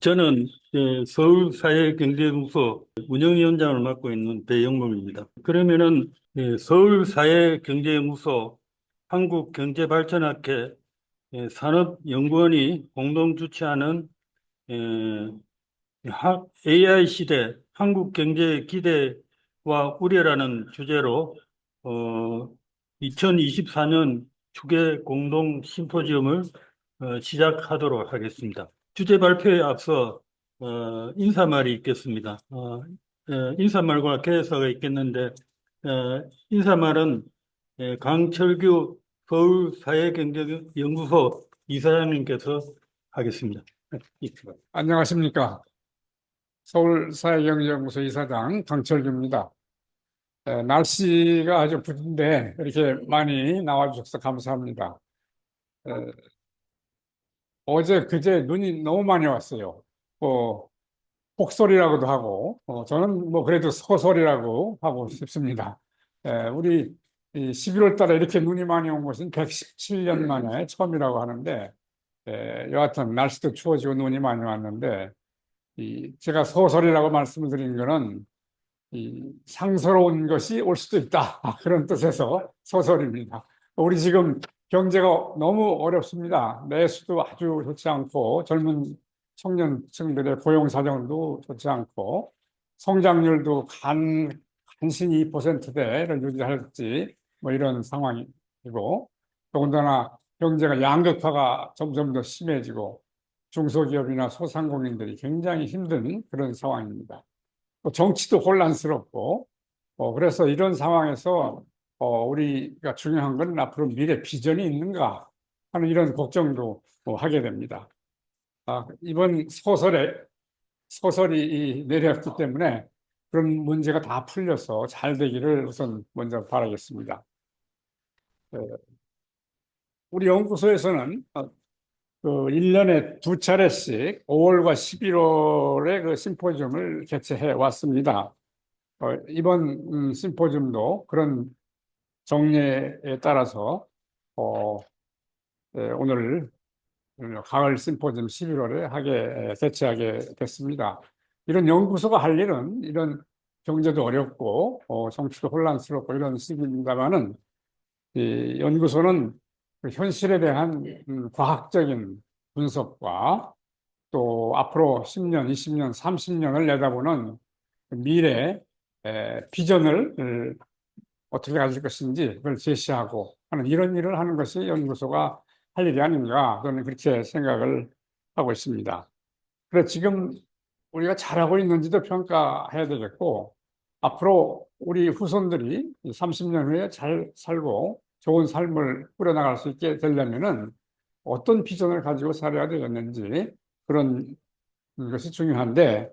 저는 서울사회경제연구소 운영위원장을 맡고 있는 배영범입니다. 그러면은 서울사회경제연구소 한국경제발전학회 산업연구원이 공동 주최하는 에, AI 시대 한국 경제의 기대와 우려라는 주제로 어, 2024년 주계 공동 심포지엄을 시작하도록 하겠습니다. 주제 발표에 앞서 인사말이 있겠습니다. 인사말과 개사가 있겠는데 인사말은 강철규 서울사회경제연구소 이사장님께서 하겠습니다. 안녕하십니까. 서울사회경제연구소 이사장 강철규입니다. 날씨가 아주 부진데 이렇게 많이 나와주셔서 감사합니다. 에, 어제 그제 눈이 너무 많이 왔어요. 폭설이라고도 하고, 저는 뭐 그래도 소설이라고 하고 싶습니다. 우리 11월 달에 이렇게 눈이 많이 온 것은 117년 만에 처음이라고 하는데, 여하튼 날씨도 추워지고 눈이 많이 왔는데, 제가 소설이라고 말씀을 드린 거는 상서로운 것이 올 수도 있다. 그런 뜻에서 소설입니다. 우리 지금 경제가 너무 어렵습니다. 내수도 아주 좋지 않고 젊은 청년층들의 고용 사정도 좋지 않고 성장률도 간신히 2%대를 유지할지 뭐 이런 상황이고 더군다나 경제가 양극화가 점점 더 심해지고 중소기업이나 소상공인들이 굉장히 힘든 그런 상황입니다. 또 정치도 혼란스럽고, 그래서 이런 상황에서 우리가 중요한 건 앞으로 미래 비전이 있는가 하는 이런 걱정도 하게 됩니다. 이번 소설이 내렸기 때문에 그런 문제가 다 풀려서 잘 되기를 우선 먼저 바라겠습니다. 어, 우리 연구소에서는 그 1년에 두 차례씩 5월과 11월에 그 심포지엄을 개최해 왔습니다. 이번 심포지엄도 그런 정례에 따라서 어, 오늘 가을 심포지엄 11월에 개최하게 됐습니다. 이런 연구소가 할 일은 이런 경제도 어렵고 정치도 혼란스럽고 이런 시기입니다만은 이 연구소는 그 현실에 대한 과학적인 분석과 또 앞으로 10년, 20년, 30년을 내다보는 미래 비전을 어떻게 가질 것인지 그걸 제시하고 하는 이런 일을 하는 것이 연구소가 할 일이 아닌가 저는 그렇게 생각을 하고 있습니다. 그래 지금 우리가 잘하고 있는지도 평가해야 되겠고 앞으로 우리 후손들이 30년 후에 잘 살고 좋은 삶을 꾸려나갈 수 있게 되려면은 어떤 비전을 가지고 살아야 되겠는지 그런 것이 중요한데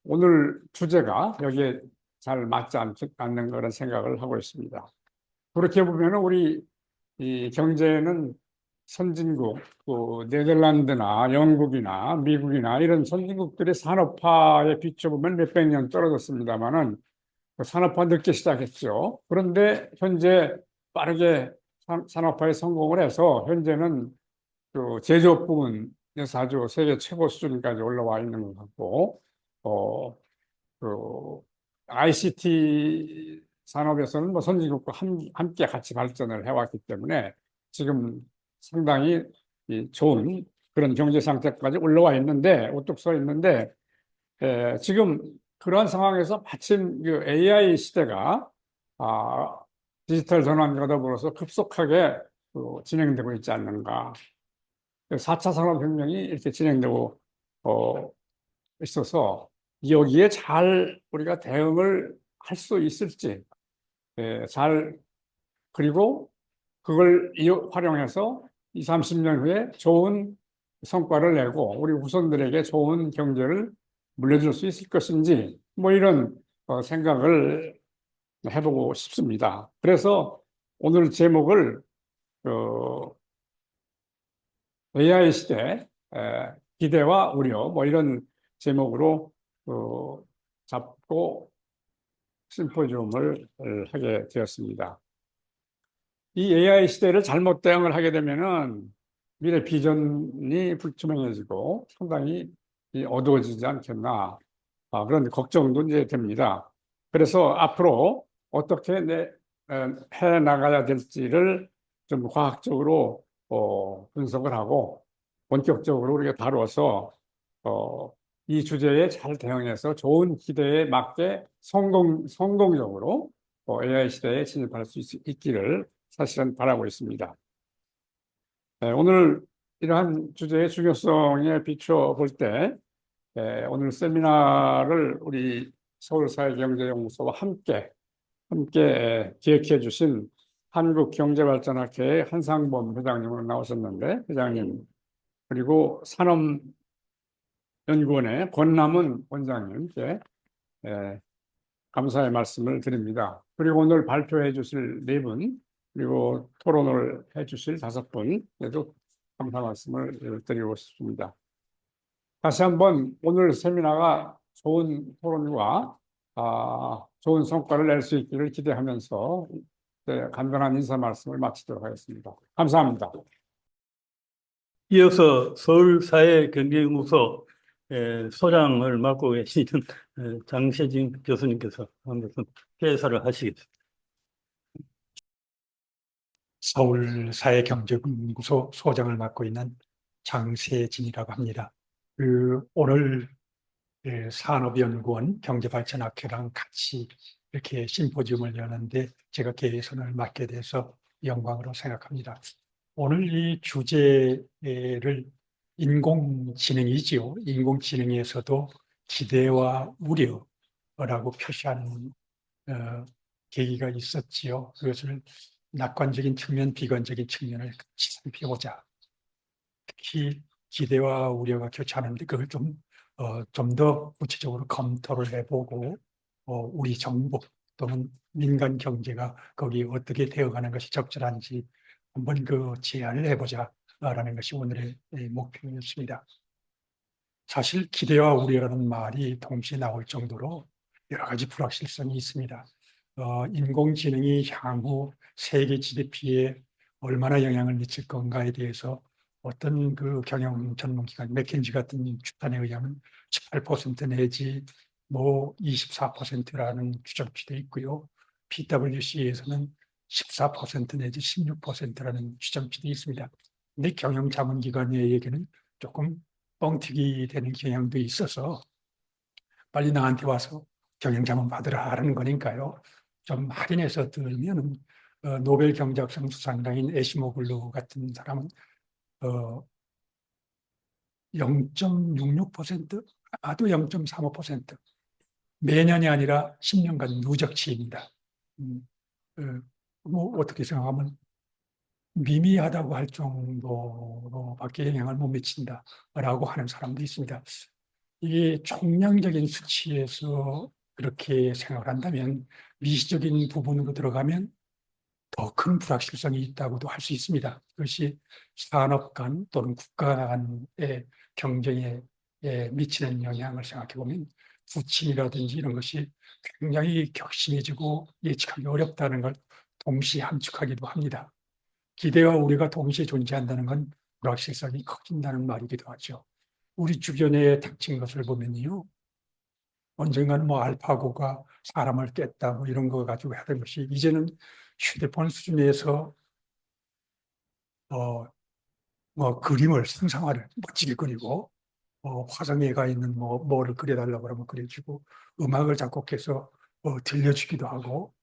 오늘 주제가 여기에 잘 맞지 않는 그런 생각을 하고 있습니다. 그렇게 보면 우리 이 경제는 선진국, 또 네덜란드나 영국이나 미국이나 이런 선진국들의 산업화에 비춰보면 몇백 년 떨어졌습니다만은 산업화 늦게 시작했죠. 그런데 현재 빠르게 산업화에 성공을 해서 현재는 그 제조업 부문에서 아주 세계 최고 수준까지 올라와 있는 것 같고, 어, 그 ICT 산업에서는 뭐 선진국과 함께 같이 발전을 해왔기 때문에 지금 상당히 좋은 그런 경제 상태까지 올라와 있는데, 우뚝 서 있는데, 지금 그러한 상황에서 마침 그 AI 시대가 아, 디지털 전환과 더불어서 급속하게 진행되고 있지 않는가. 4차 산업혁명이 이렇게 진행되고 있어서 여기에 잘 우리가 대응을 할 수 있을지, 잘, 그리고 그걸 활용해서 20, 30년 후에 좋은 성과를 내고 우리 후손들에게 좋은 경제를 물려줄 수 있을 것인지, 뭐 이런 생각을 해보고 싶습니다. 그래서 오늘 제목을 AI 시대 기대와 우려 뭐 이런 제목으로 잡고 심포지움을 하게 되었습니다. 이 AI 시대를 잘못 대응을 하게 되면은 미래 비전이 불투명해지고 상당히 어두워지지 않겠나, 그런 걱정도 이제 됩니다. 그래서 앞으로 어떻게 해 나가야 될지를 좀 과학적으로 분석을 하고 본격적으로 우리가 다뤄서 어, 이 주제에 잘 대응해서 좋은 기대에 맞게 성공적으로 AI 시대에 진입할 수 있기를 사실은 바라고 있습니다. 네, 오늘 이러한 주제의 중요성에 비추어 볼 때, 오늘 세미나를 우리 서울사회경제연구소와 함께 기획해 주신 한국경제발전학회의 한상범 회장님으로 나오셨는데, 회장님, 그리고 산업연구원의 권남은 원장님께 감사의 말씀을 드립니다. 그리고 오늘 발표해 주실 네 분, 그리고 토론을 해 주실 다섯 분에도 감사 말씀을 드리고 싶습니다. 다시 한번 오늘 세미나가 좋은 토론과 좋은 성과를 낼 수 있기를 기대하면서 간단한 인사 말씀을 마치도록 하겠습니다. 감사합니다. 이어서 서울사회경제연구소 소장을 맡고 계시는 장세진 교수님께서 한 말씀 해설을 하시겠습니다. 서울사회경제연구소 소장을 맡고 있는 장세진이라고 합니다. 오늘 산업연구원 경제발전학회랑 같이 이렇게 심포지움을 여는데 제가 개선을 맡게 돼서 영광으로 생각합니다. 오늘 이 주제를 인공지능이지요. 인공지능에서도 기대와 우려라고 표시하는 계기가 있었지요. 그것을 낙관적인 측면, 비관적인 측면을 같이 살펴보자. 특히 기대와 우려가 교차하는데 그걸 좀 더 구체적으로 검토를 해보고 우리 정부 또는 민간 경제가 거기 어떻게 대응하는 것이 적절한지 한번 제안을 해보자라는 것이 오늘의 목표였습니다. 사실 기대와 우려라는 말이 동시에 나올 정도로 여러 가지 불확실성이 있습니다. 인공지능이 향후 세계 GDP에 얼마나 영향을 미칠 건가에 대해서 어떤 경영 전문기관, 맥킨지 같은 집단에 의하면 18% 내지 24%라는 추정치도 있고요. PwC에서는 14% 내지 16%라는 추정치도 있습니다. 근데 경영 자문기관의 얘기는 조금 뻥튀기 되는 경향도 있어서 빨리 나한테 와서 경영 자문 받으라 하는 거니까요. 좀 할인해서 들으면 노벨 경제학상 수상자인 에시모글루 같은 사람은 0.66%, 아도 0.35%, 매년이 아니라 10년간 누적치입니다. 뭐 어떻게 생각하면 미미하다고 할 정도로밖에 영향을 못 미친다라고 하는 사람도 있습니다. 이게 총량적인 수치에서 그렇게 생각을 한다면 미시적인 부분으로 들어가면 더 큰 불확실성이 있다고도 할 수 있습니다. 그것이 산업 간 또는 국가 간의 경쟁에 미치는 영향을 생각해 보면 부침이라든지 이런 것이 굉장히 격심해지고 예측하기 어렵다는 걸 동시에 함축하기도 합니다. 기대와 우려가 동시에 존재한다는 건 불확실성이 커진다는 말이기도 하죠. 우리 주변에 닥친 것을 보면요. 언젠가는 알파고가 사람을 깼다 이런 거 가지고 하던 것이 이제는 휴대폰 수준에서 그림을 상상화를 멋지게 그리고 화성에 있는 뭐를 그려달라고 하면 그려주고 음악을 작곡해서 들려주기도 하고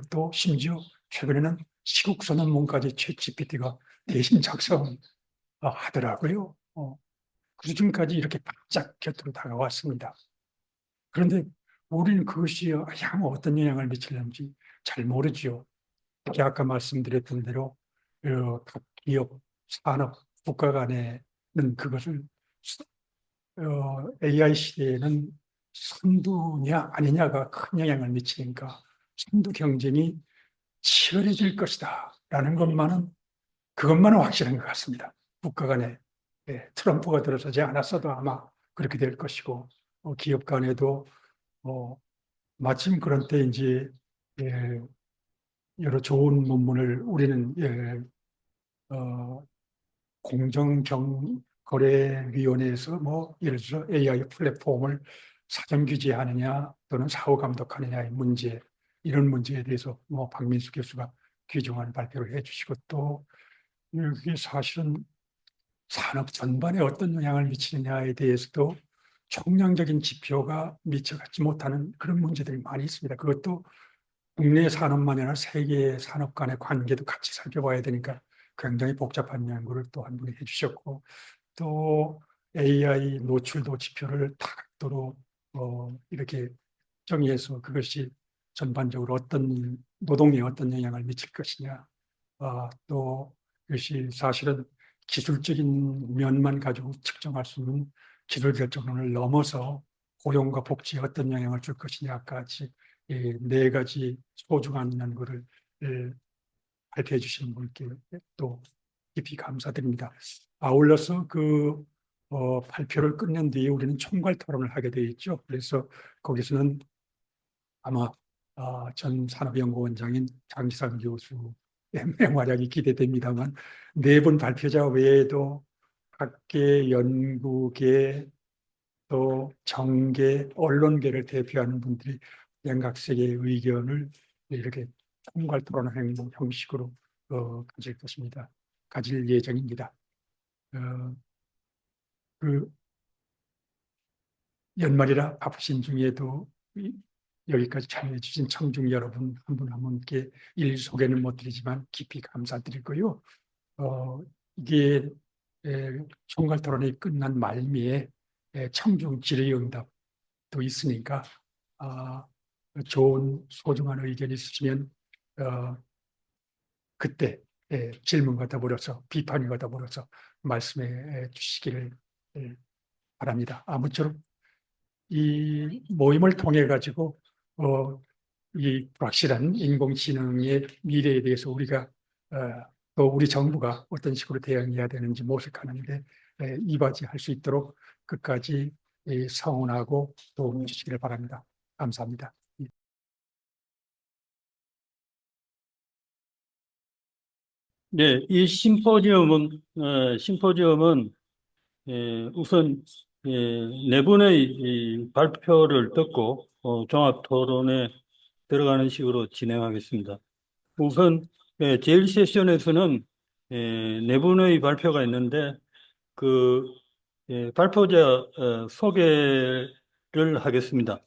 또 심지어 최근에는 시국 선언문까지 챗GPT가 대신 작성하더라고요. 그 수준까지 이렇게 바짝 곁으로 다가왔습니다. 그런데 우리는 그것이 향후 어떤 영향을 미칠는지 잘 모르지요. 특히 아까 말씀드렸던 대로 각 기업, 산업, 국가 간에는 그것을 AI 시대에는 선두냐 아니냐가 큰 영향을 미치니까 선두 경쟁이 치열해질 것이다 라는 그것만은 확실한 것 같습니다. 국가 간에 트럼프가 들어서지 않았어도 아마 그렇게 될 것이고 기업 간에도 마침 그런 때 이제 여러 좋은 논문을 우리는 공정거래위원회에서 뭐 예를 들어 AI 플랫폼을 사전 규제하느냐 또는 사후 감독하느냐의 문제, 이런 문제에 대해서 뭐 박민수 교수가 귀중한 발표를 해주시고, 또 이게 사실은 산업 전반에 어떤 영향을 미치느냐에 대해서도 총량적인 지표가 미쳐가지 못하는 그런 문제들이 많이 있습니다. 그것도 국내 산업만이 아니라 세계 산업 간의 관계도 같이 살펴봐야 되니까 굉장히 복잡한 연구를 또 한 분이 해주셨고, 또 AI 노출도 지표를 다각도로 이렇게 정의해서 그것이 전반적으로 어떤 노동에 어떤 영향을 미칠 것이냐, 또 이것이 사실은 기술적인 면만 가지고 측정할 수 있는 기술 결정론을 넘어서 고용과 복지에 어떤 영향을 줄 것이냐까지 이 네 가지 소중한 연구를 발표해 주신 분께 또 깊이 감사드립니다. 아울러서 그 발표를 끝낸 뒤에 우리는 총괄 토론을 하게 되어 있죠. 그래서 거기서는 아마 전 산업연구원장인 장기상 교수의 맹활약이 기대됩니다만, 네 분 발표자 외에도 학계, 연구계, 또 정계, 언론계를 대표하는 분들이 양각색의 의견을 이렇게 총괄 토론하는 형식으로 가질 예정입니다. 어, 그 연말이라 바쁘신 중에도 여기까지 참여해 주신 청중 여러분 한 분 한 분께 일일 소개는 못 드리지만 깊이 감사드리고요. 이게 총괄 토론이 끝난 말미에 청중 질의응답도 있으니까 좋은 소중한 의견이 있으시면 그때 질문과 더불어서 비판과 더불어서 말씀해 주시기를 바랍니다. 아무쪼록 이 모임을 통해 가지고 이 불확실한 인공지능의 미래에 대해서 우리가 또 우리 정부가 어떤 식으로 대응해야 되는지 모색하는데 이바지할 수 있도록 끝까지 성원하고 도움을 주시기를 바랍니다. 감사합니다. 네, 이 심포지엄은 우선 네 분의 이 발표를 듣고 종합 토론에 들어가는 식으로 진행하겠습니다. 우선 제일 세션에서는 네 분의 발표가 있는데 그 발표자 소개를 하겠습니다.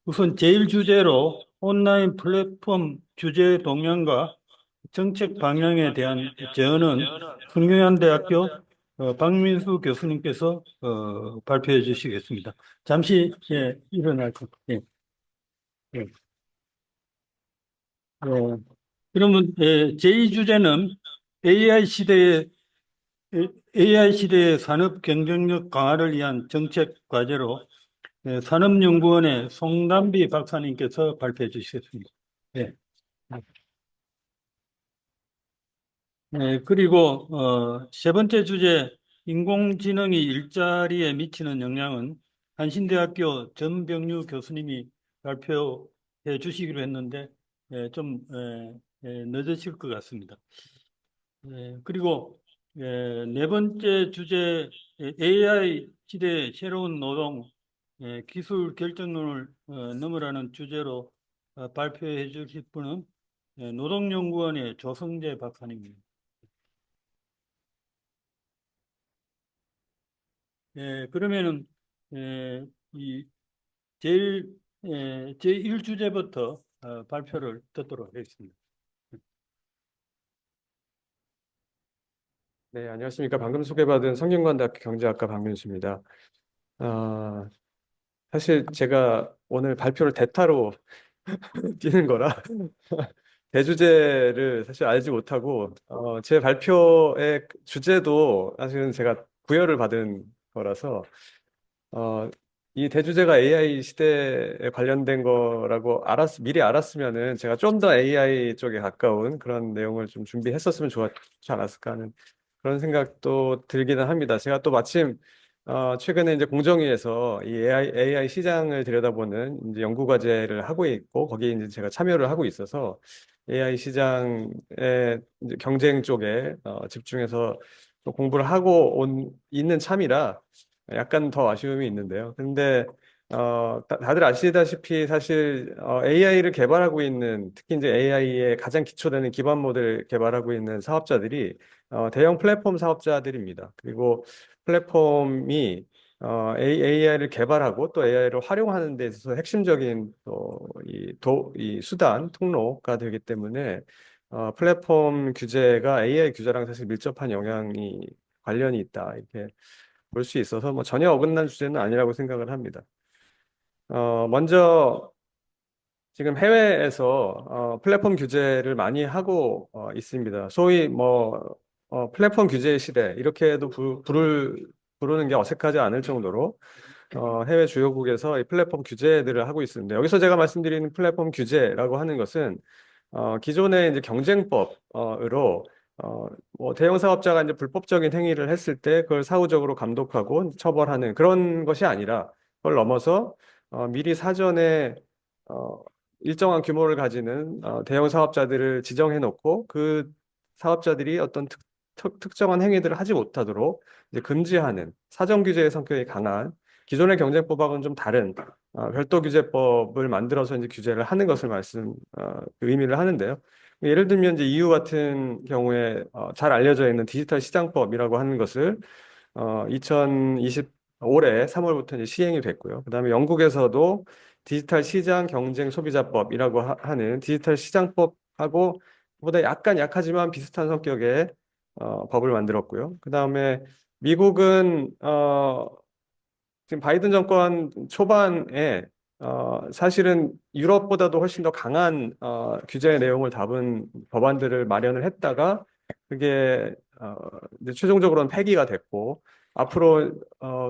우선 제일 주제로 온라인 플랫폼 주제 동향과 정책 방향에 대한 제언은 성균관대학교 박민수 교수님께서 발표해 주시겠습니다. 잠시 일어날 것. 예. 예. 그러면 제2주제는 AI 시대의 AI 시대의 산업 경쟁력 강화를 위한 정책 과제로 산업연구원의 송담비 박사님께서 발표해 주시겠습니다. 네. 그리고 세 번째 주제, 인공지능이 일자리에 미치는 영향은 한신대학교 전병유 교수님이 발표해 주시기로 했는데 좀 늦으실 것 같습니다. 그리고 네 번째 주제, AI 시대의 새로운 노동, 기술 결정론을 넘으라는 주제로 발표해 주실 분은 노동연구원의 조성재 박사님입니다. 그러면은 이 제1주제부터 발표를 듣도록 하겠습니다. 네, 안녕하십니까. 방금 소개받은 성균관대학교 경제학과 박민수입니다. 사실 제가 오늘 발표를 대타로 뛰는 거라 대주제를 사실 알지 못하고 제 발표의 주제도 사실은 제가 부여를 받은 거라서 이 대주제가 AI 시대에 관련된 거라고 미리 알았으면은 제가 좀 더 AI 쪽에 가까운 그런 내용을 좀 준비했었으면 좋지 않았을까 하는 그런 생각도 들기는 합니다. 제가 또 마침 최근에 이제 공정위에서 이 AI 시장을 들여다보는 이제 연구 과제를 하고 있고 거기에 이제 제가 참여를 하고 있어서 AI 시장의 이제 경쟁 쪽에 집중해서 또 공부를 하고 있는 참이라 약간 더 아쉬움이 있는데요. 근데 다들 아시다시피 사실 AI를 개발하고 있는, 특히 이제 AI의 가장 기초되는 기반 모델을 개발하고 있는 사업자들이 대형 플랫폼 사업자들입니다. 그리고 플랫폼이 AI를 개발하고 또 AI를 활용하는 데 있어서 핵심적인 이 수단, 통로가 되기 때문에 플랫폼 규제가 AI 규제랑 사실 밀접한 영향이 관련이 있다, 이렇게 볼 수 있어서 뭐 전혀 어긋난 주제는 아니라고 생각을 합니다. 먼저 지금 해외에서 플랫폼 규제를 많이 하고 있습니다. 소위 뭐 플랫폼 규제의 시대, 이렇게도 부르는 게 어색하지 않을 정도로 해외 주요국에서 이 플랫폼 규제들을 하고 있습니다. 여기서 제가 말씀드리는 플랫폼 규제라고 하는 것은 기존의 이제 경쟁법으로 뭐 대형 사업자가 이제 불법적인 행위를 했을 때 그걸 사후적으로 감독하고 처벌하는 그런 것이 아니라, 그걸 넘어서 미리 사전에 어, 일정한 규모를 가지는 대형 사업자들을 지정해 놓고 그 사업자들이 어떤 특정한 행위들을 하지 못하도록 이제 금지하는 사전 규제의 성격이 강한, 기존의 경쟁법하고는 좀 다른 별도 규제법을 만들어서 이제 규제를 하는 것을 의미를 하는데요. 예를 들면 이제 EU 같은 경우에 잘 알려져 있는 디지털 시장법이라고 하는 것을 2020 올해 3월부터 이제 시행이 됐고요. 그다음에 영국에서도 디지털 시장 경쟁 소비자법이라고 하는 디지털 시장법하고 보다 약간 약하지만 비슷한 성격의 법을 만들었고요. 그다음에 미국은 지금 바이든 정권 초반에 사실은 유럽보다도 훨씬 더 강한 규제 내용을 담은 법안들을 마련을 했다가 그게 이제 최종적으로는 폐기가 됐고, 앞으로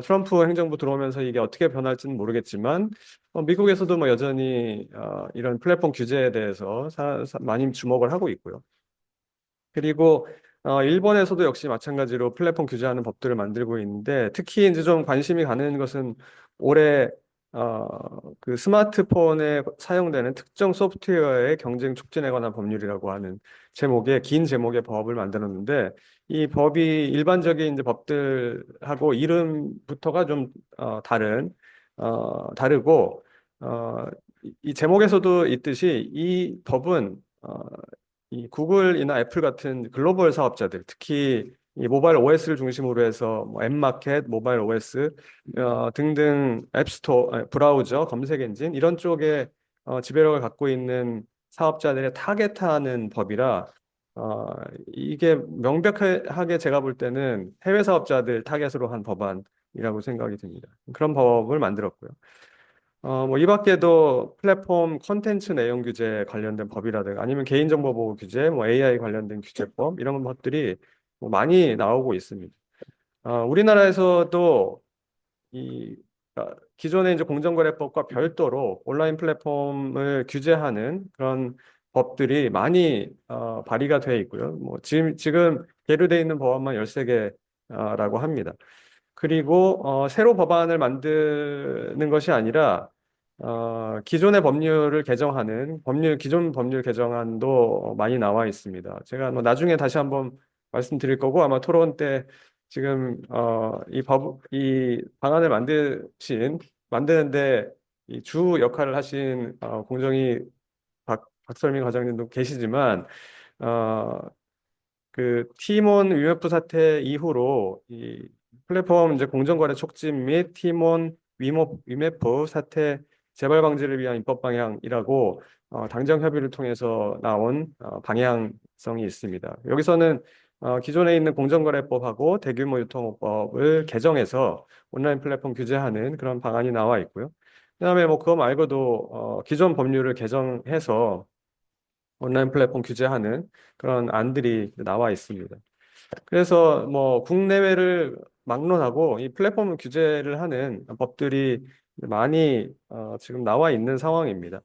트럼프 행정부 들어오면서 이게 어떻게 변할지는 모르겠지만 미국에서도 뭐 여전히 이런 플랫폼 규제에 대해서 많이 주목을 하고 있고요. 그리고 일본에서도 역시 마찬가지로 플랫폼 규제하는 법들을 만들고 있는데, 특히 이제 좀 관심이 가는 것은 올해 그 스마트폰에 사용되는 특정 소프트웨어의 경쟁 촉진에 관한 법률이라고 하는 긴 제목의 법을 만들었는데, 이 법이 일반적인 이제 법들하고 이름부터가 좀 다르고 이 제목에서도 있듯이 이 법은 이 구글이나 애플 같은 글로벌 사업자들, 특히 이 모바일 OS를 중심으로 해서 뭐 앱마켓, 모바일 OS 등등 앱스토어, 브라우저, 검색 엔진 이런 쪽에 지배력을 갖고 있는 사업자들의 타겟하는 법이라 이게 명백하게 제가 볼 때는 해외 사업자들 타겟으로 한 법안이라고 생각이 듭니다. 그런 법을 만들었고요. 뭐 이 밖에도 플랫폼 콘텐츠 내용 규제 관련된 법이라든가 아니면 개인정보 보호 규제, 뭐 AI 관련된 규제법 이런 것들이 뭐 많이 나오고 있습니다. 우리나라에서도 이 기존의 이제 공정거래법과 별도로 온라인 플랫폼을 규제하는 그런 법들이 많이 발의가 되어 있고요. 뭐 지금 계류되어 있는 법안만 13개라고 합니다. 그리고 새로 법안을 만드는 것이 아니라 기존의 법률을 개정하는 기존 법률 개정안도 많이 나와 있습니다. 제가 뭐 나중에 다시 한번 말씀드릴 거고, 아마 토론 때 지금 이 방안을 만드는데 이 주 역할을 하신 공정위 박설민 과장님도 계시지만 그 티몬 위메프 사태 이후로 이 플랫폼 이제 공정거래 촉진 및 티몬 위메프 사태 재발 방지를 위한 입법 방향이라고 당정 협의를 통해서 나온 방향성이 있습니다. 여기서는 기존에 있는 공정거래법하고 대규모 유통업법을 개정해서 온라인 플랫폼 규제하는 그런 방안이 나와 있고요. 그다음에 뭐 그거 말고도 기존 법률을 개정해서 온라인 플랫폼 규제하는 그런 안들이 나와 있습니다. 그래서 뭐 국내외를 막론하고 이 플랫폼 규제를 하는 법들이 많이 지금 나와 있는 상황입니다.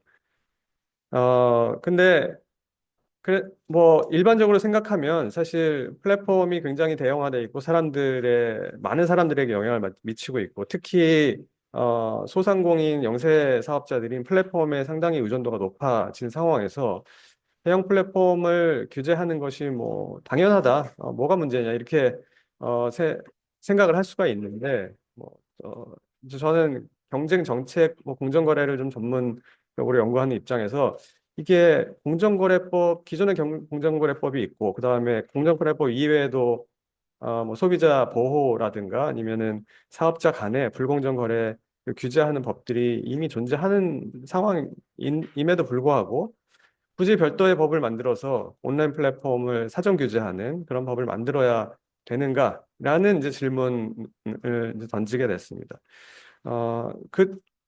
근데 뭐 일반적으로 생각하면 사실 플랫폼이 굉장히 대형화돼 있고 많은 사람들에게 영향을 미치고 있고, 특히 소상공인 영세 사업자들인 플랫폼에 상당히 의존도가 높아진 상황에서 대형 플랫폼을 규제하는 것이 뭐 당연하다, 뭐가 문제냐 이렇게 생각을 할 수가 있는데, 이제 저는 경쟁 정책, 공정거래를 좀 전문적으로 연구하는 입장에서 이게 공정거래법, 기존의 공정거래법이 있고, 그 다음에 공정거래법 이외에도 소비자 보호라든가 아니면은 사업자 간의 불공정 거래를 규제하는 법들이 이미 존재하는 상황임에도 불구하고 굳이 별도의 법을 만들어서 온라인 플랫폼을 사전 규제하는 그런 법을 만들어야 되는가라는 이제 질문을 이제 던지게 됐습니다.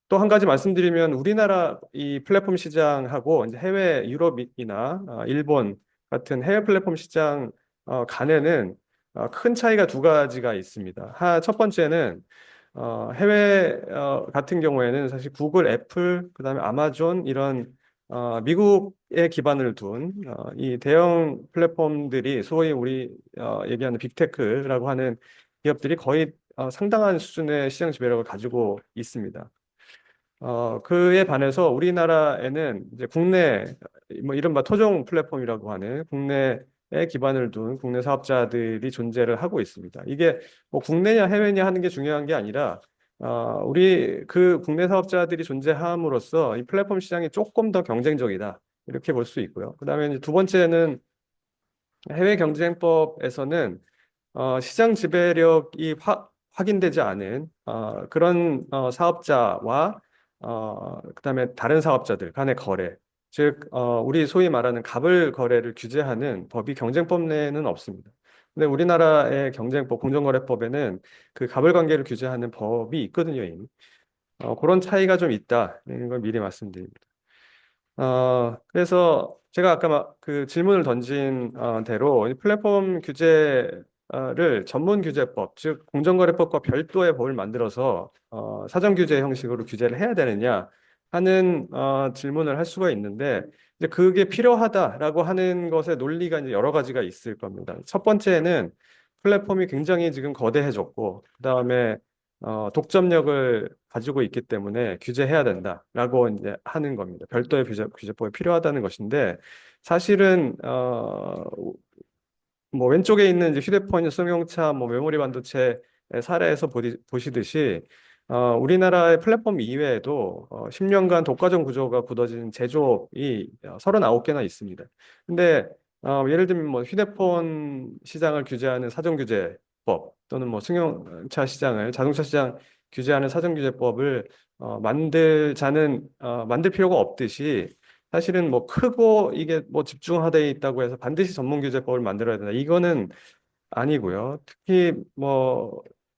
또 한 가지 말씀드리면 우리나라 이 플랫폼 시장하고 이제 해외 유럽이나 일본 같은 해외 플랫폼 시장 간에는 큰 차이가 두 가지가 있습니다. 첫 번째는 해외 같은 경우에는 사실 구글, 애플, 그다음에 아마존 이런 미국에 기반을 둔 이 대형 플랫폼들이 소위 우리 얘기하는 빅테크라고 하는 기업들이 거의 상당한 수준의 시장 지배력을 가지고 있습니다. 그에 반해서 우리나라에는 이제 국내 이른바 토종 플랫폼이라고 하는 국내에 기반을 둔 국내 사업자들이 존재를 하고 있습니다. 이게 국내냐 해외냐 하는 게 중요한 게 아니라 우리 그 국내 사업자들이 존재함으로써 이 플랫폼 시장이 조금 더 경쟁적이다 이렇게 볼 수 있고요. 그다음에 이제 두 번째는 해외 경쟁법에서는 시장 지배력이 확인되지 않은 그런 사업자와 그다음에 다른 사업자들 간의 거래, 즉 우리 소위 말하는 갑을 거래를 규제하는 법이 경쟁법 내에는 없습니다. 근데 우리나라의 경쟁법, 공정거래법에는 그 갑을 관계를 규제하는 법이 있거든요, 이미. 그런 차이가 좀 있다는 걸 미리 말씀드립니다. 그래서 제가 아까 그 질문을 던진 대로 이 플랫폼 규제를 전문 규제법, 즉 공정거래법과 별도의 법을 만들어서 사전 규제 형식으로 규제를 해야 되느냐 하는 질문을 할 수가 있는데 이제 그게 필요하다라고 하는 것의 논리가 이제 여러 가지가 있을 겁니다. 첫 번째는 플랫폼이 굉장히 지금 거대해졌고 그다음에 독점력을 가지고 있기 때문에 규제해야 된다라고 이제 하는 겁니다. 별도의 규제법이 필요하다는 것인데 사실은 왼쪽에 있는 이제 휴대폰, 승용차, 메모리 반도체 사례에서 보시듯이 우리나라의 플랫폼 이외에도 10년간 독과점 구조가 굳어진 제조업이 39개나 있습니다. 근데 예를 들면 휴대폰 시장을 규제하는 사전규제법 또는 승용차 시장을 자동차 시장 규제하는 사전규제법을 만들 필요가 없듯이 사실은 크고 이게 집중화되어 있다고 해서 반드시 전문규제법을 만들어야 된다. 이거는 아니고요. 특히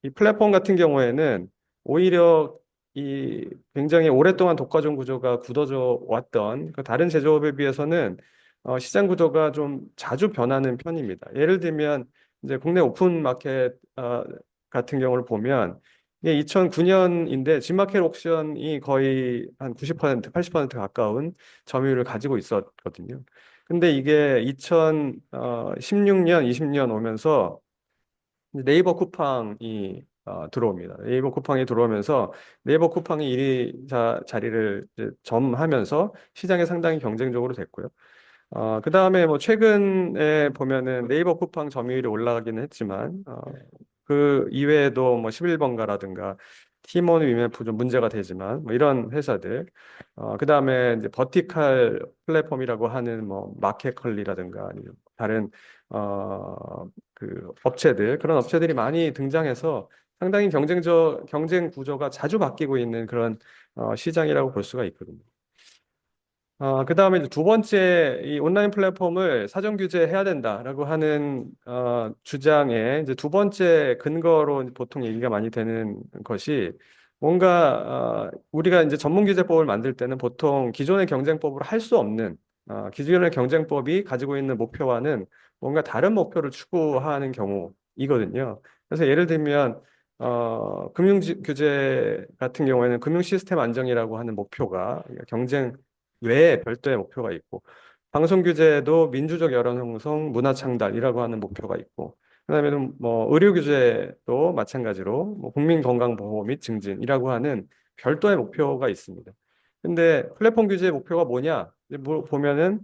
이 플랫폼 같은 경우에는 오히려 이 굉장히 오랫동안 독과점 구조가 굳어져 왔던 그 다른 제조업에 비해서는 시장 구조가 좀 자주 변하는 편입니다. 예를 들면 이제 국내 오픈 마켓 같은 경우를 보면 이게 2009년인데 집마켓 옥션이 거의 한 90%, 80% 가까운 점유율을 가지고 있었거든요. 근데 이게 2016년, 20년 오면서 네이버 쿠팡이 들어옵니다. 네이버 쿠팡이 들어오면서 네이버 쿠팡이 1위 자리를 이제 점하면서 시장에 상당히 경쟁적으로 됐고요. 그 다음에 최근에 보면은 네이버 쿠팡 점유율이 올라가기는 했지만, 그 이외에도 11번가라든가 티몬 위메프 좀 문제가 되지만, 이런 회사들, 그 다음에 이제 버티칼 플랫폼이라고 하는 마켓컬리라든가 아니면 다른, 그 업체들, 그런 업체들이 많이 등장해서 상당히 경쟁 구조가 자주 바뀌고 있는 그런 시장이라고 볼 수가 있거든요. 그 다음에 이제 두 번째, 이 온라인 플랫폼을 사전 규제해야 된다라고 하는 주장에 이제 두 번째 근거로 보통 얘기가 많이 되는 것이 뭔가 우리가 이제 전문 규제법을 만들 때는 보통 기존의 경쟁법으로 할 수 없는 기존의 경쟁법이 가지고 있는 목표와는 뭔가 다른 목표를 추구하는 경우이거든요. 그래서 예를 들면 금융 규제 같은 경우에는 금융 시스템 안정이라고 하는 목표가 경쟁 외에 별도의 목표가 있고 방송 규제도 민주적 여론 형성, 문화 창달이라고 하는 목표가 있고 그다음에는 의료 규제도 마찬가지로 국민 건강 보호 및 증진이라고 하는 별도의 목표가 있습니다. 근데 플랫폼 규제의 목표가 뭐냐? 보면은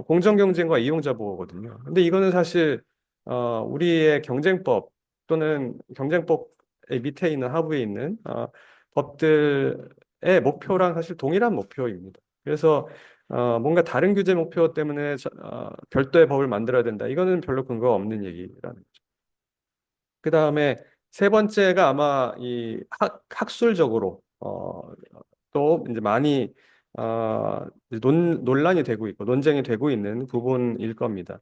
공정 경쟁과 이용자 보호거든요. 근데 이거는 사실 우리의 경쟁법 또는 경쟁법의 밑에 있는 하부에 있는 법들의 목표랑 사실 동일한 목표입니다. 그래서 뭔가 다른 규제 목표 때문에 별도의 법을 만들어야 된다. 이거는 별로 근거가 없는 얘기라는 거죠. 그 다음에 세 번째가 아마 이 학술적으로 또 이제 많이 이제 논란이 되고 있고 논쟁이 되고 있는 부분일 겁니다.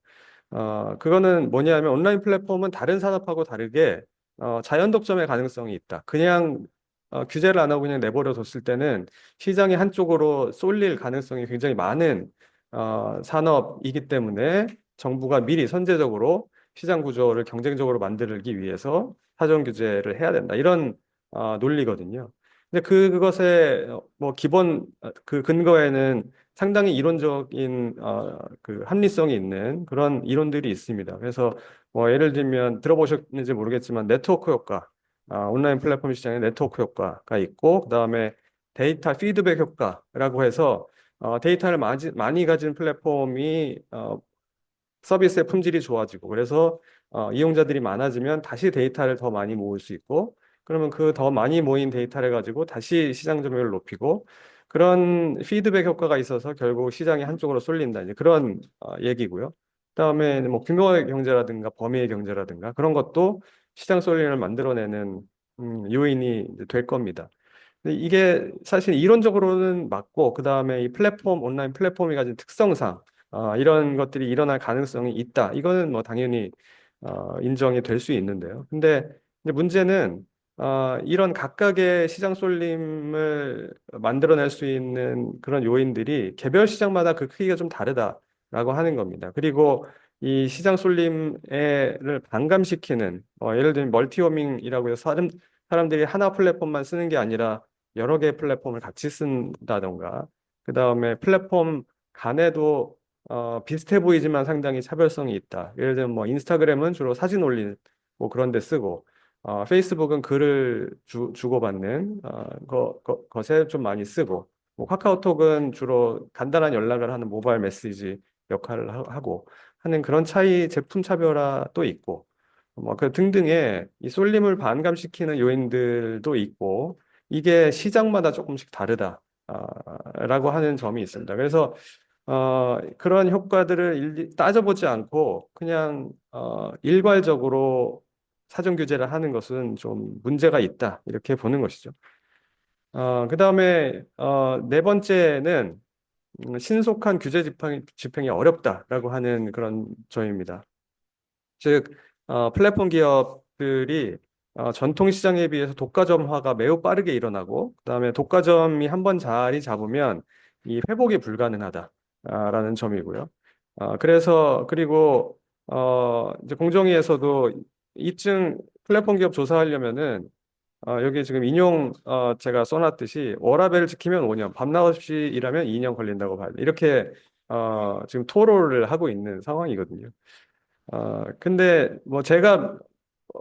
그거는 뭐냐면 온라인 플랫폼은 다른 산업하고 다르게 자연 독점의 가능성이 있다. 그냥 규제를 안 하고 그냥 내버려 뒀을 때는 시장이 한쪽으로 쏠릴 가능성이 굉장히 많은 산업이기 때문에 정부가 미리 선제적으로 시장 구조를 경쟁적으로 만들기 위해서 사전 규제를 해야 된다. 이런 논리거든요. 근데 그것의 뭐 기본 그 근거에는 상당히 이론적인 그 합리성이 있는 그런 이론들이 있습니다. 그래서 뭐 예를 들면 들어보셨는지 모르겠지만 네트워크 효과, 온라인 플랫폼 시장의 네트워크 효과가 있고 그다음에 데이터 피드백 효과라고 해서 데이터를 많이 가진 플랫폼이 서비스의 품질이 좋아지고 그래서 이용자들이 많아지면 다시 데이터를 더 많이 모을 수 있고 그러면 그 더 많이 모인 데이터를 가지고 다시 시장 점유율을 높이고 그런 피드백 효과가 있어서 결국 시장이 한쪽으로 쏠린다 이제 그런 얘기고요. 그다음에 뭐 규모의 경제라든가 범위의 경제라든가 그런 것도 시장 쏠림을 만들어내는 요인이 이제 될 겁니다. 근데 이게 사실 이론적으로는 맞고 그다음에 이 플랫폼 온라인 플랫폼이 가진 특성상 이런 것들이 일어날 가능성이 있다. 이거는 뭐 당연히 인정이 될 수 있는데요. 근데 이제 문제는 이런 각각의 시장 쏠림을 만들어낼 수 있는 그런 요인들이 개별 시장마다 그 크기가 좀 다르다라고 하는 겁니다. 그리고 이 시장 쏠림을 반감시키는 예를 들면 멀티호밍이라고 해서 사람들이 하나 플랫폼만 쓰는 게 아니라 여러 개의 플랫폼을 같이 쓴다던가 그 다음에 플랫폼 간에도 비슷해 보이지만 상당히 차별성이 있다. 예를 들면 뭐 인스타그램은 주로 사진 올리는 뭐 그런 데 쓰고 페이스북은 글을 주고받는 것에 좀 많이 쓰고 뭐 카카오톡은 주로 간단한 연락을 하는 모바일 메시지 역할을 하고 하는 그런 차이 제품 차별화도 있고 뭐 그 등등의 이 쏠림을 반감시키는 요인들도 있고 이게 시장마다 조금씩 다르다라고 하는 점이 있습니다. 그래서 그런 효과들을 따져보지 않고 그냥 일괄적으로 사전 규제를 하는 것은 좀 문제가 있다 이렇게 보는 것이죠. 그다음에 네 번째는 신속한 규제 집행이 어렵다라고 하는 그런 점입니다. 즉 플랫폼 기업들이 전통 시장에 비해서 독과점화가 매우 빠르게 일어나고 그다음에 독과점이 한번 자리 잡으면 이 회복이 불가능하다라는 점이고요. 그래서 그리고 이제 공정위에서도 이쯤 플랫폼 기업 조사하려면은 여기 지금 인용 제가 써놨듯이 워라밸을 지키면 5년, 밤낮 없이 일하면 2년 걸린다고 봐야 돼. 이렇게 지금 토로를 하고 있는 상황이거든요. 근데 뭐 제가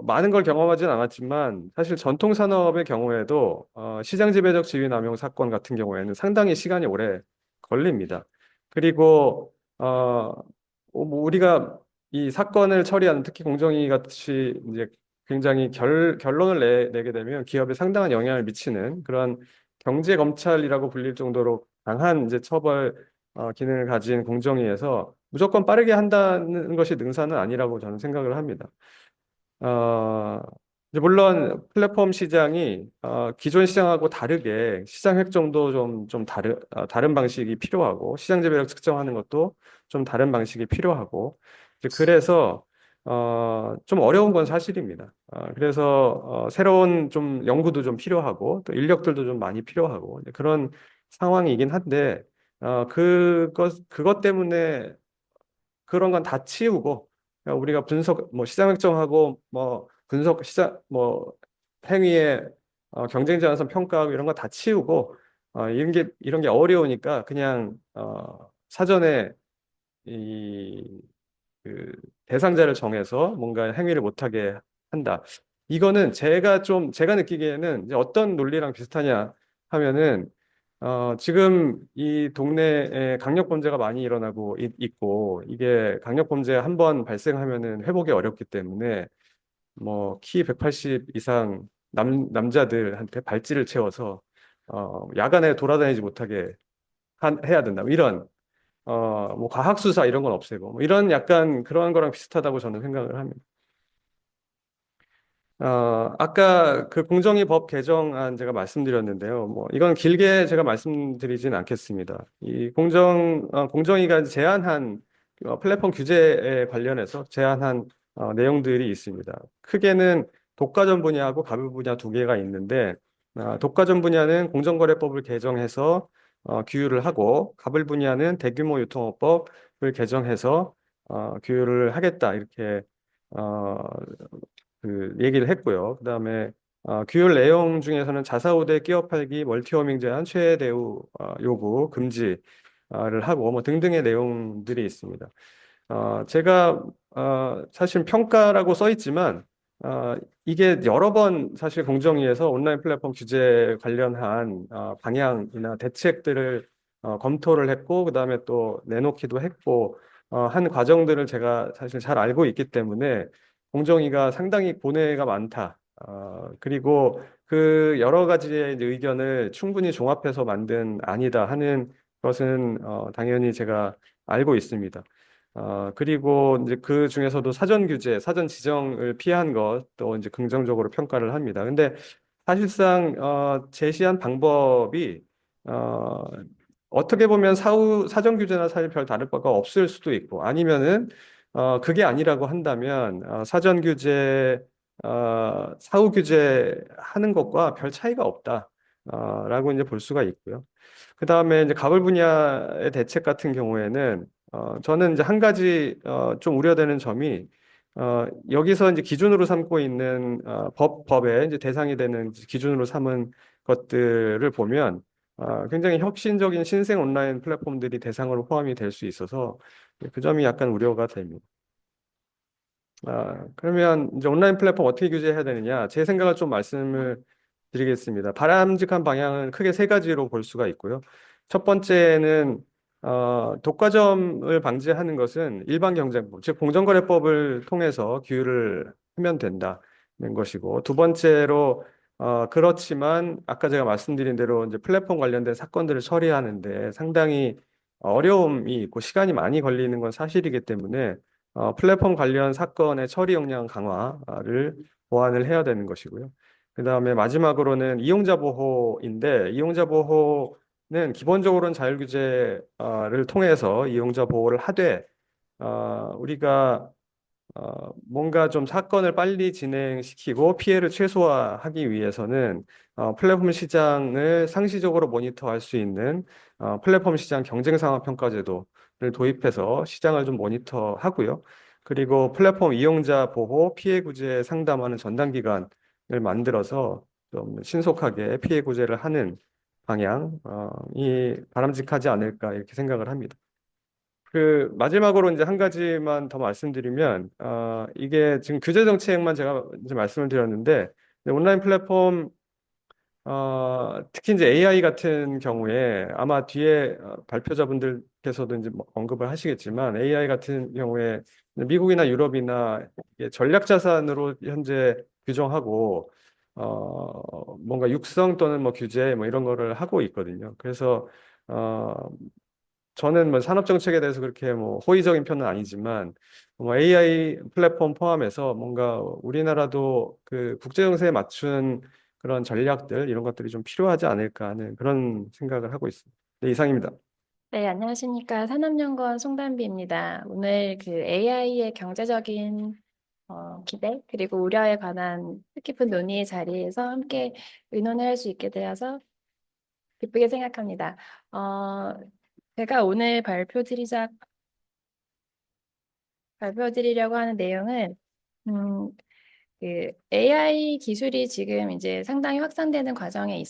많은 걸 경험하진 않았지만 사실 전통 산업의 경우에도 시장 지배적 지위 남용 사건 같은 경우에는 상당히 시간이 오래 걸립니다. 그리고 뭐 우리가 이 사건을 처리하는 특히 공정위 같이 이제 굉장히 결론을 내게 되면 기업에 상당한 영향을 미치는 그런 경제 검찰이라고 불릴 정도로 강한 이제 처벌 기능을 가진 공정위에서 무조건 빠르게 한다는 것이 능사는 아니라고 저는 생각을 합니다. 이제 물론 플랫폼 시장이 기존 시장하고 다르게 시장 획정도 좀 다른 방식이 필요하고 시장 지배력 측정하는 것도 좀 다른 방식이 필요하고 이제 그래서 좀 어려운 건 사실입니다. 그래서 새로운 좀 연구도 좀 필요하고 또 인력들도 좀 많이 필요하고 이제 그런 상황이긴 한데 그것 때문에 그런 건 다 치우고 그냥 우리가 분석 뭐 시장 획정하고 뭐 분석 시장 뭐 행위의 경쟁 자산성 평가하고 이런 거 다 치우고 이런 게 어려우니까 그냥 사전에 이 그 대상자를 정해서 뭔가 행위를 못하게 한다. 이거는 제가 느끼기에는 이제 어떤 논리랑 비슷하냐 하면은 지금 이 동네에 강력 범죄가 많이 일어나고 있고 이게 강력 범죄 한 번 발생하면은 회복이 어렵기 때문에 뭐 키 180 이상 남자들한테 발찌를 채워서 야간에 돌아다니지 못하게 해야 된다. 뭐 이런 뭐 과학수사 이런 건 없애고 뭐 이런 약간 그런 거랑 비슷하다고 저는 생각을 합니다. 아까 그 공정위 법 개정안 제가 말씀드렸는데요. 뭐 이건 길게 제가 말씀드리진 않겠습니다. 이 공정위가 제안한 플랫폼 규제에 관련해서 제안한 내용들이 있습니다. 크게는 독과점 분야하고 가불 분야 두 개가 있는데 독과점 분야는 공정거래법을 개정해서 규율을 하고 가불 분야는 대규모 유통업법을 개정해서 규율을 하겠다 이렇게 어, 그 얘기를 했고요. 그다음에 규율 내용 중에서는 자사우대 끼어 팔기, 멀티워밍 제한, 최애 대우 요구 금지를 하고 뭐 등등의 내용들이 있습니다. 제가 사실 평가라고 써 있지만 이게 여러 번 사실 공정위에서 온라인 플랫폼 규제 관련한 방향이나 대책들을 검토를 했고 그다음에 또 내놓기도 했고 한 과정들을 제가 사실 잘 알고 있기 때문에 공정위가 상당히 고뇌가 많다. 그리고 그 여러 가지의 이제 의견을 충분히 종합해서 만든 안이다 하는 것은 당연히 제가 알고 있습니다. 그리고 이제 그 중에서도 사전 규제, 사전 지정을 피한 것도 이제 긍정적으로 평가를 합니다. 근데 사실상 제시한 방법이 어, 어떻게 보면 사전 규제나 사실 별 다를 바가 없을 수도 있고 아니면은 그게 아니라고 한다면 사전 규제, 사후 규제 하는 것과 별 차이가 없다. 라고 이제 볼 수가 있고요. 그 다음에 이제 가불 분야의 대책 같은 경우에는 저는 이제 한 가지 좀 우려되는 점이 여기서 이제 기준으로 삼고 있는 법에 이제 대상이 되는 기준으로 삼은 것들을 보면 굉장히 혁신적인 신생 온라인 플랫폼들이 대상으로 포함이 될 수 있어서 그 점이 약간 우려가 됩니다. 그러면 이제 온라인 플랫폼 어떻게 규제해야 되느냐? 제 생각을 좀 말씀을 드리겠습니다. 바람직한 방향은 크게 세 가지로 볼 수가 있고요. 첫 번째는 독과점을 방지하는 것은 일반 경쟁법, 즉 공정거래법을 통해서 규율을 하면 된다는 것이고, 두 번째로 그렇지만 아까 제가 말씀드린 대로 이제 플랫폼 관련된 사건들을 처리하는데 상당히 어려움이 있고 시간이 많이 걸리는 건 사실이기 때문에 플랫폼 관련 사건의 처리 역량 강화를 보완을 해야 되는 것이고요. 그 다음에 마지막으로는 이용자 보호인데 이용자 보호는 기본적으로는 자율규제를 통해서 이용자 보호를 하되 우리가 뭔가 좀 사건을 빨리 진행시키고 피해를 최소화하기 위해서는 플랫폼 시장을 상시적으로 모니터할 수 있는 플랫폼 시장 경쟁 상황 평가 제도를 도입해서 시장을 좀 모니터하고요. 그리고 플랫폼 이용자 보호, 피해 구제 상담하는 전담 기관을 만들어서 좀 신속하게 피해 구제를 하는 방향이 바람직하지 않을까 이렇게 생각을 합니다. 그 마지막으로 이제 한 가지만 더 말씀드리면 이게 지금 규제 정책만 제가 이제 말씀을 드렸는데 온라인 플랫폼 특히 이제 AI 같은 경우에 아마 뒤에 발표자분들께서도 이제 뭐 언급을 하시겠지만 AI 같은 경우에 미국이나 유럽이나 이게 전략 자산으로 현재 규정하고 뭔가 육성 또는 뭐 규제 뭐 이런 거를 하고 있거든요. 그래서 저는 뭐 산업 정책에 대해서 그렇게 뭐 호의적인 편은 아니지만 뭐 AI 플랫폼 포함해서 뭔가 우리나라도 그 국제 정세에 맞춘 그런 전략들 이런 것들이 좀 필요하지 않을까 하는 그런 생각을 하고 있습니다. 네, 이상입니다. 네, 안녕하십니까. 산업연구원 송단비입니다. 오늘 그 AI의 경제적인 기대 그리고 우려에 관한 뜻깊은 논의의 자리에서 함께 의논을 할 수 있게 되어서 기쁘게 생각합니다. 제가 오늘 발표드리려고 하는 내용은 그 AI 기술이 지금 이제 상당히 확산되는 과정에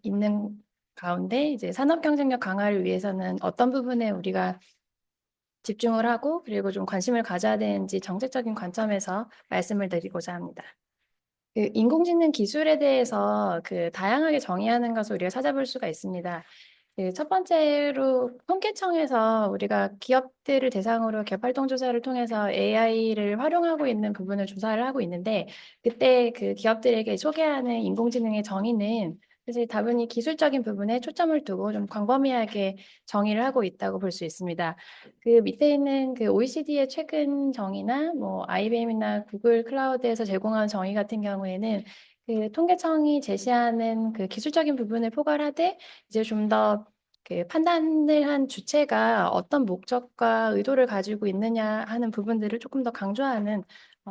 있는 가운데 이제 산업 경쟁력 강화를 위해서는 어떤 부분에 우리가 집중을 하고 그리고 좀 관심을 가져야 되는지 정책적인 관점에서 말씀을 드리고자 합니다. 그 인공지능 기술에 대해서 그 다양하게 정의하는 것을 우리가 찾아볼 수가 있습니다. 그 첫 번째로 통계청에서 우리가 기업들을 대상으로 개발동 조사를 통해서 AI를 활용하고 있는 부분을 조사를 하고 있는데 그때 그 기업들에게 소개하는 인공지능의 정의는 사실 다분히 기술적인 부분에 초점을 두고 좀 광범위하게 정의를 하고 있다고 볼 수 있습니다. 그 밑에 있는 그 OECD의 최근 정의나 뭐 IBM이나 구글 클라우드에서 제공한 정의 같은 경우에는 그 통계청이 제시하는 그 기술적인 부분을 포괄하되 이제 좀 더 그 판단을 한 주체가 어떤 목적과 의도를 가지고 있느냐 하는 부분들을 조금 더 강조하는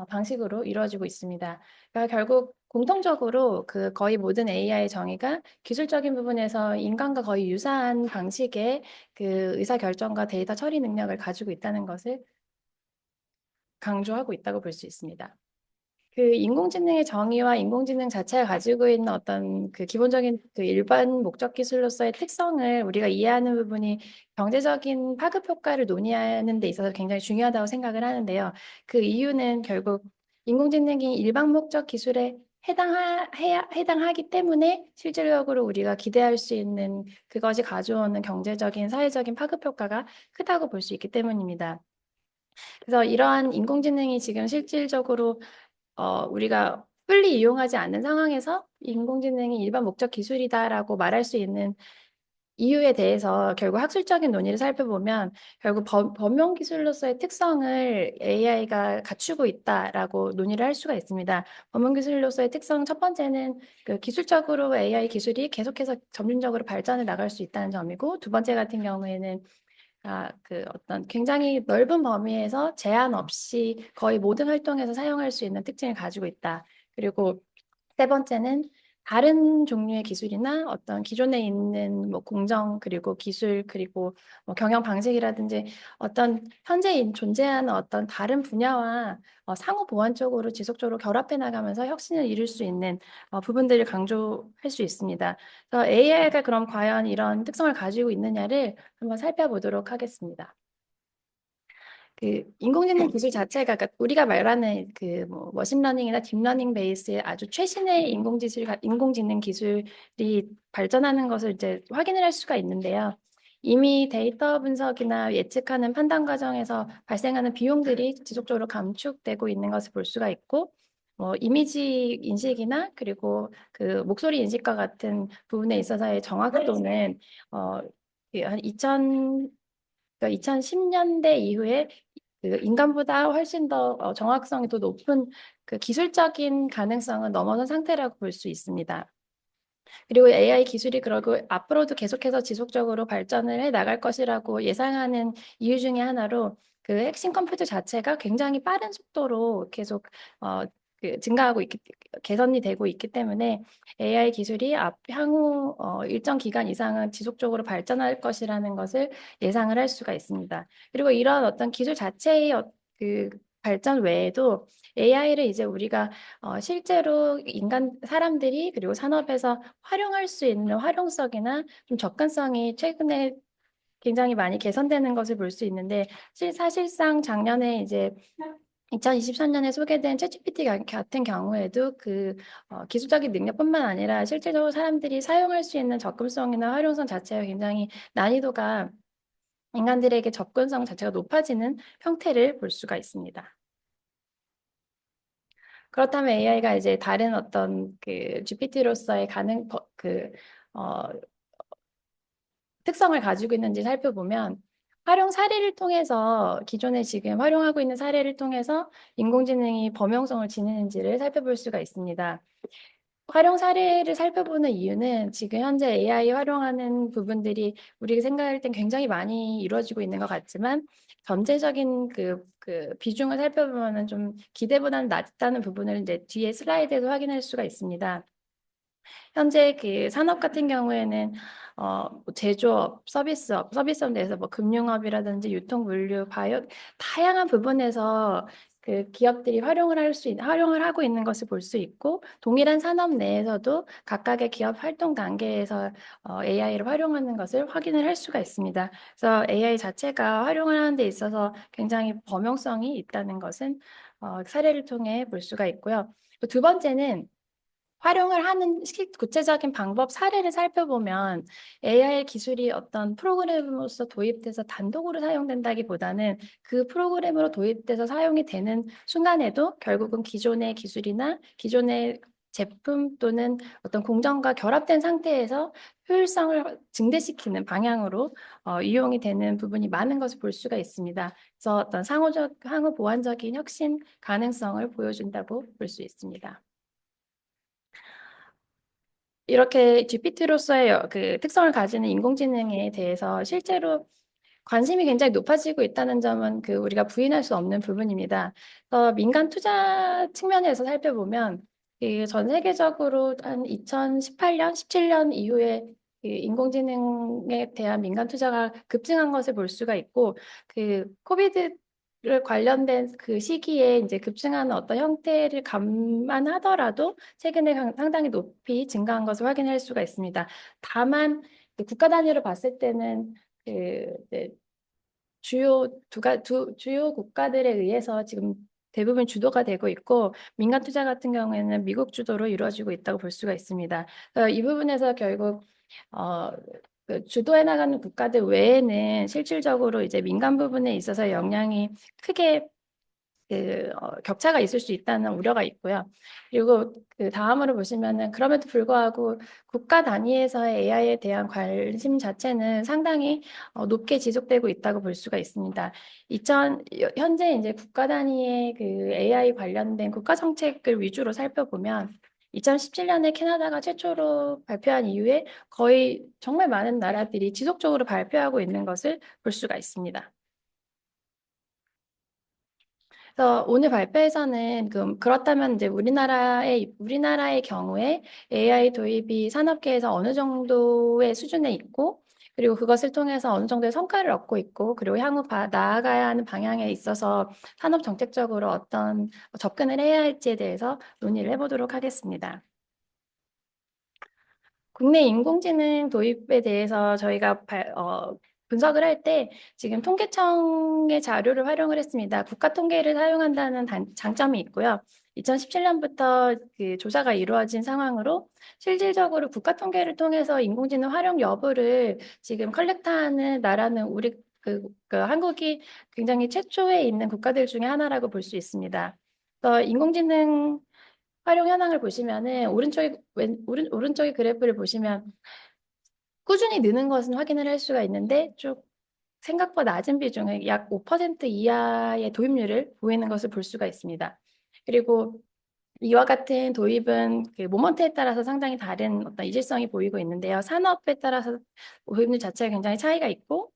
방식으로 이루어지고 있습니다. 그러니까 결국 공통적으로 그 거의 모든 AI 정의가 기술적인 부분에서 인간과 거의 유사한 방식의 그 의사결정과 데이터 처리 능력을 가지고 있다는 것을 강조하고 있다고 볼 수 있습니다. 그 인공지능의 정의와 인공지능 자체가 가지고 있는 어떤 그 기본적인 그 일반 목적 기술로서의 특성을 우리가 이해하는 부분이 경제적인 파급 효과를 논의하는 데 있어서 굉장히 중요하다고 생각을 하는데요. 그 이유는 결국 인공지능이 일반 목적 기술에 해당하기 때문에 실질적으로 우리가 기대할 수 있는 그것이 가져오는 경제적인, 사회적인 파급 효과가 크다고 볼 수 있기 때문입니다. 그래서 이러한 인공지능이 지금 실질적으로 우리가 fully 이용하지 않는 상황에서 인공지능이 일반 목적 기술이다라고 말할 수 있는 이유에 대해서 결국 학술적인 논의를 살펴보면 결국 범용 기술로서의 특성을 AI가 갖추고 있다라고 논의를 할 수가 있습니다. 범용 기술로서의 특성 첫 번째는 그 기술적으로 AI 기술이 계속해서 점진적으로 발전해 나갈 수 있다는 점이고 두 번째 같은 경우에는 그 어떤 굉장히 넓은 범위에서 제한 없이 거의 모든 활동에서 사용할 수 있는 특징을 가지고 있다. 그리고 세 번째는 다른 종류의 기술이나 어떤 기존에 있는 뭐 공정 그리고 기술 그리고 뭐 경영 방식이라든지 어떤 현재 존재하는 어떤 다른 분야와 상호 보완적으로 지속적으로 결합해 나가면서 혁신을 이룰 수 있는 부분들을 강조할 수 있습니다. 그래서 AI가 그럼 과연 이런 특성을 가지고 있느냐를 한번 살펴보도록 하겠습니다. 그 인공지능 기술 자체가 그러니까 우리가 말하는 그 뭐 머신러닝이나 딥러닝 베이스의 아주 최신의 인공지능 기술이 발전하는 것을 이제 확인을 할 수가 있는데요. 이미 데이터 분석이나 예측하는 판단 과정에서 발생하는 비용들이 지속적으로 감축되고 있는 것을 볼 수가 있고, 뭐 이미지 인식이나 그리고 그 목소리 인식과 같은 부분에 있어서의 정확도는 한 2010년대 이후에 그 인간보다 훨씬 더 정확성이 더 높은 그 기술적인 가능성은 넘어선 상태라고 볼 수 있습니다. 그리고 AI 기술이 그러고 앞으로도 계속해서 지속적으로 발전을 해 나갈 것이라고 예상하는 이유 중에 하나로 그 핵심 컴퓨터 자체가 굉장히 빠른 속도로 계속 증가하고 개선이 되고 있기 때문에 AI 기술이 향후 일정 기간 이상은 지속적으로 발전할 것이라는 것을 예상을 할 수가 있습니다. 그리고 이런 어떤 기술 자체의 그 발전 외에도 AI를 이제 우리가 실제로 사람들이 그리고 산업에서 활용할 수 있는 활용성이나 좀 접근성이 최근에 굉장히 많이 개선되는 것을 볼 수 있는데 사실상 작년에 이제 2023년에 소개된 챗GPT 같은 경우에도 그 기술적인 능력뿐만 아니라 실질적으로 사람들이 사용할 수 있는 접근성이나 활용성 자체가 굉장히 난이도가 인간들에게 접근성 자체가 높아지는 형태를 볼 수가 있습니다. 그렇다면 AI가 이제 다른 어떤 그 GPT로서의 특성을 가지고 있는지 살펴보면 활용 사례를 통해서 기존에 지금 활용하고 있는 사례를 통해서 인공지능이 범용성을 지니는지를 살펴볼 수가 있습니다. 활용 사례를 살펴보는 이유는 지금 현재 AI 활용하는 부분들이 우리가 생각할 땐 굉장히 많이 이루어지고 있는 것 같지만 전체적인 그 비중을 살펴보면 좀 기대보다는 낮다는 부분을 이제 뒤에 슬라이드에서 확인할 수가 있습니다. 현재 그 산업 같은 경우에는 뭐 제조업, 서비스업 내에서 뭐 금융업이라든지 유통, 물류, 바이오 다양한 부분에서 그 기업들이 활용을 하고 있는 것을 볼 수 있고 동일한 산업 내에서도 각각의 기업 활동 단계에서 AI를 활용하는 것을 확인을 할 수가 있습니다. 그래서 AI 자체가 활용을 하는 데 있어서 굉장히 범용성이 있다는 것은 사례를 통해 볼 수가 있고요. 두 번째는 활용을 하는 구체적인 방법 사례를 살펴보면 AI 기술이 어떤 프로그램으로서 도입돼서 단독으로 사용된다기보다는 그 프로그램으로 도입돼서 사용이 되는 순간에도 결국은 기존의 기술이나 기존의 제품 또는 어떤 공정과 결합된 상태에서 효율성을 증대시키는 방향으로 이용이 되는 부분이 많은 것을 볼 수가 있습니다. 그래서 어떤 상호 보완적인 혁신 가능성을 보여준다고 볼 수 있습니다. 이렇게 GPT로서의 그 특성을 가지는 인공지능에 대해서 실제로 관심이 굉장히 높아지고 있다는 점은 우리가 부인할 수 없는 부분입니다. 그래서 민간 투자 측면에서 살펴보면 전 세계적으로 한 2018년, 17년 이후에 인공지능에 대한 민간 투자가 급증한 것을 볼 수가 있고, 코비드를 관련된 그 시기에 이제 급증하는 어떤 형태를 감안하더라도 최근에 상당히 높이 증가한 것을 확인할 수가 있습니다. 다만 국가 단위로 봤을 때는 네, 주요 국가들에 의해서 지금 대부분 주도가 되고 있고, 민간 투자 같은 경우에는 미국 주도로 이루어지고 있다고 볼 수가 있습니다. 이 부분에서 결국 주도해 나가는 국가들 외에는 실질적으로 이제 민간 부분에 있어서 영향이 크게 격차가 있을 수 있다는 우려가 있고요. 그리고 다음으로 보시면은 그럼에도 불구하고 국가 단위에서의 AI에 대한 관심 자체는 상당히 높게 지속되고 있다고 볼 수가 있습니다. 현재 이제 국가 단위의 AI 관련된 국가 정책을 위주로 살펴보면 2017년에 캐나다가 최초로 발표한 이후에 거의 정말 많은 나라들이 지속적으로 발표하고 있는 것을 볼 수가 있습니다. 그래서 오늘 발표에서는 그렇다면 이제 우리나라의 경우에 AI 도입이 산업계에서 어느 정도의 수준에 있고, 그리고 그것을 통해서 어느 정도의 성과를 얻고 있고, 그리고 향후 나아가야 하는 방향에 있어서 산업 정책적으로 어떤 접근을 해야 할지에 대해서 논의를 해보도록 하겠습니다. 국내 인공지능 도입에 대해서 저희가 분석을 할 때 지금 통계청의 자료를 활용을 했습니다. 국가 통계를 사용한다는 장점이 있고요. 2017년부터 조사가 이루어진 상황으로 실질적으로 국가 통계를 통해서 인공지능 활용 여부를 지금 컬렉트하는 나라는 한국이 굉장히 최초에 있는 국가들 중에 하나라고 볼 수 있습니다. 그래서 인공지능 활용 현황을 보시면은 오른쪽의 그래프를 보시면 꾸준히 느는 것은 확인을 할 수가 있는데 쭉 생각보다 낮은 비중의 약 5% 이하의 도입률을 보이는 것을 볼 수가 있습니다. 그리고 이와 같은 도입은 모먼트에 따라서 상당히 다른 어떤 이질성이 보이고 있는데요. 산업에 따라서 도입률 자체가 굉장히 차이가 있고,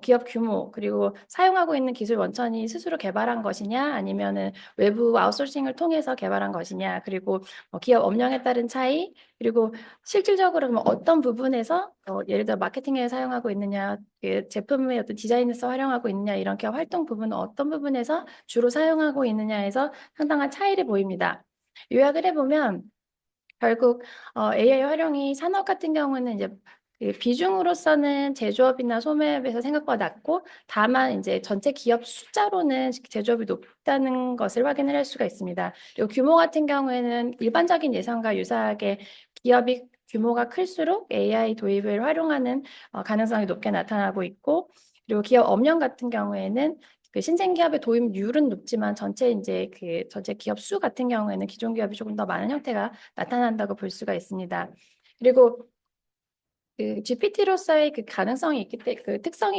기업 규모, 그리고 사용하고 있는 기술 원천이 스스로 개발한 것이냐, 아니면은 외부 아웃소싱을 통해서 개발한 것이냐, 그리고 기업 업령에 따른 차이, 그리고 실질적으로 어떤 부분에서 예를 들어 마케팅에 사용하고 있느냐, 제품의 어떤 디자인에서 활용하고 있느냐, 이런 기업 활동 부분은 어떤 부분에서 주로 사용하고 있느냐에서 상당한 차이를 보입니다. 요약을 해보면 결국 AI 활용이 산업 같은 경우는 이제 비중으로서는 제조업이나 소매업에서 생각보다 낮고, 다만 이제 전체 기업 숫자로는 제조업이 높다는 것을 확인을 할 수가 있습니다. 그리고 규모 같은 경우에는 일반적인 예상과 유사하게 기업이 규모가 클수록 AI 도입을 활용하는 가능성이 높게 나타나고 있고, 그리고 기업 업령 같은 경우에는 신생 기업의 도입률은 높지만 전체 기업 수 같은 경우에는 기존 기업이 조금 더 많은 형태가 나타난다고 볼 수가 있습니다. 그리고 GPT로서의 특성이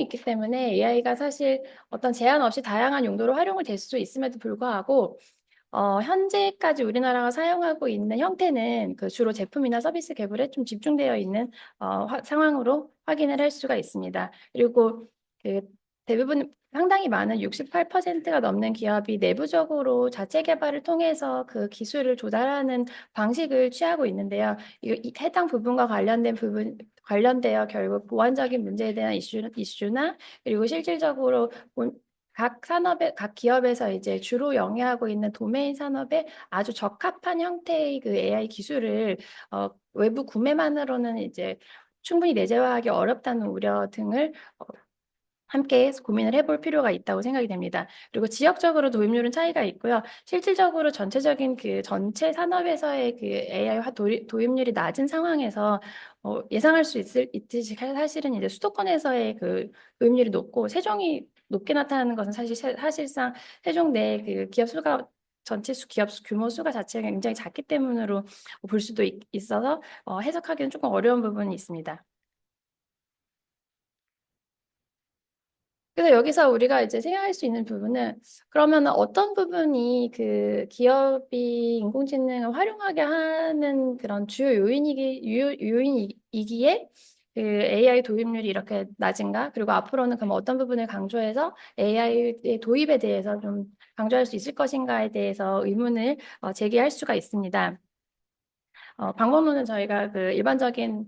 있기 때문에 AI가 사실 어떤 제한 없이 다양한 용도로 활용을 될 수 있음에도 불구하고 현재까지 우리나라가 사용하고 있는 형태는 주로 제품이나 서비스 개발에 좀 집중되어 있는 상황으로 확인을 할 수가 있습니다. 그리고 대부분 상당히 많은 68%가 넘는 기업이 내부적으로 자체 개발을 통해서 그 기술을 조달하는 방식을 취하고 있는데요. 해당 부분과 관련되어 결국 보안적인 문제에 대한 이슈나 그리고 실질적으로 각 기업에서 이제 주로 영위하고 있는 도메인 산업에 아주 적합한 형태의 AI 기술을 외부 구매만으로는 이제 충분히 내재화하기 어렵다는 우려 등을 함께 고민을 해볼 필요가 있다고 생각이 됩니다. 그리고 지역적으로 도입률은 차이가 있고요. 실질적으로 전체적인 그 전체 산업에서의 그 AI 도입률이 낮은 상황에서 예상할 수 있듯이 사실은 이제 수도권에서의 그 도입률이 높고 세종이 높게 나타나는 것은 사실상 세종 내 그 기업 수가 전체 기업 규모 수가 자체가 굉장히 작기 때문으로 볼 수도 있어서 해석하기는 조금 어려운 부분이 있습니다. 그래서 여기서 우리가 이제 생각할 수 있는 부분은 그러면 어떤 부분이 그 기업이 인공지능을 활용하게 하는 그런 주요 요인이기에 그 AI 도입률이 이렇게 낮은가? 그리고 앞으로는 그럼 어떤 부분을 강조해서 AI의 도입에 대해서 좀 강조할 수 있을 것인가에 대해서 의문을 제기할 수가 있습니다. 방법론은 저희가 그 일반적인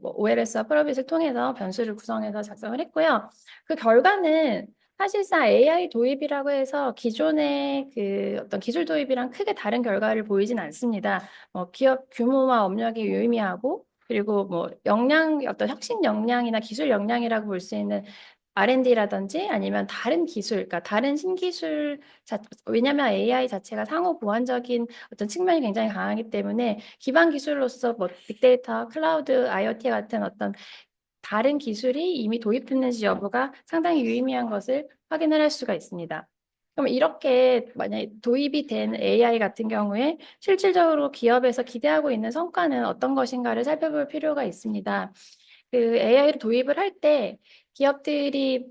뭐 OLS와 프로빗을 통해서 변수를 구성해서 작성을 했고요. 그 결과는 사실상 AI 도입이라고 해서 기존의 그 어떤 기술 도입이랑 크게 다른 결과를 보이진 않습니다. 기업 규모와 업력이 유의미하고 그리고 뭐 어떤 혁신 역량이나 기술 역량이라고 볼 수 있는 R&D라든지 아니면 다른 기술, 그러니까 다른 신기술, 왜냐하면 AI 자체가 상호 보완적인 어떤 측면이 굉장히 강하기 때문에 기반 기술로서 뭐 빅데이터, 클라우드, IoT 같은 어떤 다른 기술이 이미 도입됐는지 여부가 상당히 유의미한 것을 확인을 할 수가 있습니다. 그럼 이렇게 만약에 도입이 된 AI 같은 경우에 실질적으로 기업에서 기대하고 있는 성과는 어떤 것인가를 살펴볼 필요가 있습니다. 그 AI를 도입을 할 때 기업들이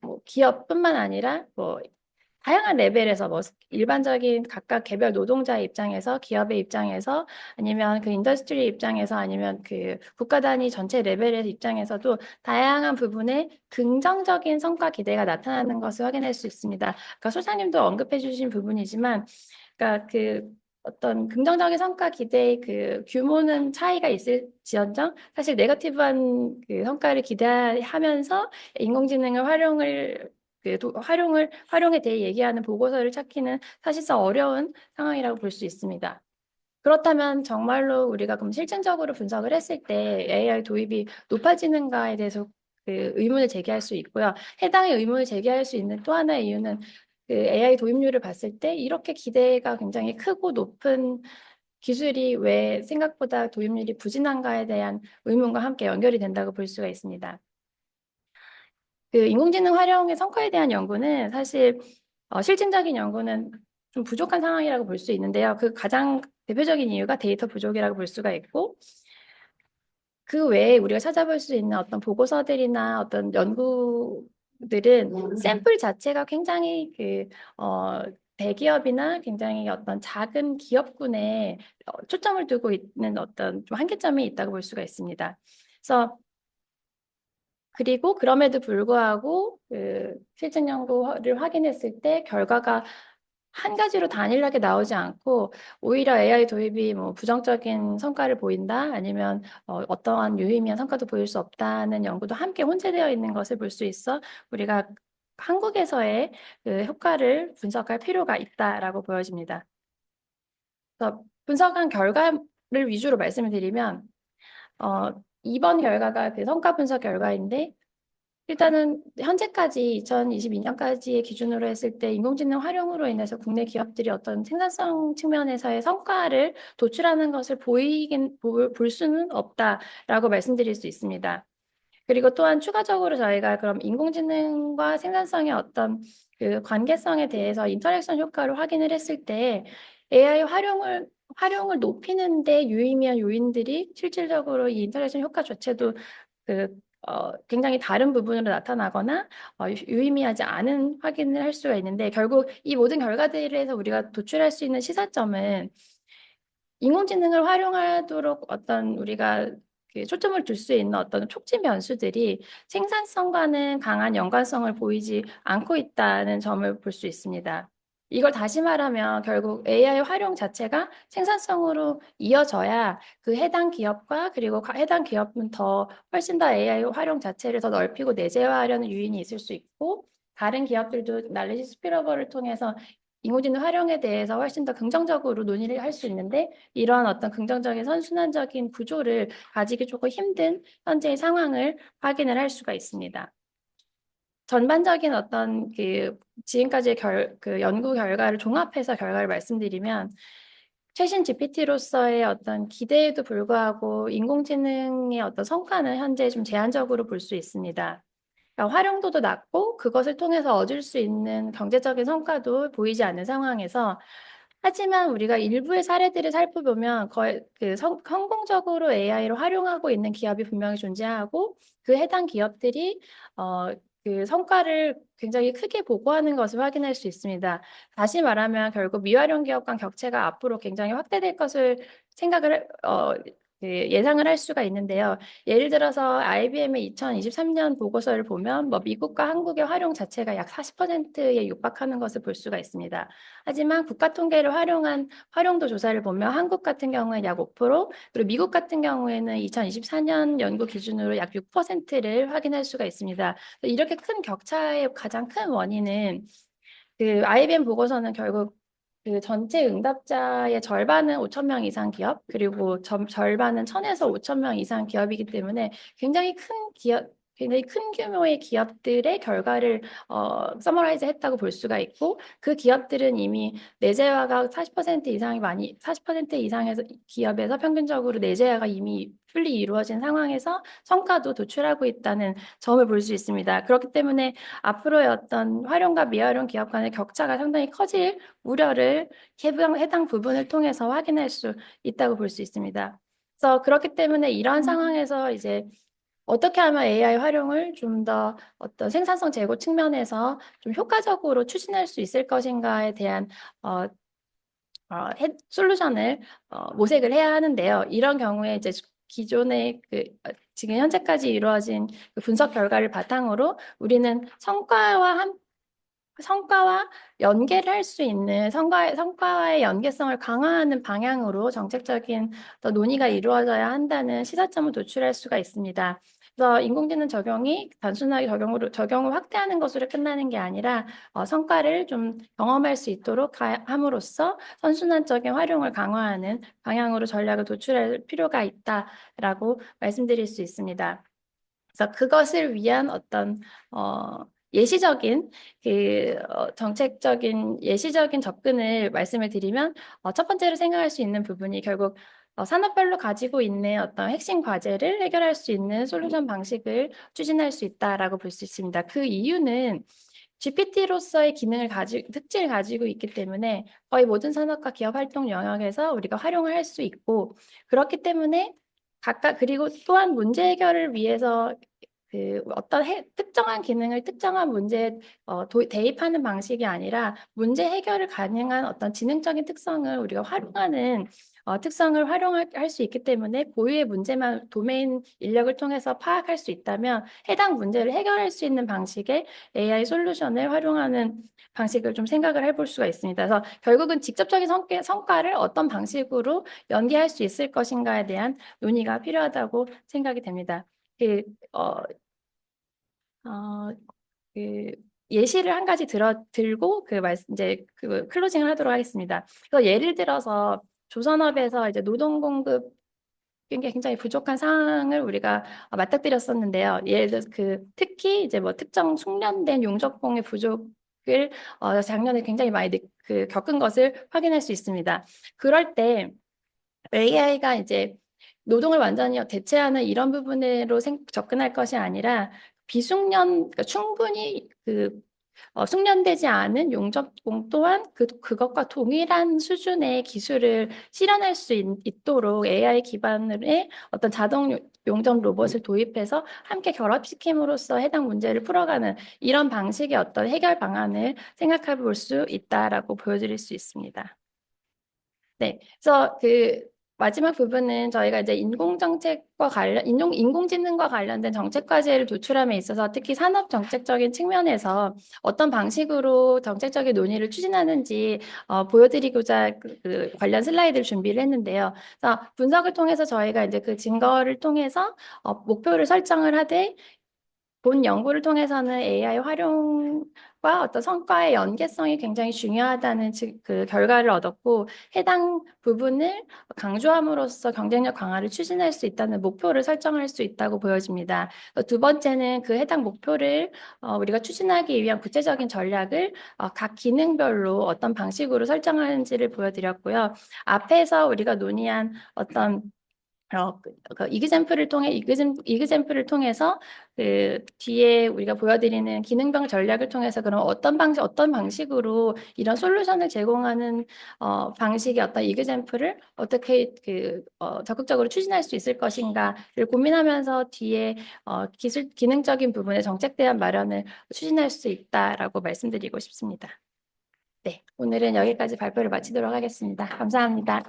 뭐 기업뿐만 아니라 뭐 다양한 레벨에서 뭐 일반적인 각각 개별 노동자의 입장에서 기업의 입장에서 아니면 그 인더스트리 입장에서 아니면 그 국가 단위 전체 레벨의 입장에서도 다양한 부분에 긍정적인 성과 기대가 나타나는 것을 확인할 수 있습니다. 그러니까 소장님도 언급해 주신 부분이지만 그러니까 그 어떤 긍정적인 성과 기대의 그 규모는 차이가 있을지언정 사실 네거티브한 그 성과를 기대하면서 인공지능을 활용에 대해 얘기하는 보고서를 찾기는 사실상 어려운 상황이라고 볼 수 있습니다. 그렇다면 정말로 우리가 그럼 실증적으로 분석을 했을 때 AI 도입이 높아지는가에 대해서 그 의문을 제기할 수 있고요. 해당의 의문을 제기할 수 있는 또 하나의 이유는 그 AI 도입률을 봤을 때 이렇게 기대가 굉장히 크고 높은 기술이 왜 생각보다 도입률이 부진한가에 대한 의문과 함께 연결이 된다고 볼 수가 있습니다. 그 인공지능 활용의 성과에 대한 연구는 사실 실증적인 연구는 좀 부족한 상황이라고 볼 수 있는데요. 그 가장 대표적인 이유가 데이터 부족이라고 볼 수가 있고 그 외에 우리가 찾아볼 수 있는 어떤 보고서들이나 어떤 연구들은 샘플 자체가 굉장히 대기업이나 굉장히 어떤 작은 기업군에 초점을 두고 있는 어떤 좀 한계점이 있다고 볼 수가 있습니다. 그리고 그럼에도 불구하고 그 실증 연구를 확인했을 때 결과가 한 가지로 단일하게 나오지 않고 오히려 AI 도입이 뭐 부정적인 성과를 보인다 아니면 어떠한 유의미한 성과도 보일 수 없다는 연구도 함께 혼재되어 있는 것을 볼 수 있어 우리가 한국에서의 그 효과를 분석할 필요가 있다라고 보여집니다. 그래서 분석한 결과를 위주로 말씀을 드리면 이번 결과가 그 성과 분석 결과인데 일단은 현재까지 2022년까지의 기준으로 했을 때 인공지능 활용으로 인해서 국내 기업들이 어떤 생산성 측면에서의 성과를 도출하는 것을 볼 수는 없다라고 말씀드릴 수 있습니다. 그리고 또한 추가적으로 저희가 그럼 인공지능과 생산성의 어떤 그 관계성에 대해서 인터랙션 효과를 확인을 했을 때 AI 활용을 높이는 데 유의미한 요인들이 실질적으로 이 인터랙션 효과 자체도 굉장히 다른 부분으로 나타나거나 유의미하지 않은 확인을 할 수가 있는데 결국 이 모든 결과들에서 우리가 도출할 수 있는 시사점은 인공지능을 활용하도록 어떤 우리가 초점을 둘 수 있는 어떤 촉진 변수들이 생산성과는 강한 연관성을 보이지 않고 있다는 점을 볼 수 있습니다. 이걸 다시 말하면 결국 AI 활용 자체가 생산성으로 이어져야 그 해당 기업과 그리고 해당 기업은 훨씬 더 AI 활용 자체를 더 넓히고 내재화하려는 요인이 있을 수 있고 다른 기업들도 날리지 스피러버를 통해서 인공지능 활용에 대해서 훨씬 더 긍정적으로 논의를 할 수 있는데 이러한 어떤 긍정적인 선순환적인 구조를 가지기 조금 힘든 현재의 상황을 확인을 할 수가 있습니다. 전반적인 어떤 그 지금까지의 그 연구 결과를 종합해서 결과를 말씀드리면 최신 GPT로서의 어떤 기대에도 불구하고 인공지능의 어떤 성과는 현재 좀 제한적으로 볼 수 있습니다. 그러니까 활용도도 낮고 그것을 통해서 얻을 수 있는 경제적인 성과도 보이지 않는 상황에서 하지만 우리가 일부의 사례들을 살펴보면 거의 그 성공적으로 AI를 활용하고 있는 기업이 분명히 존재하고 그 해당 기업들이 그 성과를 굉장히 크게 보고하는 것을 확인할 수 있습니다. 다시 말하면 결국 미활용 기업 간 격차가 앞으로 굉장히 확대될 것을 생각을 그 예상을 할 수가 있는데요. 예를 들어서 IBM의 2023년 보고서를 보면 뭐 미국과 한국의 활용 자체가 약 40%에 육박하는 것을 볼 수가 있습니다. 하지만 국가 통계를 활용한 활용도 조사를 보면 한국 같은 경우에 약 5%, 그리고 미국 같은 경우에는 2024년 연구 기준으로 약 6%를 확인할 수가 있습니다. 이렇게 큰 격차의 가장 큰 원인은 그 IBM 보고서는 결국 그 전체 응답자의 절반은 5천 명 이상 기업, 그리고 절반은 1,000에서 5천 명 이상 기업이기 때문에 굉장히 큰 규모의 기업들의 결과를 서머라이즈 했다고 볼 수가 있고 그 기업들은 이미 내재화가 40% 이상이 40% 이상에서 기업에서 평균적으로 내재화가 이미 풀리 이루어진 상황에서 성과도 도출하고 있다는 점을 볼 수 있습니다. 그렇기 때문에 앞으로의 어떤 활용과 미활용 기업 간의 격차가 상당히 커질 우려를 해당 부분을 통해서 확인할 수 있다고 볼 수 있습니다. 그래서 그렇기 때문에 이러한 상황에서 이제 어떻게 하면 AI 활용을 좀 더 어떤 생산성 제고 측면에서 좀 효과적으로 추진할 수 있을 것인가에 대한 솔루션을 모색을 해야 하는데요. 이런 경우에 이제 기존의 지금 현재까지 이루어진 그 분석 결과를 바탕으로 우리는 성과와 연계를 할 수 있는 성과와의 연계성을 강화하는 방향으로 정책적인 논의가 이루어져야 한다는 시사점을 도출할 수가 있습니다. 그래서 인공지능 적용이 단순하게 적용을 확대하는 것으로 끝나는 게 아니라 성과를 좀 경험할 수 있도록 함으로써 선순환적인 활용을 강화하는 방향으로 전략을 도출할 필요가 있다라고 말씀드릴 수 있습니다. 그래서 그것을 위한 어떤 예시적인 정책적인 예시적인 접근을 말씀을 드리면 첫 번째로 생각할 수 있는 부분이 결국 산업별로 가지고 있는 어떤 핵심 과제를 해결할 수 있는 솔루션 방식을 추진할 수 있다라고 볼 수 있습니다. 그 이유는 GPT로서의 특질을 가지고 있기 때문에 거의 모든 산업과 기업 활동 영역에서 우리가 활용을 할 수 있고 그렇기 때문에 그리고 또한 문제 해결을 위해서 그 어떤 특정한 기능을 특정한 문제에 대입하는 방식이 아니라 문제 해결을 가능한 어떤 지능적인 특성을 우리가 활용하는 특성을 활용할 수 있기 때문에 고유의 문제만 도메인 인력을 통해서 파악할 수 있다면 해당 문제를 해결할 수 있는 방식의 AI 솔루션을 활용하는 방식을 좀 생각을 해볼 수가 있습니다. 그래서 결국은 직접적인 성과를 어떤 방식으로 연계할 수 있을 것인가에 대한 논의가 필요하다고 생각이 됩니다. 그 예시를 한 가지 들고 이제 그 클로징을 하도록 하겠습니다. 그래서 예를 들어서 조선업에서 이제 노동 공급 굉장히 부족한 상황을 우리가 맞닥뜨렸었는데요. 예를 들어서 특히 이제 뭐 특정 숙련된 용접공의 부족을 작년에 굉장히 많이 겪은 것을 확인할 수 있습니다. 그럴 때 AI가 이제 노동을 완전히 대체하는 이런 부분으로 접근할 것이 아니라 그러니까 충분히 숙련되지 않은 용접공 또한 그것과 동일한 수준의 기술을 실현할 수 있도록 AI 기반의 어떤 자동 용접 로봇을 도입해서 함께 결합시킴으로써 해당 문제를 풀어가는 이런 방식의 어떤 해결 방안을 생각해 볼 수 있다라고 보여드릴 수 있습니다. 네, 그래서 마지막 부분은 저희가 이제 인공지능과 관련된 정책 과제를 도출함에 있어서 특히 산업 정책적인 측면에서 어떤 방식으로 정책적인 논의를 추진하는지 보여드리고자 관련 슬라이드를 준비를 했는데요. 그래서 분석을 통해서 저희가 이제 그 증거를 통해서 목표를 설정을 하되 본 연구를 통해서는 AI 활용과 어떤 성과의 연계성이 굉장히 중요하다는 그 결과를 얻었고, 해당 부분을 강조함으로써 경쟁력 강화를 추진할 수 있다는 목표를 설정할 수 있다고 보여집니다. 두 번째는 그 해당 목표를 우리가 추진하기 위한 구체적인 전략을 각 기능별로 어떤 방식으로 설정하는지를 보여드렸고요. 앞에서 우리가 논의한 어떤 이그샘플을 통해서 그 뒤에 우리가 보여드리는 기능별 전략을 통해서 그럼 어떤 방식으로 이런 솔루션을 제공하는 방식의 어떤 이그샘플을 어떻게 적극적으로 추진할 수 있을 것인가를 고민하면서 뒤에 기능적인 부분의 정책 대안 마련을 추진할 수 있다라고 말씀드리고 싶습니다. 네, 오늘은 여기까지 발표를 마치도록 하겠습니다. 감사합니다.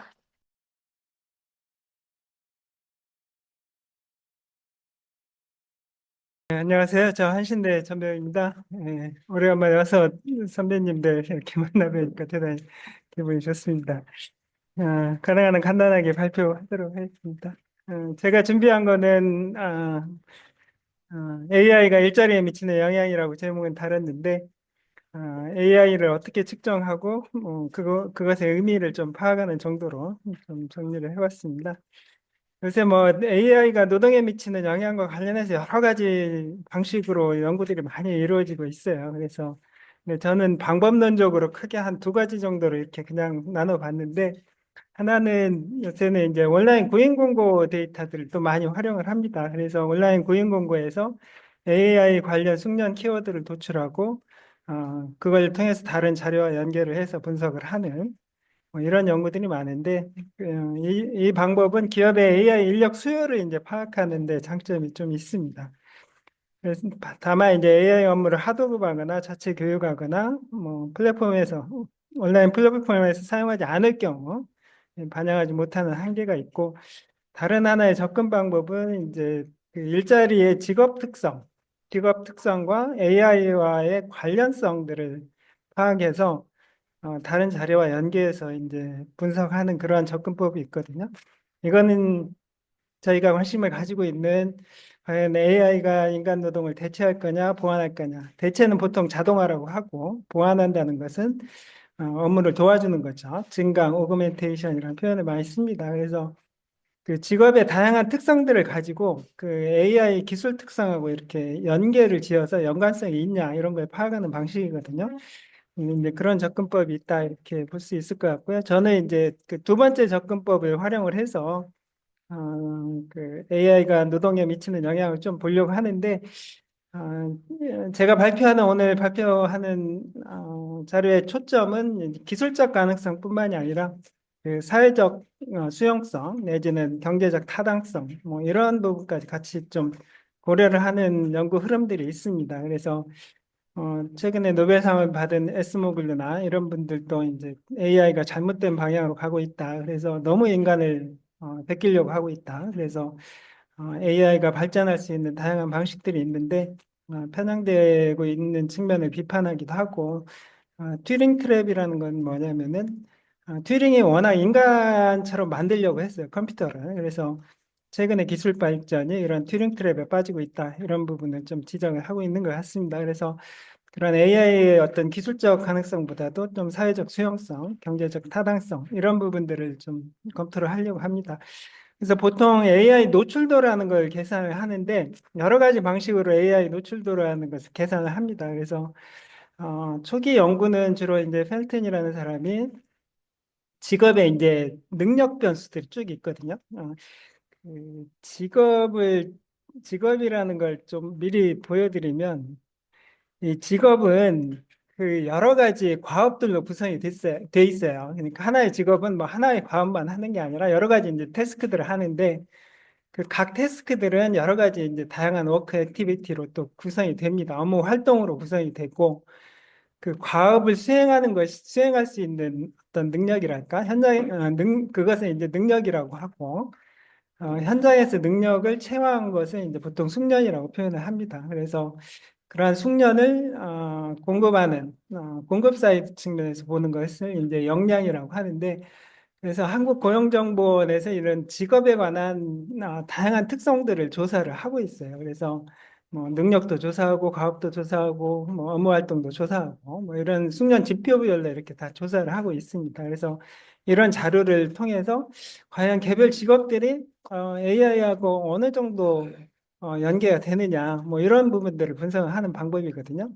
네, 안녕하세요. 저 한신대 전배우입니다. 오래간만에 와서 선배님들 이렇게 만나뵈니까 대단히 기분이 좋습니다. 가능한 한 간단하게 발표하도록 하겠습니다. 제가 준비한 거는 AI가 일자리에 미치는 영향이라고 제목은 달았는데 AI를 어떻게 측정하고 그것의 의미를 좀 파악하는 정도로 좀 정리를 해봤습니다. 요새 뭐 AI가 노동에 미치는 영향과 관련해서 여러 가지 방식으로 연구들이 많이 이루어지고 있어요. 그래서 저는 방법론적으로 크게 한 두 가지 정도로 이렇게 그냥 나눠봤는데, 하나는 요새는 이제 온라인 구인 공고 데이터들을 또 많이 활용을 합니다. 그래서 온라인 구인 공고에서 AI 관련 숙련 키워드를 도출하고 그걸 통해서 다른 자료와 연결을 해서 분석을 하는 뭐 이런 연구들이 많은데, 이 방법은 기업의 AI 인력 수요를 이제 파악하는 데 장점이 좀 있습니다. 그래서 다만 이제 AI 업무를 하도급하거나 자체 교육하거나 뭐 플랫폼에서 온라인 플랫폼에서 사용하지 않을 경우 반영하지 못하는 한계가 있고, 다른 하나의 접근 방법은 이제 그 일자리의 직업 특성과 AI와의 관련성들을 파악해서 다른 자료와 연계해서 이제 분석하는 그러한 접근법이 있거든요. 이거는 저희가 관심을 가지고 있는 과연 AI가 인간 노동을 대체할 거냐, 보완할 거냐. 대체는 보통 자동화라고 하고, 보완한다는 것은 업무를 도와주는 거죠. 증강, 오그멘테이션이라는 표현을 많이 씁니다. 그래서 그 직업의 다양한 특성들을 가지고 그 AI 기술 특성하고 이렇게 연계를 지어서 연관성이 있냐 이런 걸 파악하는 방식이거든요. 이제 그런 접근법이 있다 이렇게 볼 수 있을 것 같고요. 저는 이제 그 두 번째 접근법을 활용을 해서 그 AI가 노동에 미치는 영향을 좀 보려고 하는데, 제가 오늘 발표하는 자료의 초점은 기술적 가능성뿐만이 아니라 그 사회적 수용성 내지는 경제적 타당성 뭐 이런 부분까지 같이 좀 고려를 하는 연구 흐름들이 있습니다. 그래서 최근에 노벨상을 받은 에스모글루나 이런 분들도 이제 AI가 잘못된 방향으로 가고 있다. 그래서 너무 인간을 베끼려고 하고 있다. 그래서 AI가 발전할 수 있는 다양한 방식들이 있는데 편향되고 있는 측면을 비판하기도 하고, 튜링 트랩이라는 건 뭐냐면은 튜링이 워낙 인간처럼 만들려고 했어요, 컴퓨터를. 그래서 최근에 기술 발전이 이런 튜링 트랩에 빠지고 있다. 이런 부분을 좀 지적을 하고 있는 것 같습니다. 그래서 그런 AI의 어떤 기술적 가능성보다도 좀 사회적 수용성, 경제적 타당성 이런 부분들을 좀 검토를 하려고 합니다. 그래서 보통 AI 노출도라는 걸 계산을 하는데, 여러 가지 방식으로 AI 노출도라는 것을 계산을 합니다. 그래서 초기 연구는 주로 이제 펠튼이라는 사람이 직업의 이제 능력 변수들이 쭉 있거든요. 그 직업이라는 걸 좀 미리 보여드리면, 이 직업은 그 여러 가지 과업들로 구성이 돼 있어요. 그러니까 하나의 직업은 뭐 하나의 과업만 하는 게 아니라 여러 가지 이제 태스크들을 하는데, 그 각 태스크들은 여러 가지 이제 다양한 워크 액티비티로 또 구성이 됩니다. 업무 활동으로 구성이 되고, 그 과업을 수행할 수 있는 어떤 능력이랄까, 그것은 이제 능력이라고 하고, 현장에서 능력을 체화한 것은 이제 보통 숙련이라고 표현을 합니다. 그래서 그러한 숙련을 공급 사이드 측면에서 보는 것을 이제 역량이라고 하는데, 그래서 한국고용정보원에서 이런 직업에 관한 다양한 특성들을 조사를 하고 있어요. 그래서 뭐 능력도 조사하고 과업도 조사하고 뭐 업무 활동도 조사하고 뭐 이런 숙련 지표별로 이렇게 다 조사를 하고 있습니다. 그래서 이런 자료를 통해서 과연 개별 직업들이 AI하고 어느 정도 연계가 되느냐 뭐 이런 부분들을 분석을 하는 방법이거든요.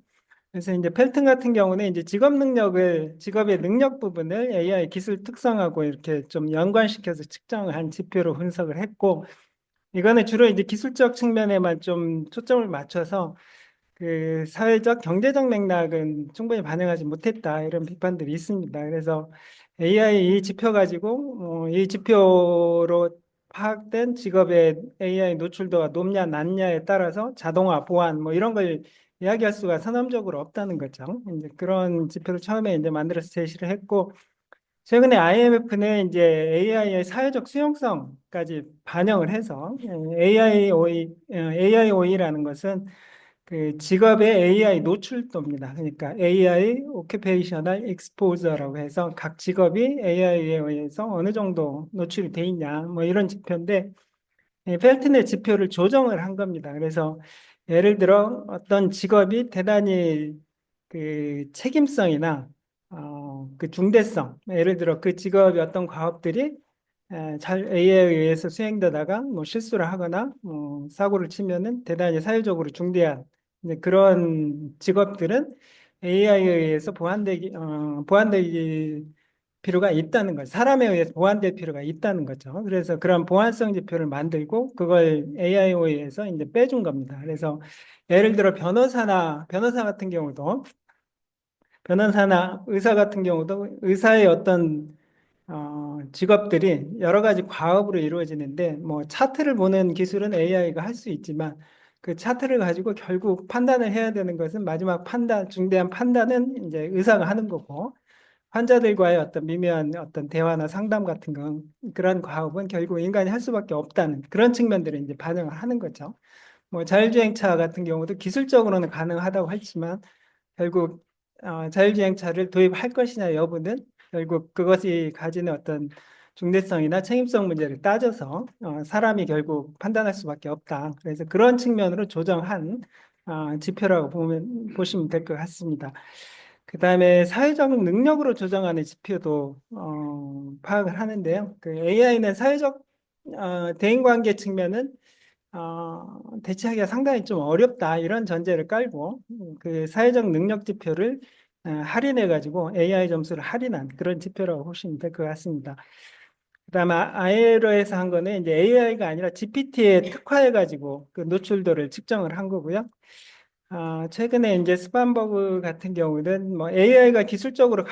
그래서 이제 펠튼 같은 경우는 이제 직업의 능력 부분을 AI 기술 특성하고 이렇게 좀 연관시켜서 측정한 지표로 분석을 했고, 이거는 주로 이제 기술적 측면에만 좀 초점을 맞춰서 그 사회적, 경제적 맥락은 충분히 반영하지 못했다 이런 비판들이 있습니다. 그래서 AI 이 지표 가지고 이 지표로 파악된 직업의 AI 노출도가 높냐 낮냐에 따라서 자동화, 보안 뭐 이런 걸 이야기할 수가 선언적으로 없다는 거죠. 이제 그런 지표를 처음에 이제 만들어서 제시를 했고, 최근에 IMF는 이제 AI의 사회적 수용성까지 반영을 해서 AIOE라는 것은 그 직업의 AI 노출도입니다. 그러니까 AI Occupational Exposure라고 해서 각 직업이 AI에 의해서 어느 정도 노출이 돼 있냐 뭐 이런 지표인데, 이 펠튼의 지표를 조정을 한 겁니다. 그래서 예를 들어 어떤 직업이 대단히 그 책임성이나 그 중대성, 예를 들어 그 직업의 어떤 과업들이 잘 AI에 의해서 수행되다가 뭐 실수를 하거나 뭐 사고를 치면은 대단히 사회적으로 중대한 이제 그런 직업들은 AI에 의해서 보완되기 필요가 있다는 거죠. 사람에 의해서 보완될 필요가 있다는 거죠. 그래서 그런 보완성 지표를 만들고 그걸 AI에 의해서 이제 빼준 겁니다. 그래서 예를 들어 변호사나 의사 같은 경우도 의사의 어떤 직업들이 여러 가지 과업으로 이루어지는데 뭐 차트를 보는 기술은 AI가 할 수 있지만 그 차트를 가지고 결국 판단을 해야 되는 것은 마지막 중대한 판단은 이제 의사가 하는 거고, 환자들과의 어떤 미묘한 어떤 대화나 상담 같은 건 그런 과업은 결국 인간이 할 수밖에 없다는 그런 측면들을 이제 반영을 하는 거죠. 뭐 자율주행차 같은 경우도 기술적으로는 가능하다고 했지만 결국 자율주행차를 도입할 것이냐 여부는 결국 그것이 가지는 어떤 중대성이나 책임성 문제를 따져서 사람이 결국 판단할 수밖에 없다. 그래서 그런 측면으로 조정한 지표라고 보시면 될 것 같습니다. 그 다음에 사회적 능력으로 조정하는 지표도 파악을 하는데요. 그 AI는 사회적 대인관계 측면은 대체하기가 상당히 좀 어렵다 이런 전제를 깔고 그 사회적 능력 지표를 할인해 가지고 AI 점수를 할인한 그런 지표라고 보시면 될 것 같습니다. 그다음에 아에로에서 한 거는 이제 AI가 아니라 GPT에 특화해 가지고 그 노출도를 측정을 한 거고요. 최근에 이제 스판버그 같은 경우는 뭐 AI가 기술적으로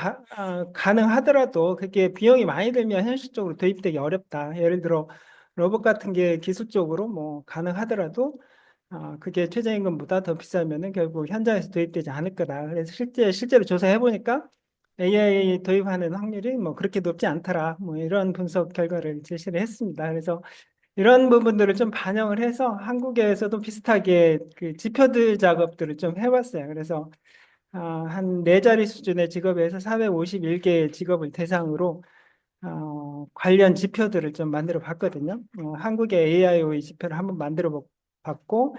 가능하더라도 그게 비용이 많이 들면 현실적으로 도입되기 어렵다. 예를 들어 로봇 같은 게 기술적으로 뭐 가능하더라도 그게 최저임금보다 더 비싸면은 결국 현장에서 도입되지 않을 거다. 그래서 실제로 조사해 보니까 AI 도입하는 확률이 뭐 그렇게 높지 않더라. 뭐 이런 분석 결과를 제시를 했습니다. 그래서 이런 부분들을 좀 반영을 해서 한국에서도 비슷하게 그 지표들 작업들을 좀 해봤어요. 그래서 한 4자리 수준의 직업에서 451개의 직업을 대상으로 관련 지표들을 좀 만들어 봤거든요. 한국의 AIOE 지표를 한번 만들어 봤고,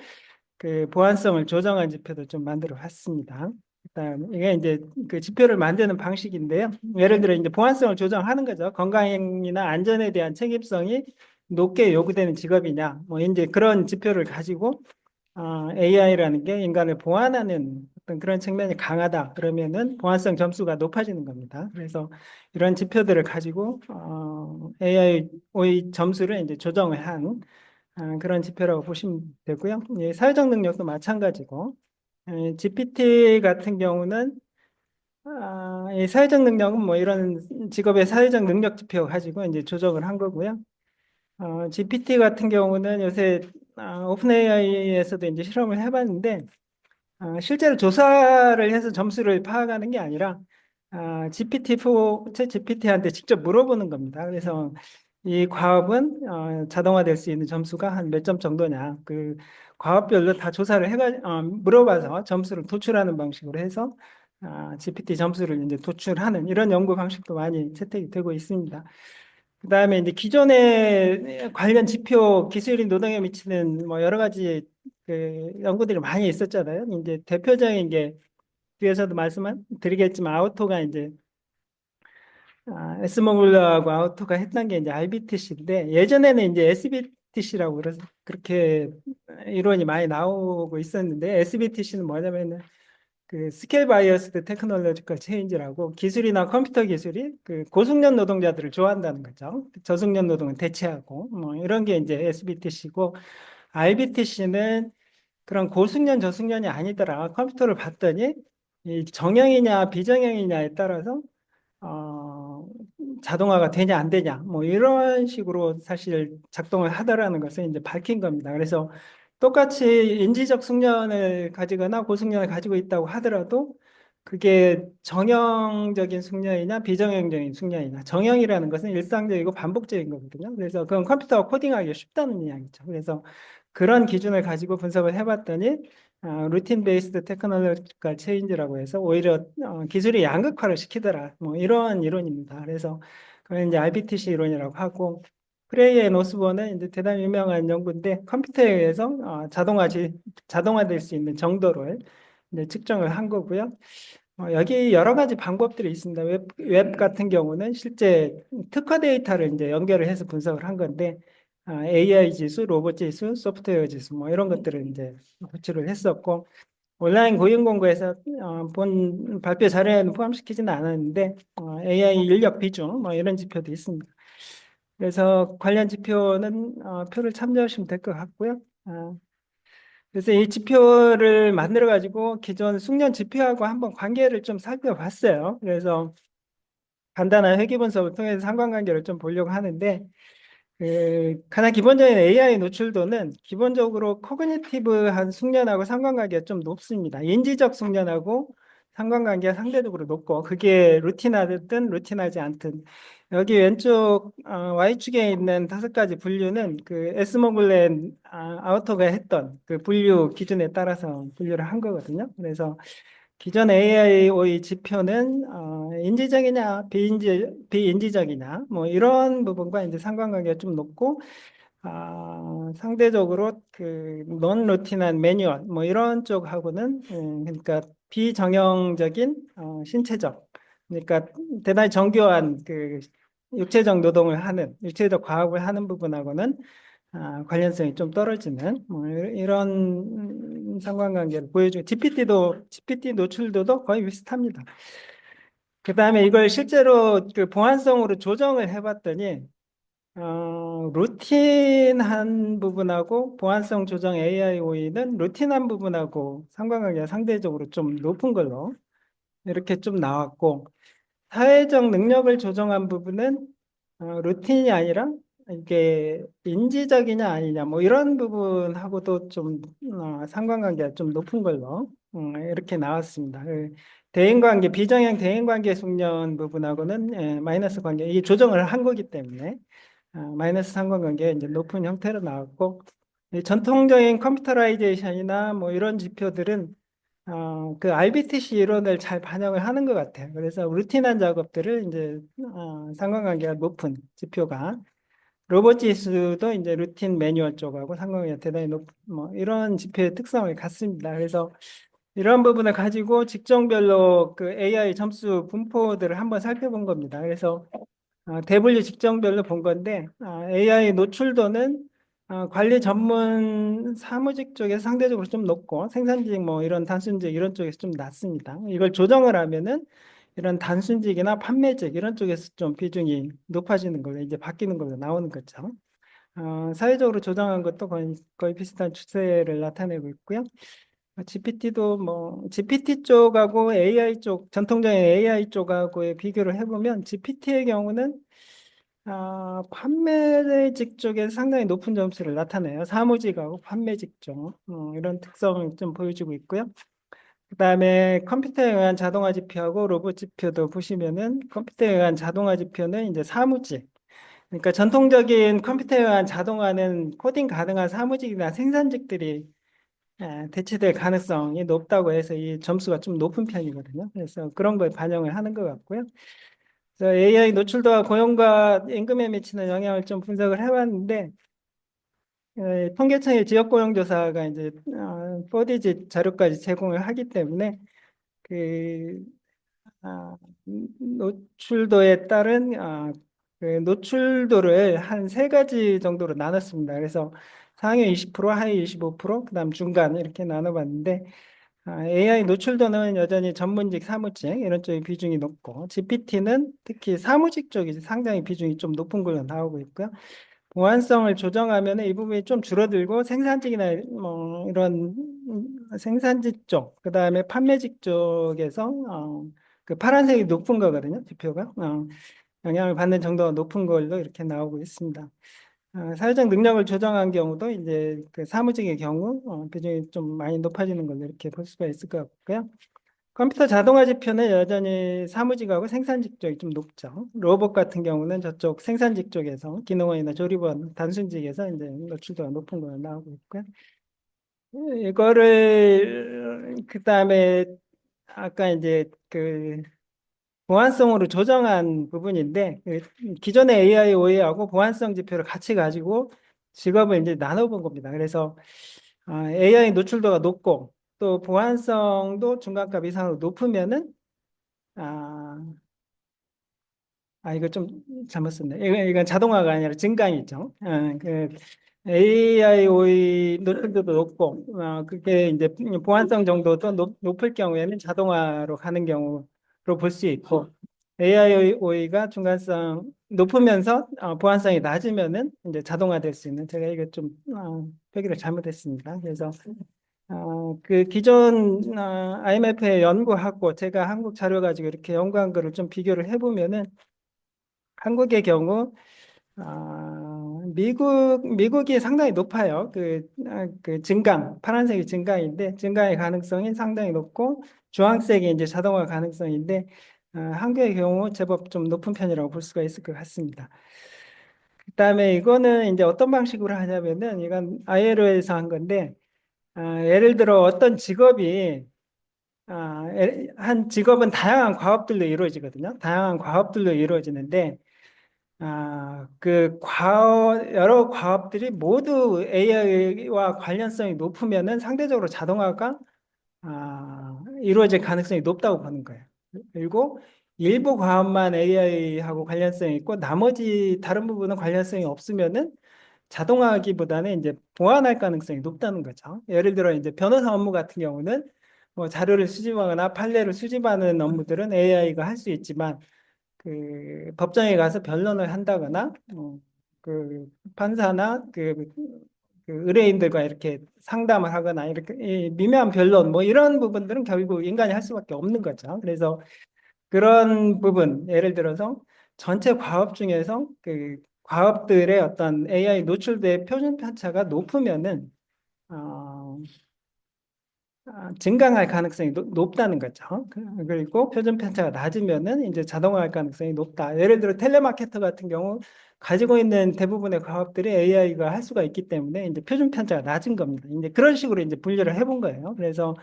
그 보안성을 조정한 지표도 좀 만들어 봤습니다. 일단 이게 이제 그 지표를 만드는 방식인데요. 예를 들어 이제 보안성을 조정하는 거죠. 건강이나 안전에 대한 책임성이 높게 요구되는 직업이냐, 뭐 이제 그런 지표를 가지고 AI라는 게 인간을 보완하는 어떤 그런 측면이 강하다. 그러면은 보안성 점수가 높아지는 겁니다. 그래서 이런 지표들을 가지고 AI의 점수를 이제 조정을 한 그런 지표라고 보시면 되고요. 예, 사회적 능력도 마찬가지고 GPT 같은 경우는 이 사회적 능력은 뭐 이런 직업의 사회적 능력 지표 가지고 이제 조정을 한 거고요. GPT 같은 경우는 요새 오픈 AI에서도 이제 실험을 해봤는데 실제로 조사를 해서 점수를 파악하는 게 아니라 챗 GPT한테 직접 물어보는 겁니다. 그래서 이 과업은 자동화될 수 있는 점수가 한 몇 점 정도냐, 그 과업별로 다 조사를 물어봐서 점수를 도출하는 방식으로 해서 GPT 점수를 이제 도출하는 이런 연구 방식도 많이 채택이 되고 있습니다. 그다음에 이제 기존의 관련 지표 기술인 노동에 미치는 뭐 여러 가지 그 연구들이 많이 있었잖아요. 이제 대표적인 게 뒤에서도 말씀드리겠지만 아우토가 이제 에스모글러하고 아우토가 했던 게 이제 RBTC인데 예전에는 이제 SBTC라고 그래서 그렇게 이론이 많이 나오고 있었는데 SBTC는 뭐냐면은 그 스케일 바이어스드 테크놀로지컬 체인지라고 기술이나 컴퓨터 기술이 그 고숙련 노동자들을 좋아한다는 거죠. 저숙련 노동을 대체하고 뭐 이런 게 이제 SBTC고 RBTC는 그런 고숙련 저숙련이 아니더라. 컴퓨터를 봤더니 이 정형이냐 비정형이냐에 따라서 어, 자동화가 되냐 안 되냐 뭐 이런 식으로 사실 작동을 하더라는 것을 이제 밝힌 겁니다. 그래서 똑같이 인지적 숙련을 가지거나 고숙련을 가지고 있다고 하더라도 그게 정형적인 숙련이냐 비정형적인 숙련이냐 정형이라는 것은 일상적이고 반복적인 거거든요. 그래서 그건 컴퓨터가 코딩하기 쉽다는 이야기죠. 그래서 그런 기준을 가지고 분석을 해봤더니 루틴 베이스드 테크놀로지컬 체인지라고 해서 오히려 기술이 양극화를 시키더라. 뭐 이런 이론입니다. 그래서 그걸 이제 RBTC 이론이라고 하고 프레이 앤 오스본은 이제 대단히 유명한 연구인데 컴퓨터에 의해서 자동화될 수 있는 정도를 이제 측정을 한 거고요. 여기 여러 가지 방법들이 있습니다. 웹 같은 경우는 실제 특화 데이터를 이제 연결을 해서 분석을 한 건데 AI 지수, 로봇 지수, 소프트웨어 지수 뭐 이런 것들을 이제 도출을 했었고 온라인 고용 공고에서 본 발표 자료에는 포함시키지는 않았는데 AI 인력 비중 뭐 이런 지표도 있습니다. 그래서 관련 지표는 표를 참조하시면 될 것 같고요. 그래서 이 지표를 만들어 가지고 기존 숙련 지표하고 한번 관계를 좀 살펴봤어요. 그래서 간단한 회귀 분석을 통해서 상관관계를 좀 보려고 하는데 가장 기본적인 AI 노출도는 기본적으로 코그니티브한 숙련하고 상관관계가 좀 높습니다. 인지적 숙련하고 상관관계가 상대적으로 높고 그게 루틴하든 루틴하지 않든 여기 왼쪽 Y축에 있는 5가지 분류는 그 에스모글렌 아우터가 했던 그 분류 기준에 따라서 분류를 한 거거든요. 그래서 기존 AIOE 지표는 인지적이냐 비인지적이냐 뭐 이런 부분과 이제 상관관계가 좀 높고 상대적으로 그 논 루틴한 매뉴얼 뭐 이런 쪽하고는 그러니까 비정형적인 신체적 그러니까 대단히 정교한 그 육체적 노동을 하는 육체적 과학을 하는 부분하고는 관련성이 좀 떨어지는 뭐 이런 상관관계를 보여주고 GPT 노출도도 거의 비슷합니다. 그 다음에 이걸 실제로 그 보안성으로 조정을 해봤더니 루틴한 부분하고 보안성 조정 AIOE는 루틴한 부분하고 상관관계가 상대적으로 좀 높은 걸로 이렇게 좀 나왔고 사회적 능력을 조정한 부분은 루틴이 아니라 이게 인지적이냐 아니냐 뭐 이런 부분하고도 좀 상관관계가 좀 높은 걸로 이렇게 나왔습니다. 대인관계 비정형 대인관계 숙련 부분하고는 마이너스 관계 이게 조정을 한 거기 때문에 마이너스 상관관계가 이제 높은 형태로 나왔고 이 전통적인 컴퓨터라이제이션이나 뭐 이런 지표들은 그 RBTC 이론을 잘 반영을 하는 것 같아요. 그래서 루틴한 작업들을 이제 상관관계가 높은 지표가 로봇 지수도 이제 루틴 매뉴얼 쪽하고 상관관계가 대단히 뭐 이런 지표의 특성을 갖습니다. 그래서 이런 부분을 가지고 직종별로 그 AI 점수 분포들을 한번 살펴본 겁니다. 그래서 대분류 직종별로 본 건데 AI 노출도는 관리 전문 사무직 쪽에서 상대적으로 좀 높고 생산직 뭐 이런 단순직 이런 쪽에서 좀 낮습니다. 이걸 조정을 하면은 이런 단순직이나 판매직 이런 쪽에서 좀 비중이 높아지는 걸로 이제 바뀌는 걸로 나오는 거죠. 사회적으로 조정한 것도 거의 비슷한 추세를 나타내고 있고요. GPT도 뭐 GPT 쪽하고 AI 쪽 전통적인 AI 쪽하고의 비교를 해보면 GPT의 경우는 판매직 쪽에 상당히 높은 점수를 나타내요. 사무직하고 판매직 쪽 이런 특성을 좀 보여주고 있고요. 그다음에 컴퓨터에 의한 자동화 지표하고 로봇 지표도 보시면은 컴퓨터에 의한 자동화 지표는 이제 사무직. 그러니까 전통적인 컴퓨터에 의한 자동화는 코딩 가능한 사무직이나 생산직들이 대체될 가능성이 높다고 해서 이 점수가 좀 높은 편이거든요. 그래서 그런 걸 반영을 하는 것 같고요. 그래서 AI 노출도와 고용과 임금에 미치는 영향을 좀 분석을 해봤는데 통계청의 지역고용조사가 이제 4디짓 자료까지 제공을 하기 때문에 그 노출도에 따른 그 노출도를 한 세 가지 정도로 나눴습니다. 그래서 상위 20%, 하위 25%, 그다음 중간 이렇게 나눠봤는데 AI 노출도는 여전히 전문직, 사무직 이런 쪽의 비중이 높고 GPT는 특히 사무직 쪽이 상당히 비중이 좀 높은 걸로 나오고 있고요. 보안성을 조정하면 이 부분이 좀 줄어들고 생산직이나 뭐 이런 생산직 쪽, 그다음에 판매직 쪽에서 그 파란색이 높은 거거든요, 지표가. 영향을 받는 정도가 높은 걸로 이렇게 나오고 있습니다. 사회적 능력을 조정한 경우도 이제 그 사무직의 경우 비중이 좀 많이 높아지는 걸로 이렇게 볼 수가 있을 것 같고요. 컴퓨터 자동화 지표는 여전히 사무직하고 생산직 쪽이 좀 높죠. 로봇 같은 경우는 저쪽 생산직 쪽에서 기능원이나 조립원, 단순직에서 이제 노출도가 높은 걸로 나오고 있고요. 이거를 그다음에 아까 이제 그 보안성으로 조정한 부분인데 그 기존의 AI OA하고 보안성 지표를 같이 가지고 직업을 이제 나눠본 겁니다. 그래서 AI 노출도가 높고 또 보안성도 중간값 이상으로 높으면은 이거 좀 잘못 썼네. 이건 자동화가 아니라 증강이죠. 그 AI OE 노출도도 높고 그게 이제 보안성 정도도 높을 경우에는 자동화로 가는 경우로 볼 수 있고 AI OE가 중간성 높으면서 보안성이 낮으면은 이제 자동화될 수 있는 제가 이거 좀 표기를 잘못했습니다. 그래서 그 기존 IMF의 연구하고 제가 한국 자료 가지고 이렇게 연구한 거를 좀 비교를 해보면은 한국의 경우 미국이 상당히 높아요. 그 증강 파란색이 증강인데 증강의 가능성이 상당히 높고 주황색이 이제 자동화 가능성인데 한국의 경우 제법 좀 높은 편이라고 볼 수가 있을 것 같습니다. 그다음에 이거는 이제 어떤 방식으로 하냐면은 이건 ILO에서 한 건데 예를 들어 어떤 직업이 한 직업은 다양한 과업들로 이루어지거든요. 다양한 과업들로 이루어지는데 여러 과업들이 모두 AI와 관련성이 높으면은 상대적으로 자동화가 이루어질 가능성이 높다고 보는 거예요. 그리고 일부 과업만 AI하고 관련성이 있고 나머지 다른 부분은 관련성이 없으면은 자동화하기보다는 이제 보완할 가능성이 높다는 거죠. 예를 들어 이제 변호사 업무 같은 경우는 뭐 자료를 수집하거나 판례를 수집하는 업무들은 AI가 할 수 있지만 그 법정에 가서 변론을 한다거나 그 판사나 그 의뢰인들과 이렇게 상담을 하거나 이렇게 이 미묘한 변론 뭐 이런 부분들은 결국 인간이 할 수밖에 없는 거죠. 그래서 그런 부분 예를 들어서 전체 과업 중에서 그 과업들의 어떤 AI 노출된 표준 편차가 높으면은 증강할 가능성이 높다는 거죠. 그리고 표준 편차가 낮으면은 이제 자동화할 가능성이 높다. 예를 들어 텔레마케터 같은 경우 가지고 있는 대부분의 과업들이 AI가 할 수가 있기 때문에 이제 표준 편차가 낮은 겁니다. 이제 그런 식으로 이제 분류를 해본 거예요. 그래서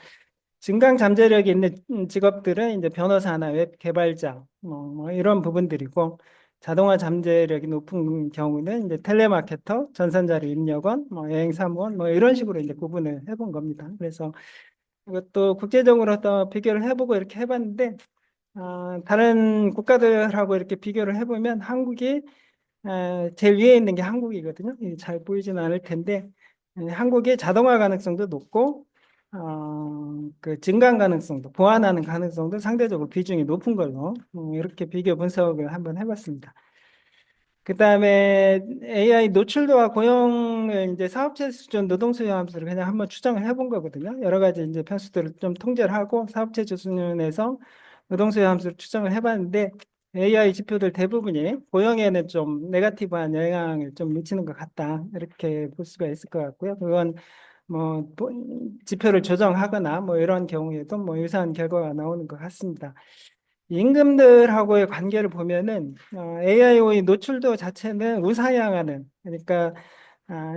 증강 잠재력이 있는 직업들은 이제 변호사나 웹 개발자 뭐 이런 부분들이고 자동화 잠재력이 높은 경우는 이제 텔레마케터, 전산자료 입력원, 뭐 여행사무원 뭐 이런 식으로 이제 구분을 해본 겁니다. 그래서 이것도 국제적으로 또 비교를 해보고 이렇게 해봤는데 다른 국가들하고 이렇게 비교를 해보면 한국이 제일 위에 있는 게 한국이거든요. 이게 잘 보이지는 않을 텐데 한국의 자동화 가능성도 높고 그 증강 가능성도 보완하는 가능성도 상대적으로 비중이 높은 걸로 이렇게 비교 분석을 한번 해봤습니다. 그다음에 AI 노출도와 고용을 이제 사업체 수준 노동 수요 함수를 그냥 한번 추정을 해본 거거든요. 여러 가지 이제 변수들을 좀 통제를 하고 사업체 수준에서 노동 수요 함수를 추정을 해봤는데 AI 지표들 대부분이 고용에는 좀 네거티브한 영향을 좀 미치는 것 같다 이렇게 볼 수가 있을 것 같고요. 그건 뭐 지표를 조정하거나 뭐 이런 경우에도 뭐 유사한 결과가 나오는 것 같습니다. 임금들하고의 관계를 보면은 AIO의 노출도 자체는 우상향하는 그러니까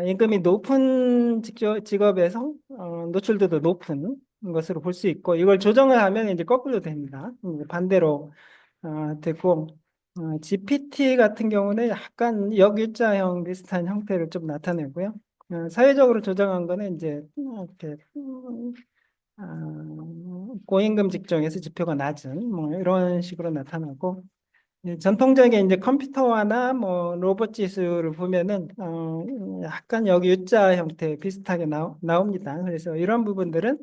임금이 높은 직업에서 노출도도 높은 것으로 볼 수 있고 이걸 조정을 하면 이제 거꾸로 됩니다. 반대로 되고 GPT 같은 경우는 약간 역일자형 비슷한 형태를 좀 나타내고요. 사회적으로 조정한 거는 이제 이렇게 고임금 직종에서 지표가 낮은 뭐 이런 식으로 나타나고 전통적인 이제 컴퓨터화나 뭐 로봇 지수를 보면은 약간 여기 U자 형태 비슷하게 나옵니다. 그래서 이런 부분들은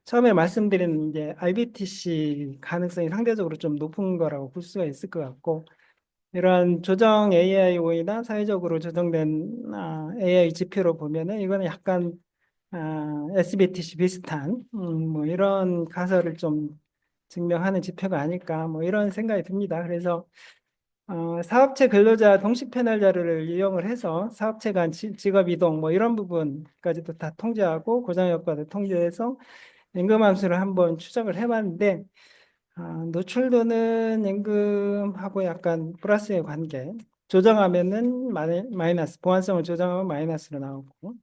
처음에 말씀드린 이제 RBTC 가능성이 상대적으로 좀 높은 거라고 볼 수가 있을 것 같고 이런 조정 AIO이나 사회적으로 조정된 AI 지표로 보면은 이거는 약간 SBTC 비슷한 뭐 이런 가설을 좀 증명하는 지표가 아닐까 뭐 이런 생각이 듭니다. 그래서 사업체 근로자 동식 패널 자료를 이용을 해서 사업체 간 직업 이동 뭐 이런 부분까지도 다 통제하고 고정 효과도 통제해서 임금 함수를 한번 추정을 해봤는데 노출도는 임금하고 약간 플러스의 관계. 조정하면은 마이너스, 보완성을 조정하면 마이너스로 나오고,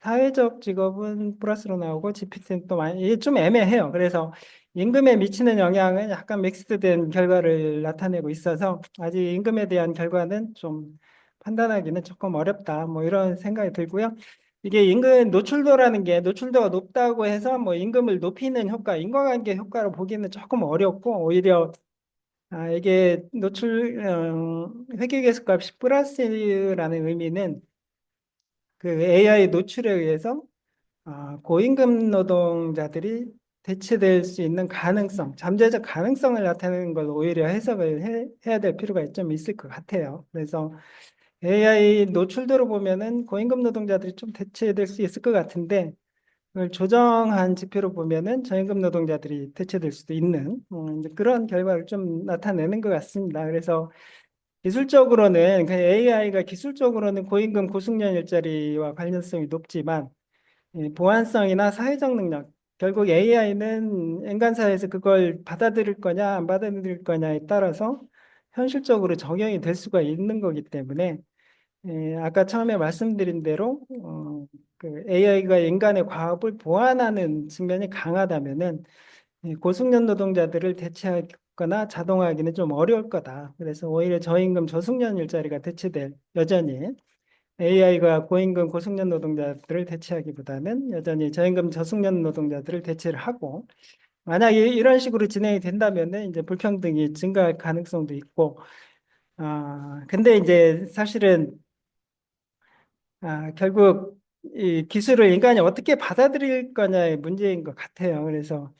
사회적 직업은 플러스로 나오고, GPT는 또 이게 좀 애매해요. 그래서 임금에 미치는 영향은 약간 믹스된 결과를 나타내고 있어서, 아직 임금에 대한 결과는 좀 판단하기는 조금 어렵다. 뭐 이런 생각이 들고요. 이게 임금 노출도라는 게 노출도가 높다고 해서 뭐 임금을 높이는 효과, 인과관계 효과로 보기는 조금 어렵고 오히려 이게 노출 회계계수값이 플러스라는 의미는 그 AI 노출에 의해서 고임금 노동자들이 대체될 수 있는 가능성, 잠재적 가능성을 나타내는 걸 오히려 해석을 해야 될 필요가 좀 있을 것 같아요. 그래서 AI 노출도로 보면은 고임금 노동자들이 좀 대체될 수 있을 것 같은데 그걸 조정한 지표로 보면은 저임금 노동자들이 대체될 수도 있는 이제 그런 결과를 좀 나타내는 것 같습니다. 그래서 기술적으로는 그 AI가 기술적으로는 고임금 고숙련 일자리와 관련성이 높지만 보안성이나 사회적 능력 결국 AI는 인간 사회에서 그걸 받아들일 거냐 안 받아들일 거냐에 따라서 현실적으로 적용이 될 수가 있는 거기 때문에 아까 처음에 말씀드린 대로 그 AI가 인간의 과업을 보완하는 측면이 강하다면은 고숙련 노동자들을 대체하거나 자동화하기는 좀 어려울 거다. 그래서 오히려 저임금 저숙련 일자리가 대체될 여전히 AI가 고임금 고숙련 노동자들을 대체하기보다는 여전히 저임금 저숙련 노동자들을 대체를 하고 만약에 이런 식으로 진행이 된다면은 이제 불평등이 증가할 가능성도 있고 근데 이제 사실은 결국 이 기술을 인간이 어떻게 받아들일 거냐의 문제인 것 같아요. 그래서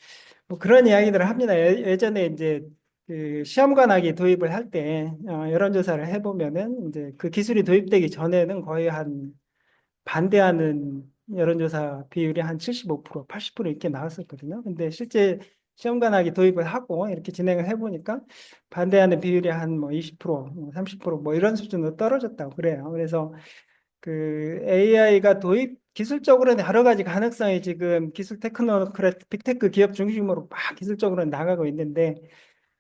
뭐 그런 이야기들을 합니다. 예전에 이제 그 시험관하기 도입을 할 때 여론조사를 해보면은 이제 그 기술이 도입되기 전에는 거의 한 반대하는 여론조사 비율이 한 75%, 80% 이렇게 나왔었거든요. 근데 실제 시험관하기 도입을 하고 이렇게 진행을 해보니까 반대하는 비율이 한 뭐 20%, 30%뭐 이런 수준으로 떨어졌다고 그래요. 그래서 그 AI가 도입 기술적으로는 여러 가지 가능성이 지금 기술 테크노크래트 빅테크 기업 중심으로 막 기술적으로 나가고 있는데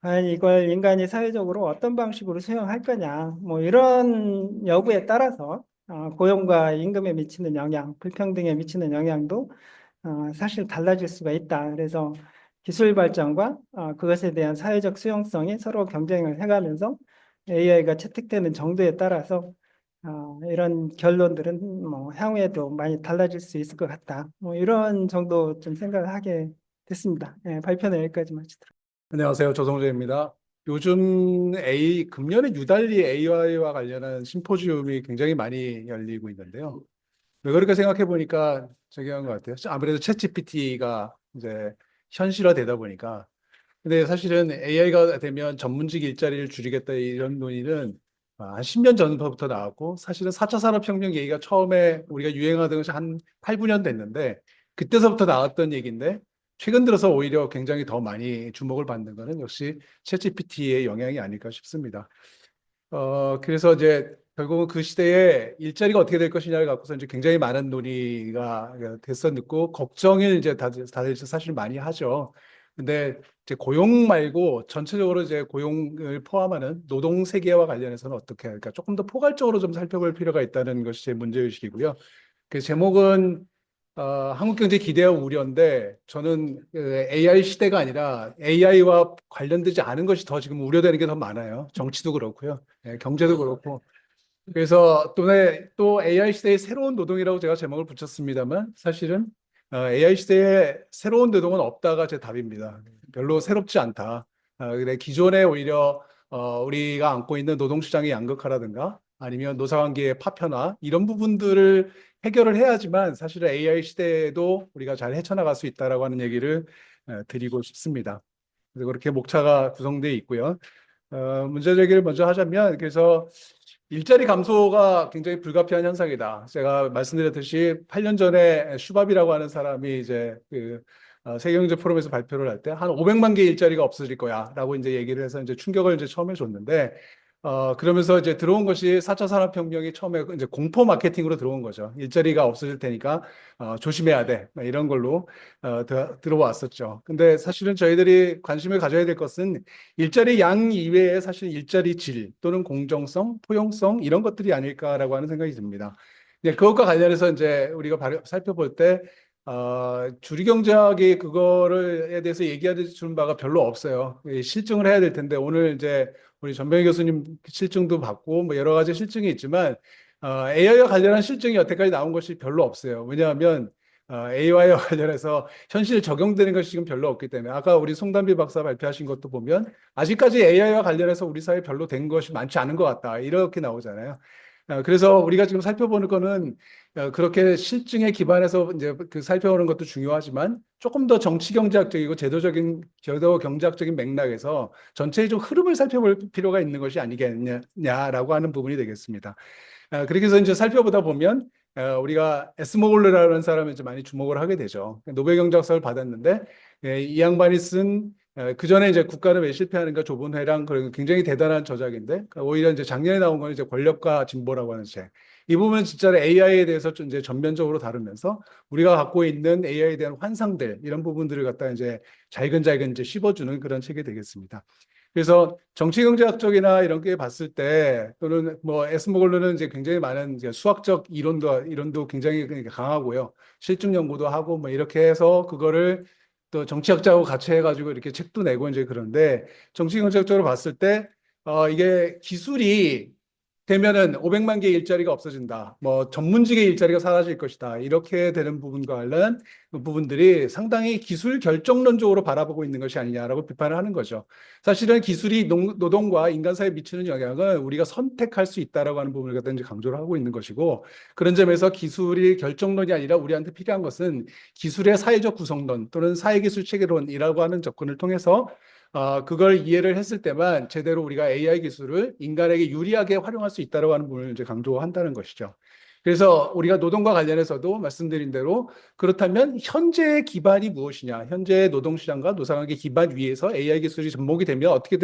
과연 이걸 인간이 사회적으로 어떤 방식으로 수용할 거냐 뭐 이런 여부에 따라서 고용과 임금에 미치는 영향, 불평등에 미치는 영향도 사실 달라질 수가 있다. 그래서 기술 발전과 그것에 대한 사회적 수용성이 서로 경쟁을 해가면서 AI가 채택되는 정도에 따라서 이런 결론들은 뭐 향후에도 많이 달라질 수 있을 것 같다. 뭐 이런 정도 좀 생각을 하게 됐습니다. 발표는 여기까지 마치도록. 안녕하세요. 조성재입니다. 요즘 금년에 유달리 AI와 관련한 심포지움이 굉장히 많이 열리고 있는데요. 왜 그렇게 생각해 보니까 저기 한 것 같아요. 아무래도 챗GPT가 이제 현실화되다 보니까. 근데 사실은 AI가 되면 전문직 일자리를 줄이겠다 이런 논의는 한 10년 전부터 나왔고 사실은 4차 산업혁명 얘기가 처음에 우리가 유행하던 것이 한 8, 9년 됐는데 그때서부터 나왔던 얘기인데 최근 들어서 오히려 굉장히 더 많이 주목을 받는 것은 역시 챗GPT의 영향이 아닐까 싶습니다. 그래서 이제 결국은 그 시대에 일자리가 어떻게 될 것이냐를 갖고서 이제 굉장히 많은 논의가 됐었고 걱정을 이제 다들 사실 많이 하죠. 근데 이제 고용 말고 전체적으로 이제 고용을 포함하는 노동 세계와 관련해서는 어떻게 할까? 조금 더 포괄적으로 좀 살펴볼 필요가 있다는 것이 제 문제의식이고요. 그 제목은 한국 경제 기대와 우려인데 저는 AI 시대가 아니라 AI와 관련되지 않은 것이 더 지금 우려되는 게 더 많아요. 정치도 그렇고요. 경제도 그렇고. 그래서 또 AI 시대의 새로운 노동이라고 제가 제목을 붙였습니다만 사실은 AI 시대에 새로운 노동은 없다가 제 답입니다. 별로 새롭지 않다. 그래 기존에 오히려 우리가 안고 있는 노동시장의 양극화라든가 아니면 노사관계의 파편화 이런 부분들을 해결을 해야지만 사실은 AI 시대에도 우리가 잘 헤쳐나갈 수 있다라고 하는 얘기를 드리고 싶습니다. 그래서 그렇게 목차가 구성되어 있고요. 문제 제기를 먼저 하자면 그래서 일자리 감소가 굉장히 불가피한 현상이다. 제가 말씀드렸듯이 8년 전에 슈밥이라고 하는 사람이 이제 세계경제 포럼에서 발표를 할 때 한 500만 개 일자리가 없어질 거야라고 이제 얘기를 해서 이제 충격을 이제 처음에 줬는데 그러면서 이제 들어온 것이 4차 산업혁명이 처음에 이제 공포 마케팅으로 들어온 거죠. 일자리가 없어질 테니까 조심해야 돼. 이런 걸로 들어왔었죠. 근데 사실은 저희들이 관심을 가져야 될 것은 일자리 양 이외에 사실 일자리 질 또는 공정성, 포용성 이런 것들이 아닐까라고 하는 생각이 듭니다. 이제 그것과 관련해서 이제 우리가 살펴볼 때 주류경제학이 그거에 대해서 얘기해 주는 바가 별로 없어요. 실증을 해야 될 텐데 오늘 이제 우리 전병희 교수님 실증도 받고 뭐 여러 가지 실증이 있지만 AI와 관련한 실증이 여태까지 나온 것이 별로 없어요. 왜냐하면 AI와 관련해서 현실 적용되는 것이 지금 별로 없기 때문에 아까 우리 송담비 박사 발표하신 것도 보면 아직까지 AI와 관련해서 우리 사회에 별로 된 것이 많지 않은 것 같다 이렇게 나오잖아요. 그래서 우리가 지금 살펴보는 거는 그렇게 실증에 기반해서 이제 살펴보는 것도 중요하지만 조금 더 정치 경제학적이고 제도 경제학적인 맥락에서 전체적 흐름을 살펴볼 필요가 있는 것이 아니겠냐라고 하는 부분이 되겠습니다. 그렇게 해서 이제 살펴보다 보면 우리가 에스모글러라는 사람을 이제 많이 주목을 하게 되죠. 노벨 경제학상을 받았는데 이 양반이 쓴 그 전에 이제 국가는 왜 실패하는가 좁은 회랑 그런 굉장히 대단한 저작인데 오히려 이제 작년에 나온 건 이제 권력과 진보라고 하는 책. 이 부분은 진짜 AI에 대해서 좀 이제 전면적으로 다루면서 우리가 갖고 있는 AI에 대한 환상들 이런 부분들을 갖다 이제 잘근잘근 이제 씹어주는 그런 책이 되겠습니다. 그래서 정치경제학적이나 이런 게 봤을 때 또는 뭐 에스모글러는 이제 굉장히 많은 이제 수학적 이론도 굉장히 강하고요. 실증 연구도 하고 뭐 이렇게 해서 그거를 또 정치학자하고 같이 해가지고 이렇게 책도 내고 이제 그런데 정치경제학적으로 봤을 때 이게 기술이 되면은 500만 개 일자리가 없어진다. 뭐 전문직의 일자리가 사라질 것이다. 이렇게 되는 부분과 관련한 부분들이 상당히 기술 결정론적으로 바라보고 있는 것이 아니냐라고 비판을 하는 거죠. 사실은 기술이 노동과 인간 사회에 미치는 영향을 우리가 선택할 수 있다라고 하는 부분을 갖다 이제 강조를 하고 있는 것이고 그런 점에서 기술이 결정론이 아니라 우리한테 필요한 것은 기술의 사회적 구성론 또는 사회기술 체계론이라고 하는 접근을 통해서 그걸 이해를 했을 때만 제대로 우리가 AI 기술을 인간에게 유리하게 활용할 수 있다고 하는 부분을 이제 강조한다는 것이죠. 그래서 우리가 노동과 관련해서도 말씀드린 대로 그렇다면 현재의 기반이 무엇이냐, 현재의 노동시장과 노사관계 기반 위에서 AI 기술이 접목이 되면 어떻게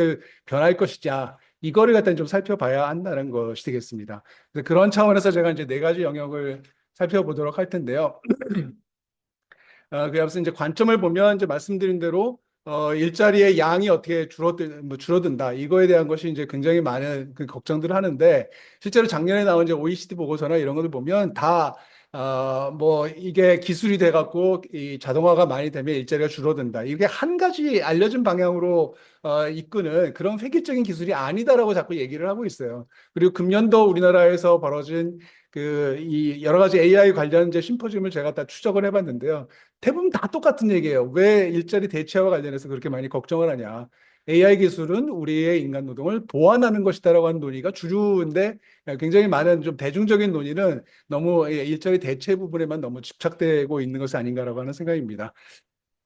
변할 것이냐, 이거를 갖다 좀 살펴봐야 한다는 것이 되겠습니다. 그래서 그런 차원에서 제가 이제 4가지 영역을 살펴보도록 할 텐데요. 그래서 이제 관점을 보면 이제 말씀드린 대로 일자리의 양이 어떻게 줄어든다. 이거에 대한 것이 이제 굉장히 많은 걱정들을 하는데, 실제로 작년에 나온 이제 OECD 보고서나 이런 것을 보면 뭐 이게 기술이 돼갖고 이 자동화가 많이 되면 일자리가 줄어든다. 이게 한 가지 알려진 방향으로 이끄는 그런 획일적인 기술이 아니다라고 자꾸 얘기를 하고 있어요. 그리고 금년도 우리나라에서 벌어진 이 여러 가지 AI 관련 이제 심포지움을 제가 다 추적을 해봤는데요. 대부분 다 똑같은 얘기예요. 왜 일자리 대체와 관련해서 그렇게 많이 걱정을 하냐. AI 기술은 우리의 인간 노동을 보완하는 것이다라고 하는 논의가 주류인데 굉장히 많은 좀 대중적인 논의는 너무 일자리 대체 부분에만 너무 집착되고 있는 것이 아닌가라고 하는 생각입니다.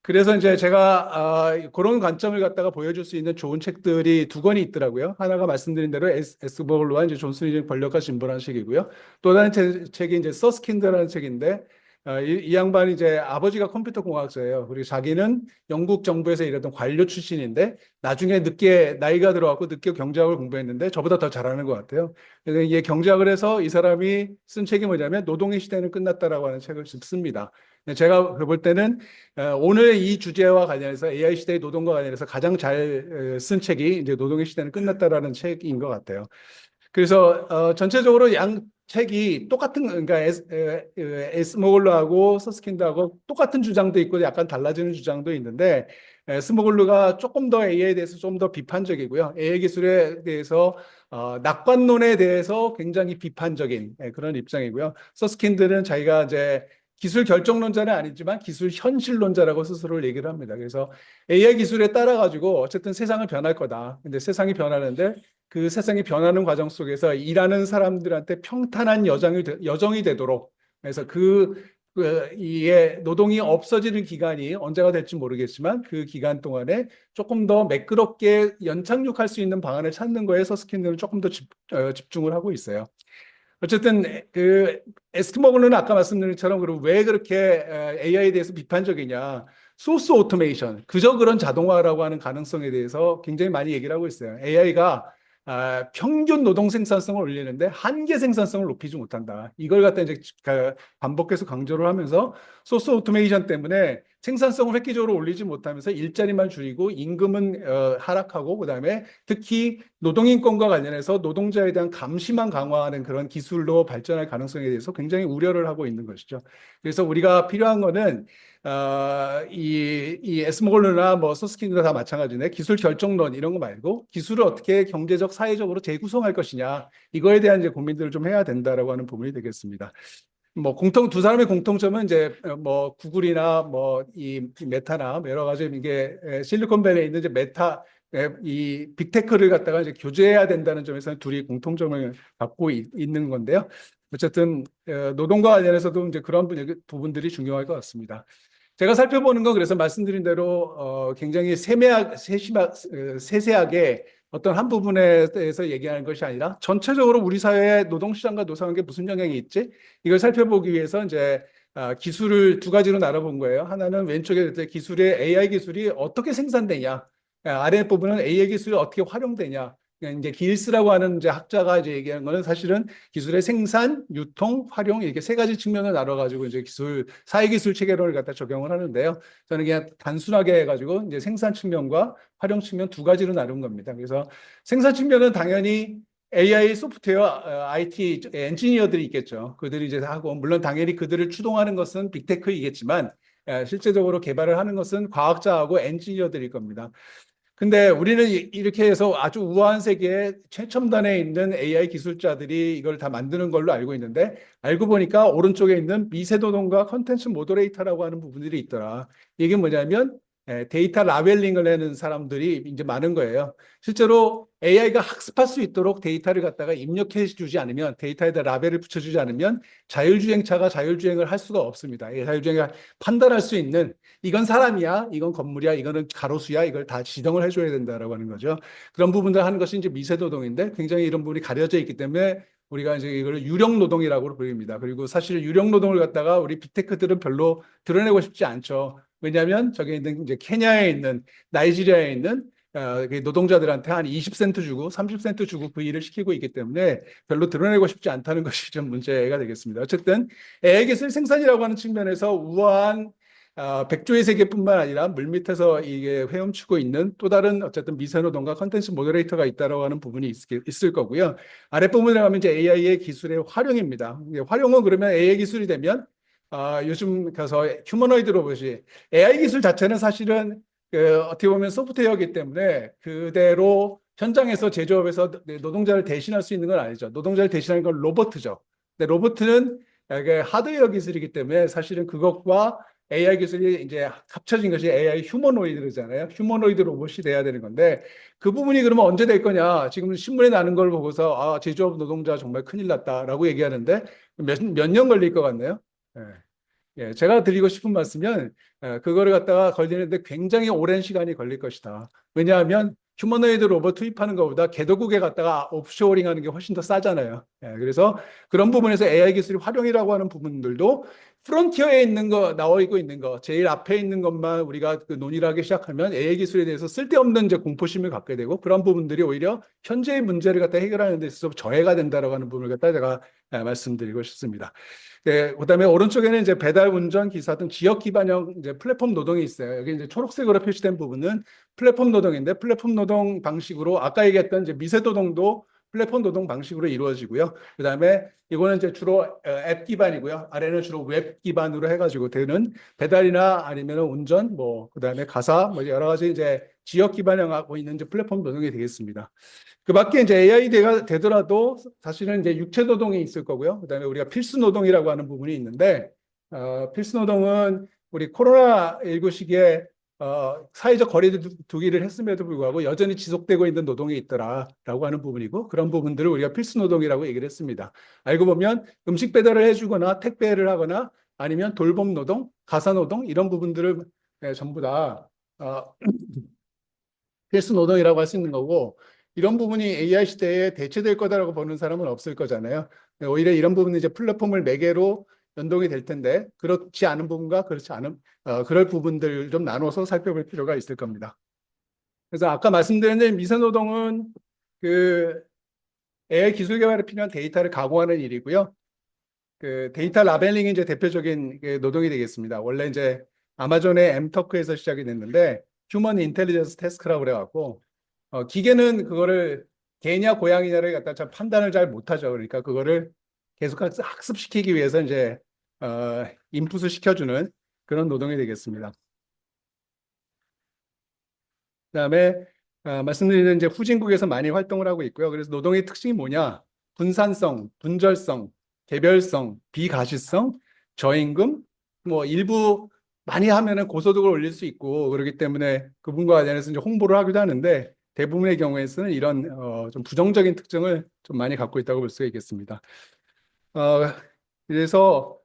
그래서 이제 제가 그런 관점을 갖다가 보여줄 수 있는 좋은 책들이 2권이 있더라고요. 하나가 말씀드린 대로 에스버글러와 이제 존 스니징 권력과 진보라는 책이고요. 또 다른 책이 이제 서스킨드라는 책인데 이 양반이 이제 아버지가 컴퓨터 공학자예요. 그리고 자기는 영국 정부에서 일하던 관료 출신인데 나중에 늦게 나이가 들어갖고 늦게 경제학을 공부했는데 저보다 더 잘하는 것 같아요. 그래서 이게 경제학을 해서 이 사람이 쓴 책이 뭐냐면 노동의 시대는 끝났다라고 하는 책을 씁니다. 제가 볼 때는 오늘 이 주제와 관련해서 AI 시대의 노동과 관련해서 가장 잘 쓴 책이 이제 노동의 시대는 끝났다라는 책인 것 같아요. 그래서 전체적으로 양 책이 똑같은 그러니까 에스모글러하고 서스킨드하고 똑같은 주장도 있고 약간 달라지는 주장도 있는데 스모글루가 조금 더 AI에 대해서 좀 더 비판적이고요. AI 기술에 대해서 낙관론에 대해서 굉장히 비판적인 그런 입장이고요. 서스킨들은 자기가 이제 기술 결정론자는 아니지만 기술 현실론자라고 스스로를 얘기를 합니다. 그래서 AI 기술에 따라 가지고 어쨌든 세상을 변할 거다. 근데 세상이 변하는데 그 세상이 변하는 과정 속에서 일하는 사람들한테 평탄한 여정이 되도록, 그래서 이게 노동이 없어지는 기간이 언제가 될지 모르겠지만 그 기간 동안에 조금 더 매끄럽게 연착륙할 수 있는 방안을 찾는 거에 서스킨들은 조금 더 집중을 하고 있어요. 어쨌든 에스키모글루는 아까 말씀드린 것처럼 그럼 왜 그렇게 AI에 대해서 비판적이냐? 소스 오토메이션, 그저 그런 자동화라고 하는 가능성에 대해서 굉장히 많이 얘기를 하고 있어요. AI가 평균 노동 생산성을 올리는데 한계 생산성을 높이지 못한다. 이걸 갖다 이제 반복해서 강조를 하면서 소스 오토메이션 때문에 생산성을 획기적으로 올리지 못하면서 일자리만 줄이고 임금은 하락하고, 그다음에 특히 노동인권과 관련해서 노동자에 대한 감시만 강화하는 그런 기술로 발전할 가능성에 대해서 굉장히 우려를 하고 있는 것이죠. 그래서 우리가 필요한 거는 이 에스모글루나 뭐 서스킨이나 다 마찬가지인데 기술 결정론 이런 거 말고 기술을 어떻게 경제적, 사회적으로 재구성할 것이냐, 이거에 대한 이제 고민들을 좀 해야 된다라고 하는 부분이 되겠습니다. 뭐 두 사람의 공통점은 이제 뭐 구글이나 뭐 이 메타나 뭐 여러 가지 이게 실리콘밸리에 있는 이제 이 빅테크를 갖다가 이제 교제해야 된다는 점에서는 둘이 공통점을 갖고 있는 건데요. 어쨌든 노동과 관련해서도 이제 그런 부분들이 중요할 것 같습니다. 제가 살펴보는 건 그래서 말씀드린 대로 굉장히 세세하게 어떤 한 부분에 대해서 얘기하는 것이 아니라 전체적으로 우리 사회의 노동시장과 노사관계에 무슨 영향이 있지? 이걸 살펴보기 위해서 이제 기술을 두 가지로 나눠본 거예요. 하나는 왼쪽에 기술의 AI 기술이 어떻게 생산되냐, 아래 부분은 AI 기술이 어떻게 활용되냐. 이제 길스라고 하는 이제 학자가 이제 얘기하는 거는 사실은 기술의 생산, 유통, 활용 이렇게 세 가지 측면을 나눠가지고 이제 사회기술 체계론을 갖다 적용을 하는데요. 저는 그냥 단순하게 해가지고 이제 생산 측면과 활용 측면 두 가지로 나눈 겁니다. 그래서 생산 측면은 당연히 AI 소프트웨어, IT 엔지니어들이 있겠죠. 그들이 이제 하고, 물론 당연히 그들을 추동하는 것은 빅테크이겠지만 실제적으로 개발을 하는 것은 과학자하고 엔지니어들일 겁니다. 근데 우리는 이렇게 해서 아주 우아한 세계의 최첨단에 있는 AI 기술자들이 이걸 다 만드는 걸로 알고 있는데, 알고 보니까 오른쪽에 있는 미세노동과 컨텐츠 모더레이터라고 하는 부분들이 있더라. 이게 뭐냐면 데이터 라벨링을 하는 사람들이 이제 많은 거예요. 실제로 AI가 학습할 수 있도록 데이터를 갖다가 입력해 주지 않으면, 데이터에다 라벨을 붙여주지 않으면 자율주행차가 자율주행을 할 수가 없습니다. 자율주행을 판단할 수 있는, 이건 사람이야, 이건 건물이야, 이거는 가로수야, 이걸 다 지정을 해줘야 된다라고 하는 거죠. 그런 부분들 하는 것이 이제 미세노동인데, 굉장히 이런 부분이 가려져 있기 때문에 우리가 이제 이걸 유령 노동이라고 부릅니다. 그리고 사실 유령 노동을 갖다가 우리 빅테크들은 별로 드러내고 싶지 않죠. 왜냐하면 저기 있는 이제 케냐에 있는, 나이지리아에 있는 노동자들한테 한 20센트 주고 30센트 주고 그 일을 시키고 있기 때문에 별로 드러내고 싶지 않다는 것이 좀 문제가 되겠습니다. 어쨌든 AI 기술 생산이라고 하는 측면에서 우아한 백조의 세계뿐만 아니라 물밑에서 이게 헤엄치고 있는 또 다른 어쨌든 미세노동과 컨텐츠 모더레이터가 있다라고 하는 부분이 있을 거고요. 아랫부분에 가면 이제 AI의 기술의 활용입니다. 활용은 그러면 AI 기술이 되면 요즘 가서 휴머노이드 로봇이, AI 기술 자체는 사실은 어떻게 보면 소프트웨어이기 때문에 그대로 현장에서 제조업에서 노동자를 대신할 수 있는 건 아니죠. 노동자를 대신하는 건 로봇이죠. 근데 로봇은 하드웨어 기술이기 때문에 사실은 그것과 AI 기술이 이제 합쳐진 것이 AI 휴머노이드잖아요. 휴머노이드 로봇이 돼야 되는 건데, 그 부분이 그러면 언제 될 거냐? 지금 신문에 나는 걸 보고서 제조업 노동자 정말 큰일 났다라고 얘기하는데 몇 년 걸릴 것 같네요. 예, 제가 드리고 싶은 말씀은 그거를 갖다가 걸리는데 굉장히 오랜 시간이 걸릴 것이다. 왜냐하면 휴머노이드 로봇 투입하는 것보다 개도국에 갖다가 옵쇼어링 하는 게 훨씬 더 싸잖아요. 예, 그래서 그런 부분에서 AI 기술이 활용이라고 하는 부분들도 프론티어에 있는 거, 나오고 있는 거, 제일 앞에 있는 것만 우리가 논의를 하기 시작하면 AI 기술에 대해서 쓸데없는 이제 공포심을 갖게 되고, 그런 부분들이 오히려 현재의 문제를 갖다 해결하는 데 있어서 저해가 된다라고 하는 부분을 갖다 제가 말씀드리고 싶습니다. 네, 그다음에 오른쪽에는 이제 배달, 운전, 기사 등 지역 기반형 이제 플랫폼 노동이 있어요. 여기 이제 초록색으로 표시된 부분은 플랫폼 노동인데, 플랫폼 노동 방식으로 아까 얘기했던 이제 미세 노동도 플랫폼 노동 방식으로 이루어지고요. 그다음에 이거는 이제 주로 앱 기반이고요. 아래는 주로 웹 기반으로 해가지고 되는 배달이나 아니면 운전, 뭐 그다음에 가사, 뭐 여러 가지 이제 지역 기반화하고 있는 이제 플랫폼 노동이 되겠습니다. 그 밖에 이제 AI가 되더라도 사실은 이제 육체 노동이 있을 거고요. 그다음에 우리가 필수 노동이라고 하는 부분이 있는데, 필수 노동은 우리 코로나19 시기에 사회적 거리 두기를 했음에도 불구하고 여전히 지속되고 있는 노동이 있더라라고 하는 부분이고, 그런 부분들을 우리가 필수 노동이라고 얘기를 했습니다. 알고 보면 음식 배달을 해주거나 택배를 하거나 아니면 돌봄 노동, 가사 노동 이런 부분들을 전부 다 필수 노동이라고 할 수 있는 거고, 이런 부분이 AI 시대에 대체될 거다라고 보는 사람은 없을 거잖아요. 오히려 이런 부분은 이제 플랫폼을 매개로 연동이 될 텐데, 그렇지 않은 부분과 그렇지 않은 그럴 부분들 좀 나눠서 살펴볼 필요가 있을 겁니다. 그래서 아까 말씀드린 미세 노동은 그 AI 기술 개발에 필요한 데이터를 가공하는 일이고요. 그 데이터 라벨링이 이제 대표적인 그 노동이 되겠습니다. 원래 이제 아마존의 M터크에서 시작이 됐는데 휴먼 인텔리전스 태스크라고 그래갖고 기계는 그거를 개냐 고양이냐를 갖다 참 판단을 잘 못하죠. 그러니까 그거를 계속 학습시키기 위해서 이제 인풋을 시켜주는 그런 노동이 되겠습니다. 그다음에 말씀드리는 이제 후진국에서 많이 활동을 하고 있고요. 그래서 노동의 특징이 뭐냐? 분산성, 분절성, 개별성, 비가시성, 저임금, 뭐 일부 많이 하면은 고소득을 올릴 수 있고 그렇기 때문에 그 부분과 관련해서 이제 홍보를 하기도 하는데 대부분의 경우에서는 이런 좀 부정적인 특징을 좀 많이 갖고 있다고 볼 수가 있겠습니다. 그래서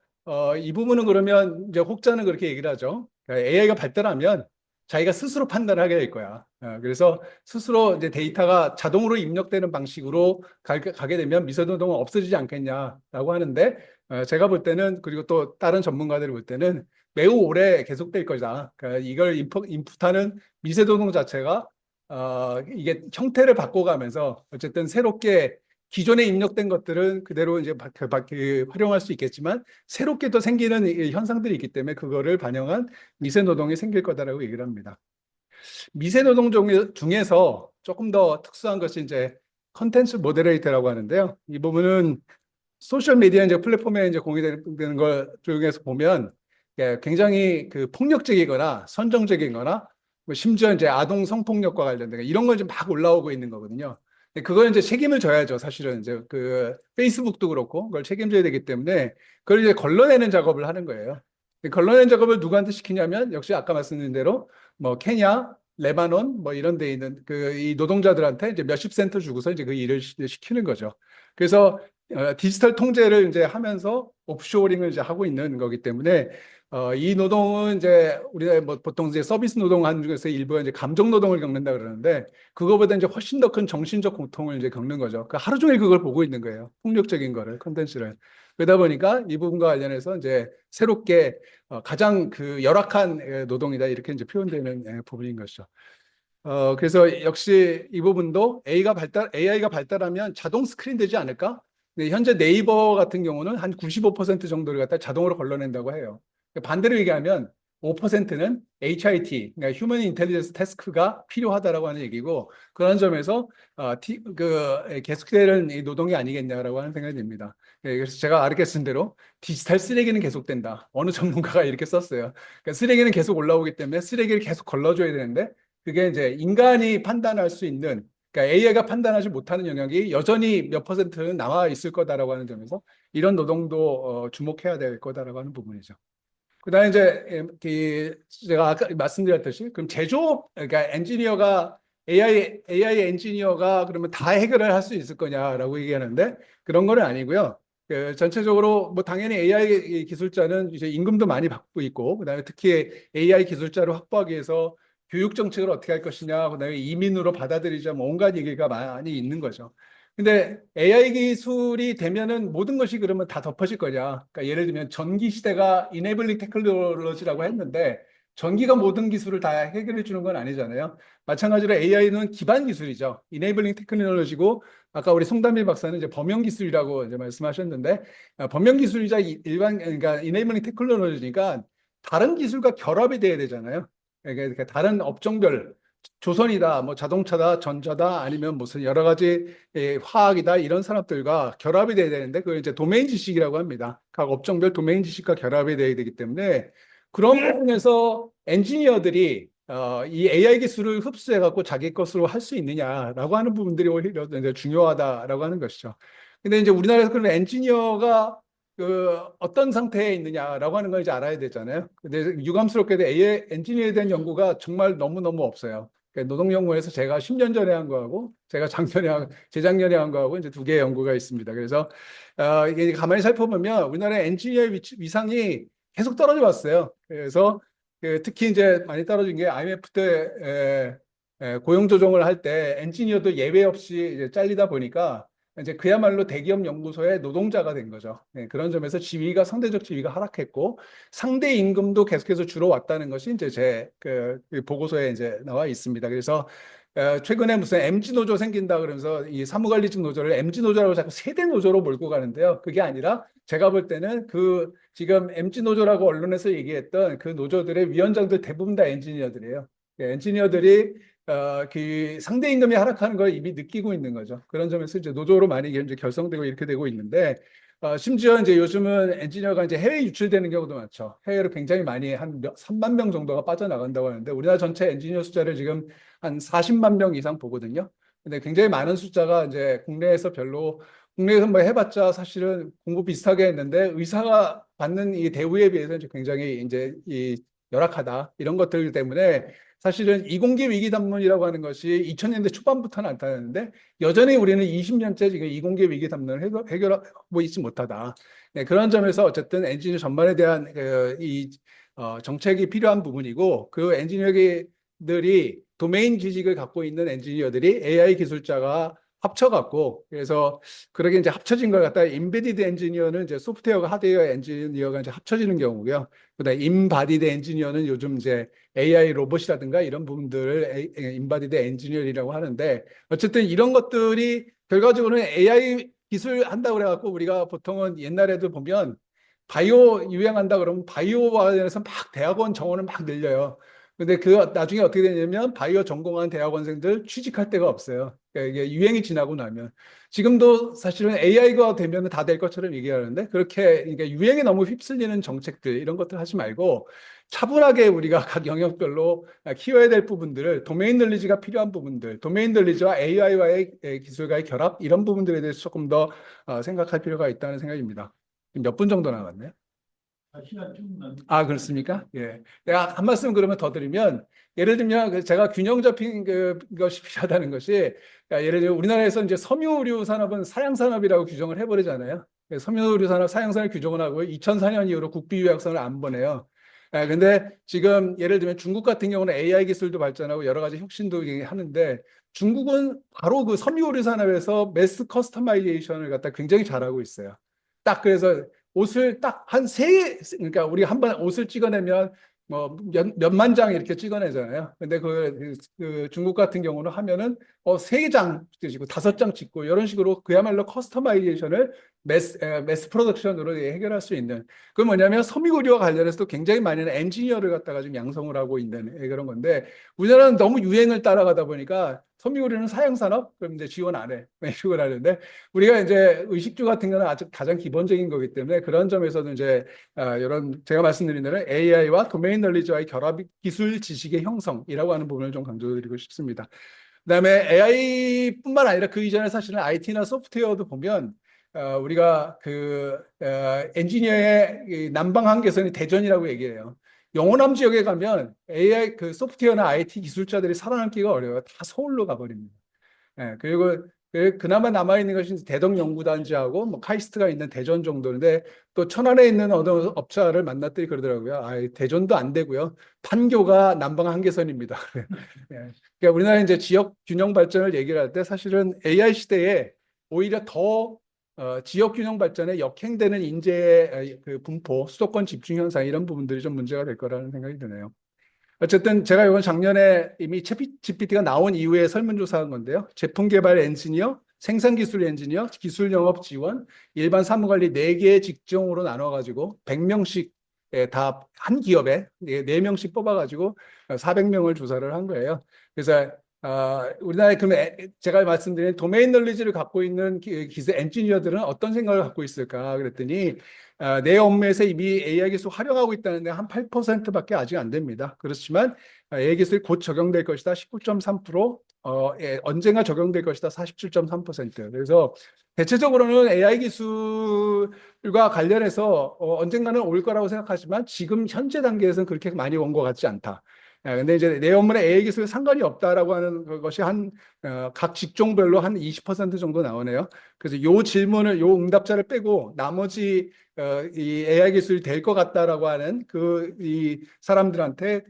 이 부분은 그러면 이제 혹자는 그렇게 얘기를 하죠. 그러니까 AI가 발달하면 자기가 스스로 판단하게 될 거야. 그래서 스스로 이제 데이터가 자동으로 입력되는 방식으로 가게 되면 미세노동은 없어지지 않겠냐라고 하는데 제가 볼 때는, 그리고 또 다른 전문가들이 볼 때는 매우 오래 계속될 거다. 그러니까 이걸 인풋하는 미세노동 자체가 이게 형태를 바꿔가면서 어쨌든 새롭게 기존에 입력된 것들은 그대로 이제 활용할 수 있겠지만 새롭게 또 생기는 현상들이 있기 때문에 그거를 반영한 미세 노동이 생길 거다라고 얘기를 합니다. 미세 노동 중에서 조금 더 특수한 것이 이제 컨텐츠 모데레이터라고 하는데요. 이 부분은 소셜 미디어 이제 플랫폼에 이제 공유되는 걸 중에서 보면 굉장히 그 폭력적이거나 선정적이거나 뭐 심지어 이제 아동 성폭력과 관련된 이런 걸 좀 막 올라오고 있는 거거든요. 그걸 이제 책임을 져야죠. 사실은 이제 그 페이스북도 그렇고 그걸 책임져야 되기 때문에 그걸 이제 걸러내는 작업을 하는 거예요. 걸러내는 작업을 누구한테 시키냐면 역시 아까 말씀드린 대로 뭐 케냐, 레바논 뭐 이런 데 있는 그 이 노동자들한테 이제 몇십 센트 주고서 이제 그 일을 시키는 거죠. 그래서 디지털 통제를 이제 하면서 옵쇼링을 이제 하고 있는 거기 때문에 이 노동은 이제 우리가 뭐 보통 이제 서비스 노동하는 중에서 일부가 이제 감정 노동을 겪는다 그러는데 그거보다 이제 훨씬 더 큰 정신적 고통을 이제 겪는 거죠. 그 하루 종일 그걸 보고 있는 거예요. 폭력적인 거를, 컨텐츠를. 그러다 보니까 이 부분과 관련해서 이제 새롭게 가장 그 열악한 노동이다 이렇게 이제 표현되는 부분인 것이죠. 그래서 역시 이 부분도 AI가 발달하면 자동 스크린 되지 않을까? 네, 현재 네이버 같은 경우는 한 95% 정도를 갖다 자동으로 걸러낸다고 해요. 반대로 얘기하면 5%는 HIT, 그러니까 휴먼 인텔리전스 태스크가 필요하다라고 하는 얘기고 그런 점에서 계속되는 이 노동이 아니겠냐라고 하는 생각이 듭니다. 그래서 제가 알겠은 대로 디지털 쓰레기는 계속된다. 어느 전문가가 이렇게 썼어요. 그러니까 쓰레기는 계속 올라오기 때문에 쓰레기를 계속 걸러줘야 되는데 그게 이제 인간이 판단할 수 있는, 그러니까 AI가 판단하지 못하는 영역이 여전히 몇 %는 남아 있을 거다라고 하는 점에서 이런 노동도 주목해야 될 거다라고 하는 부분이죠. 그다음에 이제 제가 아까 말씀드렸듯이 그럼 제조업, 그러니까 엔지니어가 AI 엔지니어가 그러면 다 해결을 할 수 있을 거냐라고 얘기하는데 그런 거는 아니고요. 그 전체적으로 뭐 당연히 AI 기술자는 이제 임금도 많이 받고 있고 그다음에 특히 AI 기술자를 확보하기 위해서 교육 정책을 어떻게 할 것이냐, 그다음에 이민으로 받아들이자 뭐 온갖 얘기가 많이 있는 거죠. 근데 AI 기술이 되면은 모든 것이 그러면 다 덮어질 거냐? 그러니까 예를 들면 전기 시대가 이네블링 테크놀로지라고 했는데 전기가 모든 기술을 다 해결해 주는 건 아니잖아요. 마찬가지로 AI는 기반 기술이죠. 이네블링 테크놀로지고 아까 우리 송담비 박사는 이제 범용 기술이라고 이제 말씀하셨는데 범용 기술이자 그러니까 이네블링 테크놀로지니까 다른 기술과 결합이 돼야 되잖아요. 그러니까 다른 업종별 조선이다, 뭐 자동차다, 전자다, 아니면 무슨 여러 가지 화학이다 이런 산업들과 결합이 돼야 되는데 그걸 이제 도메인 지식이라고 합니다. 각 업종별 도메인 지식과 결합이 돼야 되기 때문에 그런 부분에서 엔지니어들이 이 AI 기술을 흡수해 갖고 자기 것으로 할 수 있느냐라고 하는 부분들이 오히려 이제 중요하다라고 하는 것이죠. 근데 이제 우리나라에서 그런 엔지니어가 그 어떤 상태에 있느냐라고 하는 걸 이제 알아야 되잖아요. 근데 유감스럽게도 AI 엔지니어에 대한 연구가 정말 너무너무 없어요. 그러니까 노동연구원에서 제가 10년 전에 한 거하고 제가 재작년에 한 거하고 이제 두 개의 연구가 있습니다. 그래서 이게 가만히 살펴보면 우리나라의 엔지니어의 위상이 계속 떨어져 왔어요. 그래서 특히 이제 많이 떨어진 게 IMF 때 고용 조정을 할 때 엔지니어도 예외 없이 이제 잘리다 보니까 이제 그야말로 대기업 연구소의 노동자가 된 거죠. 그런 점에서 상대적 지위가 하락했고 상대 임금도 계속해서 줄어왔다는 것이 이제 제 그 보고서에 이제 나와 있습니다. 그래서 최근에 무슨 MG 노조 생긴다 그러면서 이 사무관리직 노조를 MG 노조라고 자꾸 세대 노조로 몰고 가는데요. 그게 아니라 제가 볼 때는 그 지금 MG 노조라고 언론에서 얘기했던 그 노조들의 위원장들 대부분 다 엔지니어들이에요. 엔지니어들이 그 상대 임금이 하락하는 걸 이미 느끼고 있는 거죠. 그런 점에서 이제 노조로 많이 이제 결성되고 이렇게 되고 있는데 심지어 이제 요즘은 엔지니어가 이제 해외 유출되는 경우도 많죠. 해외로 굉장히 많이 한 3만 명 정도가 빠져나간다고 하는데 우리나라 전체 엔지니어 숫자를 지금 한 40만 명 이상 보거든요. 근데 굉장히 많은 숫자가 이제 국내에서 뭐 해봤자 사실은 공부 비슷하게 했는데 의사가 받는 이 대우에 비해서 이제 굉장히 이제 이 열악하다 이런 것들 때문에 사실은 이공계 위기 담론이라고 하는 것이 2000년대 초반부터는 나타났는데 여전히 우리는 20년째 지금 이공계 위기 담론을 해결하고 있지 못하다. 네, 그런 점에서 어쨌든 엔지니어 전반에 대한 정책이 필요한 부분이고 그 엔지니어들이 도메인 지식을 갖고 있는 엔지니어들이 AI 기술자가 합쳐갖고 그래서 그렇게 이제 합쳐진 걸 갖다가 인베디드 엔지니어는 이제 소프트웨어가 하드웨어 엔지니어가 이제 합쳐지는 경우고요. 그다음에 인바디드 엔지니어는 요즘 이제 AI 로봇이라든가 이런 부분들을 인바디드 엔지니어라고 하는데 어쨌든 이런 것들이 결과적으로는 AI 기술 한다고 그래갖고 우리가 보통은 옛날에도 보면 바이오 유행한다 그러면 바이오와 관련해서 막 대학원 정원을 막 늘려요. 근데 그 나중에 어떻게 되냐면 바이오 전공한 대학원생들 취직할 데가 없어요. 그러니까 이게 유행이 지나고 나면 지금도 사실은 AI가 되면 다 될 것처럼 얘기하는데 그렇게 그러니까 유행에 너무 휩쓸리는 정책들 이런 것들 하지 말고 차분하게 우리가 각 영역별로 키워야 될 부분들을 도메인 널리지가 필요한 부분들, 도메인 널리지와 AI와의 기술과의 결합 이런 부분들에 대해서 조금 더 생각할 필요가 있다는 생각입니다. 몇 분 정도 나갔네요. 아, 그렇습니까? 예. 내가 한 말씀 그러면 더 드리면, 예를 들면 제가 균형 잡힌 것이 필요하다는 것이, 그러니까 예를 들면 우리나라에서 이제 섬유의료 산업은 사양산업이라고 규정을 해버리잖아요. 섬유의료 산업, 사양산업 규정을 하고 2004년 이후로 국비유약선을 안 보내요. 근데 지금 예를 들면 중국 같은 경우는 AI 기술도 발전하고 여러 가지 혁신도 하는데 중국은 바로 그 섬유의료 산업에서 매스 커스터마이제이션을 갖다 굉장히 잘하고 있어요. 딱 그래서 옷을 딱 그러니까 우리 한 번 옷을 찍어내면 뭐 몇만 장 이렇게 찍어내잖아요. 근데 그 중국 같은 경우는 하면은 3장 찍고 5장 찍고 이런 식으로 그야말로 커스터마이제이션을 매스 프로덕션으로 해결할 수 있는 그건 뭐냐면 섬유의료와 관련해서도 굉장히 많은 엔지니어를 갖다가 지금 양성을 하고 있는 그런 건데 우리나라는 너무 유행을 따라가다 보니까 섬유의료는 사양산업 그럼 이제 지원 안 해. 이걸 하는데 우리가 이제 의식주 같은 거는 아주 가장 기본적인 거기 때문에 그런 점에서는 이제 이런 제가 말씀드린 대로 AI와 도메인 널리지와의 결합 기술 지식의 형성이라고 하는 부분을 좀 강조드리고 싶습니다. 그다음에 AI뿐만 아니라 그 이전에 사실은 IT나 소프트웨어도 보면 우리가 엔지니어의 난방 한계선이 대전이라고 얘기해요. 영호남 지역에 가면 AI 그 소프트웨어나 IT 기술자들이 살아남기가 어려워요. 다 서울로 가버립니다. 그리고 그나마 남아있는 것이 대덕연구단지하고 뭐 카이스트가 있는 대전 정도인데 또 천안에 있는 어느 업자를 만났더니 그러더라고요. 대전도 안 되고요. 판교가 남방 한계선입니다. 그러니까 우리나라 이제 지역 균형 발전을 얘기를 할 때 사실은 AI 시대에 오히려 더 지역 균형 발전에 역행되는 인재의 그 분포, 수도권 집중 현상 이런 부분들이 좀 문제가 될 거라는 생각이 드네요. 어쨌든 제가 이번 작년에 이미 챗GPT가 나온 이후에 설문조사한 건데요. 제품 개발 엔지니어, 생산기술 엔지니어, 기술 영업 지원, 일반 사무관리 4개의 직종으로 나눠가지고 100명씩 다 한 기업에 4명씩 뽑아가지고 400명을 조사를 한 거예요. 그래서 우리나라에 그러면 제가 말씀드린 도메인 널리지를 갖고 있는 기술 엔지니어들은 어떤 생각을 갖고 있을까 그랬더니 내 업무에서 이미 AI 기술 활용하고 있다는데 한 8%밖에 아직 안 됩니다. 그렇지만 AI 기술이 곧 적용될 것이다 19.3%, 언젠가 적용될 것이다 47.3%. 그래서 대체적으로는 AI 기술과 관련해서 언젠가는 올 거라고 생각하지만 지금 현재 단계에서는 그렇게 많이 온 것 같지 않다. 근데 이제 내 업무에 AI 기술 상관이 없다라고 하는 것이 각 직종별로 한 20% 정도 나오네요. 그래서 요 질문을, 요 응답자를 빼고 나머지 이 AI 기술이 될 것 같다라고 하는 이 사람들한테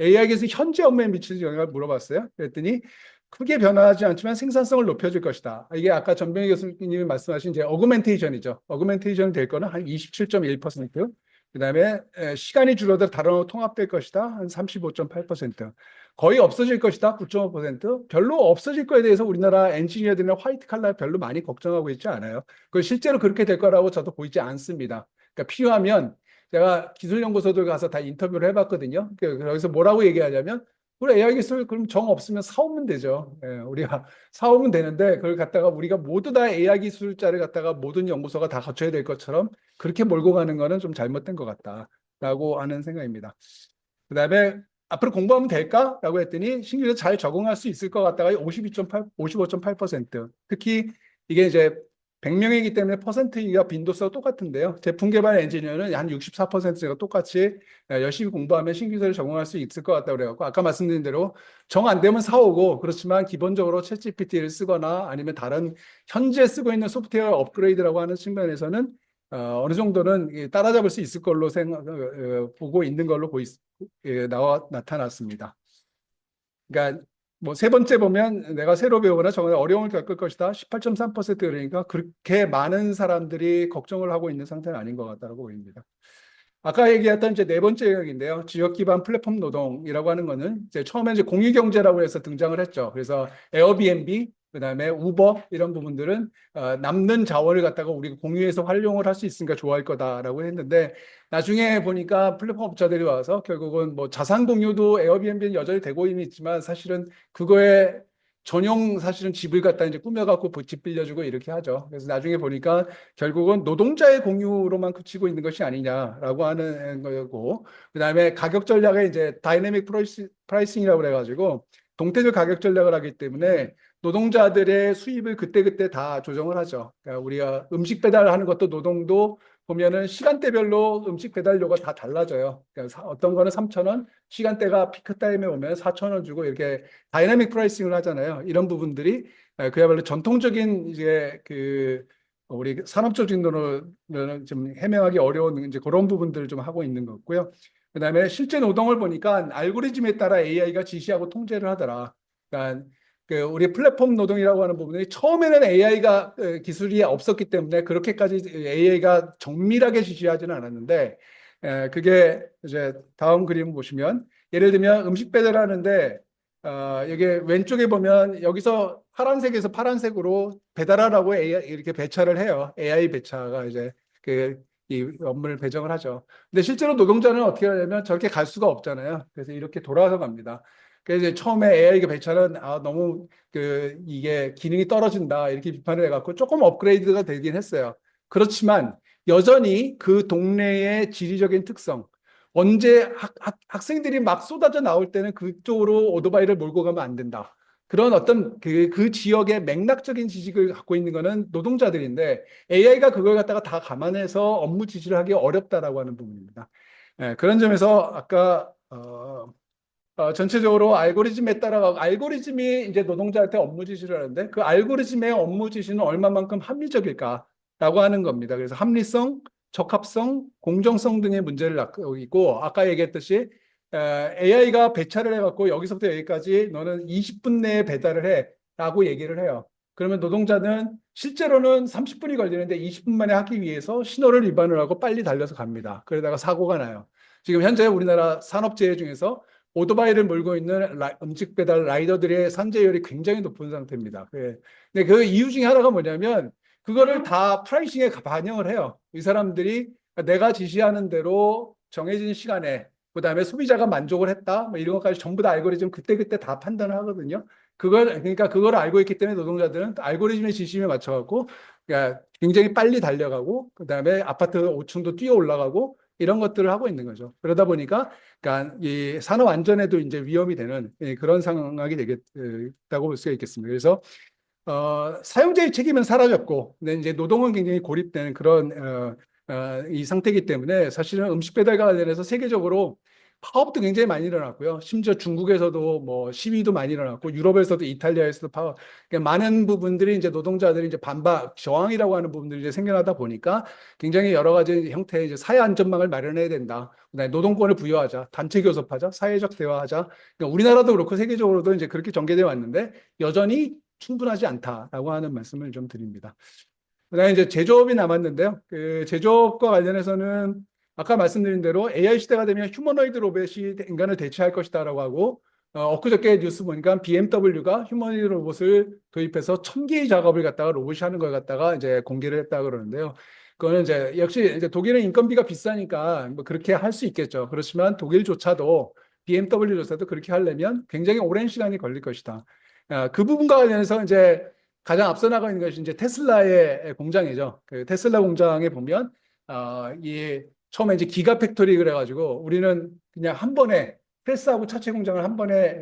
AI 기술 현재 업무에 미치는 영향을 물어봤어요. 그랬더니 크게 변화하지 않지만 생산성을 높여줄 것이다. 이게 아까 전병희 교수님이 말씀하신 이제 어그멘테이션이죠. 어그멘테이션이 될 거는 한 27.1%. 그다음에 시간이 줄어들어 다른 통합될 것이다. 한 35.8%. 거의 없어질 것이다. 9.5%. 별로 없어질 거에 대해서 우리나라 엔지니어들이나 화이트 칼라 별로 많이 걱정하고 있지 않아요. 그 실제로 그렇게 될 거라고 저도 보이지 않습니다. 그러니까 필요하면 제가 기술연구소들 가서 다 인터뷰를 해봤거든요. 여기서 뭐라고 얘기하냐면 우리 AI 기술 그럼 정 없으면 사오면 되죠. 우리가 사오면 되는데 그걸 갖다가 우리가 모두 다 AI 기술자를 갖다가 모든 연구소가 다 거쳐야 될 것처럼 그렇게 몰고 가는 거는 좀 잘못된 것 같다라고 하는 생각입니다. 그다음에 앞으로 공부하면 될까라고 했더니 신규로 잘 적응할 수 있을 것 같다가 55.8%. 특히 이게 이제 100명이기 때문에 퍼센트가 빈도수가 똑같은데요. 제품 개발 엔지니어는 한 64%가 똑같이 열심히 공부하면 신기술에 적응할 수 있을 것 같다고 그래갖고 아까 말씀드린 대로 정 안 되면 사오고 그렇지만 기본적으로 챗GPT를 쓰거나 아니면 다른 현재 쓰고 있는 소프트웨어 업그레이드라고 하는 측면에서는 어느 정도는 따라잡을 수 있을 걸로 보고 있는 걸로 나타났습니다. 그러니까 뭐 세 번째 보면 내가 새로 배우거나 정말 어려움을 겪을 것이다. 18.3% 그러니까 그렇게 많은 사람들이 걱정을 하고 있는 상태는 아닌 것 같다고 보입니다. 아까 얘기했던 이제 네 번째 영역인데요. 지역 기반 플랫폼 노동이라고 하는 거는 이제 처음에 이제 공유 경제라고 해서 등장을 했죠. 그래서 에어비앤비, 그다음에 우버 이런 부분들은 남는 자원을 갖다가 우리가 공유해서 활용을 할 수 있으니까 좋아할 거다라고 했는데 나중에 보니까 플랫폼 업자들이 와서 결국은 뭐 자산 공유도 에어비앤비는 여전히 되고 있지만 사실은 그거에 전용 사실은 집을 갖다 이제 꾸며갖고 집 빌려주고 이렇게 하죠. 그래서 나중에 보니까 결국은 노동자의 공유로만 그치고 있는 것이 아니냐라고 하는 거고, 그다음에 가격 전략에 이제 다이내믹 프라이싱이라고 그래가지고 동태적 가격 전략을 하기 때문에 노동자들의 수입을 그때그때 다 조정을 하죠. 그러니까 우리가 음식 배달하는 것도 노동도 보면은 시간대별로 음식 배달료가 다 달라져요. 그러니까 어떤 거는 3,000원, 시간대가 피크 타임에 오면 4,000원 주고 이렇게 다이내믹 프라이싱을 하잖아요. 이런 부분들이 그야말로 전통적인 이제 우리 산업적인 노릇은 좀 해명하기 어려운 이제 그런 부분들을 좀 하고 있는 것 같고요. 그다음에 실제 노동을 보니까 알고리즘에 따라 AI가 지시하고 통제를 하더라. 그러니까 우리 플랫폼 노동이라고 하는 부분이 처음에는 AI가 기술이 없었기 때문에 그렇게까지 AI가 정밀하게 지시하지는 않았는데 그게 이제 다음 그림 보시면 예를 들면 음식 배달하는데 여기 왼쪽에 보면 여기서 파란색에서 파란색으로 배달하라고 AI 이렇게 배차를 해요. AI 배차가 이제 이 업무를 배정을 하죠. 근데 실제로 노동자는 어떻게 하냐면 저렇게 갈 수가 없잖아요. 그래서 이렇게 돌아서 갑니다. 그래서 이제 처음에 AI가 배차는 너무 이게 기능이 떨어진다 이렇게 비판을 해갖고 조금 업그레이드가 되긴 했어요. 그렇지만 여전히 그 동네의 지리적인 특성, 언제 학생들이 막 쏟아져 나올 때는 그쪽으로 오토바이를 몰고 가면 안 된다. 그런 어떤 그 지역의 맥락적인 지식을 갖고 있는 거는 노동자들인데 AI가 그걸 갖다가 다 감안해서 업무 지시를 하기 어렵다라고 하는 부분입니다. 그런 점에서 아까 전체적으로 알고리즘에 따라 알고리즘이 이제 노동자한테 업무 지시를 하는데 그 알고리즘의 업무 지시는 얼마만큼 합리적일까라고 하는 겁니다. 그래서 합리성, 적합성, 공정성 등의 문제를 낳고 있고 아까 얘기했듯이 AI가 배차를 해갖고 여기서부터 여기까지 너는 20분 내에 배달을 해라고 얘기를 해요. 그러면 노동자는 실제로는 30분이 걸리는데 20분 만에 하기 위해서 신호를 위반을 하고 빨리 달려서 갑니다. 그러다가 사고가 나요. 지금 현재 우리나라 산업재해 중에서 오토바이를 몰고 있는 음식 배달 라이더들의 산재율이 굉장히 높은 상태입니다. 근데 그 이유 중에 하나가 뭐냐면 그거를 다 프라이싱에 반영을 해요. 이 사람들이 내가 지시하는 대로 정해진 시간에 그다음에 소비자가 만족을 했다 뭐 이런 것까지 전부 다 알고리즘 그때그때 다 판단을 하거든요. 그러니까 그걸 알고 있기 때문에 노동자들은 알고리즘의 지침에 맞춰갖고 그러니까 굉장히 빨리 달려가고 그다음에 아파트 5층도 뛰어 올라가고 이런 것들을 하고 있는 거죠. 그러다 보니까 그러니까 이 산업 안전에도 이제 위험이 되는 그런 상황이 되겠다고 볼 수가 있겠습니다. 그래서 사용자의 책임은 사라졌고, 근데 이제 노동은 굉장히 고립되는 그런 이 상태이기 때문에 사실은 음식 배달과 관련해서 세계적으로 파업도 굉장히 많이 일어났고요. 심지어 중국에서도 뭐 시위도 많이 일어났고, 유럽에서도 이탈리아에서도 파업, 그러니까 많은 부분들이 이제 노동자들이 이제 반박, 저항이라고 하는 부분들이 이제 생겨나다 보니까 굉장히 여러 가지 형태의 이제 사회 안전망을 마련해야 된다. 그다음에 노동권을 부여하자, 단체 교섭하자, 사회적 대화하자. 그러니까 우리나라도 그렇고 세계적으로도 이제 그렇게 전개되어 왔는데 여전히 충분하지 않다라고 하는 말씀을 좀 드립니다. 그다음에 이제 제조업이 남았는데요. 그 제조업과 관련해서는 아까 말씀드린 대로 AI 시대가 되면 휴머노이드 로봇이 인간을 대체할 것이다라고 하고 엊그저께 뉴스 보니까 BMW가 휴머노이드 로봇을 도입해서 1000개의 작업을 갖다가 로봇이 하는 걸 갖다가 이제 공개를 했다 그러는데요. 그거는 이제 역시 이제 독일은 인건비가 비싸니까 뭐 그렇게 할 수 있겠죠. 그렇지만 독일조차도 BMW조차도 그렇게 하려면 굉장히 오랜 시간이 걸릴 것이다. 그 부분과 관련해서 이제 가장 앞서 나가 있는 것이 이제 테슬라의 공장이죠. 그 테슬라 공장에 보면 이 처음에 이제 기가 팩토리 그래가지고 우리는 그냥 한 번에 프레스하고 차체 공장을 한 번에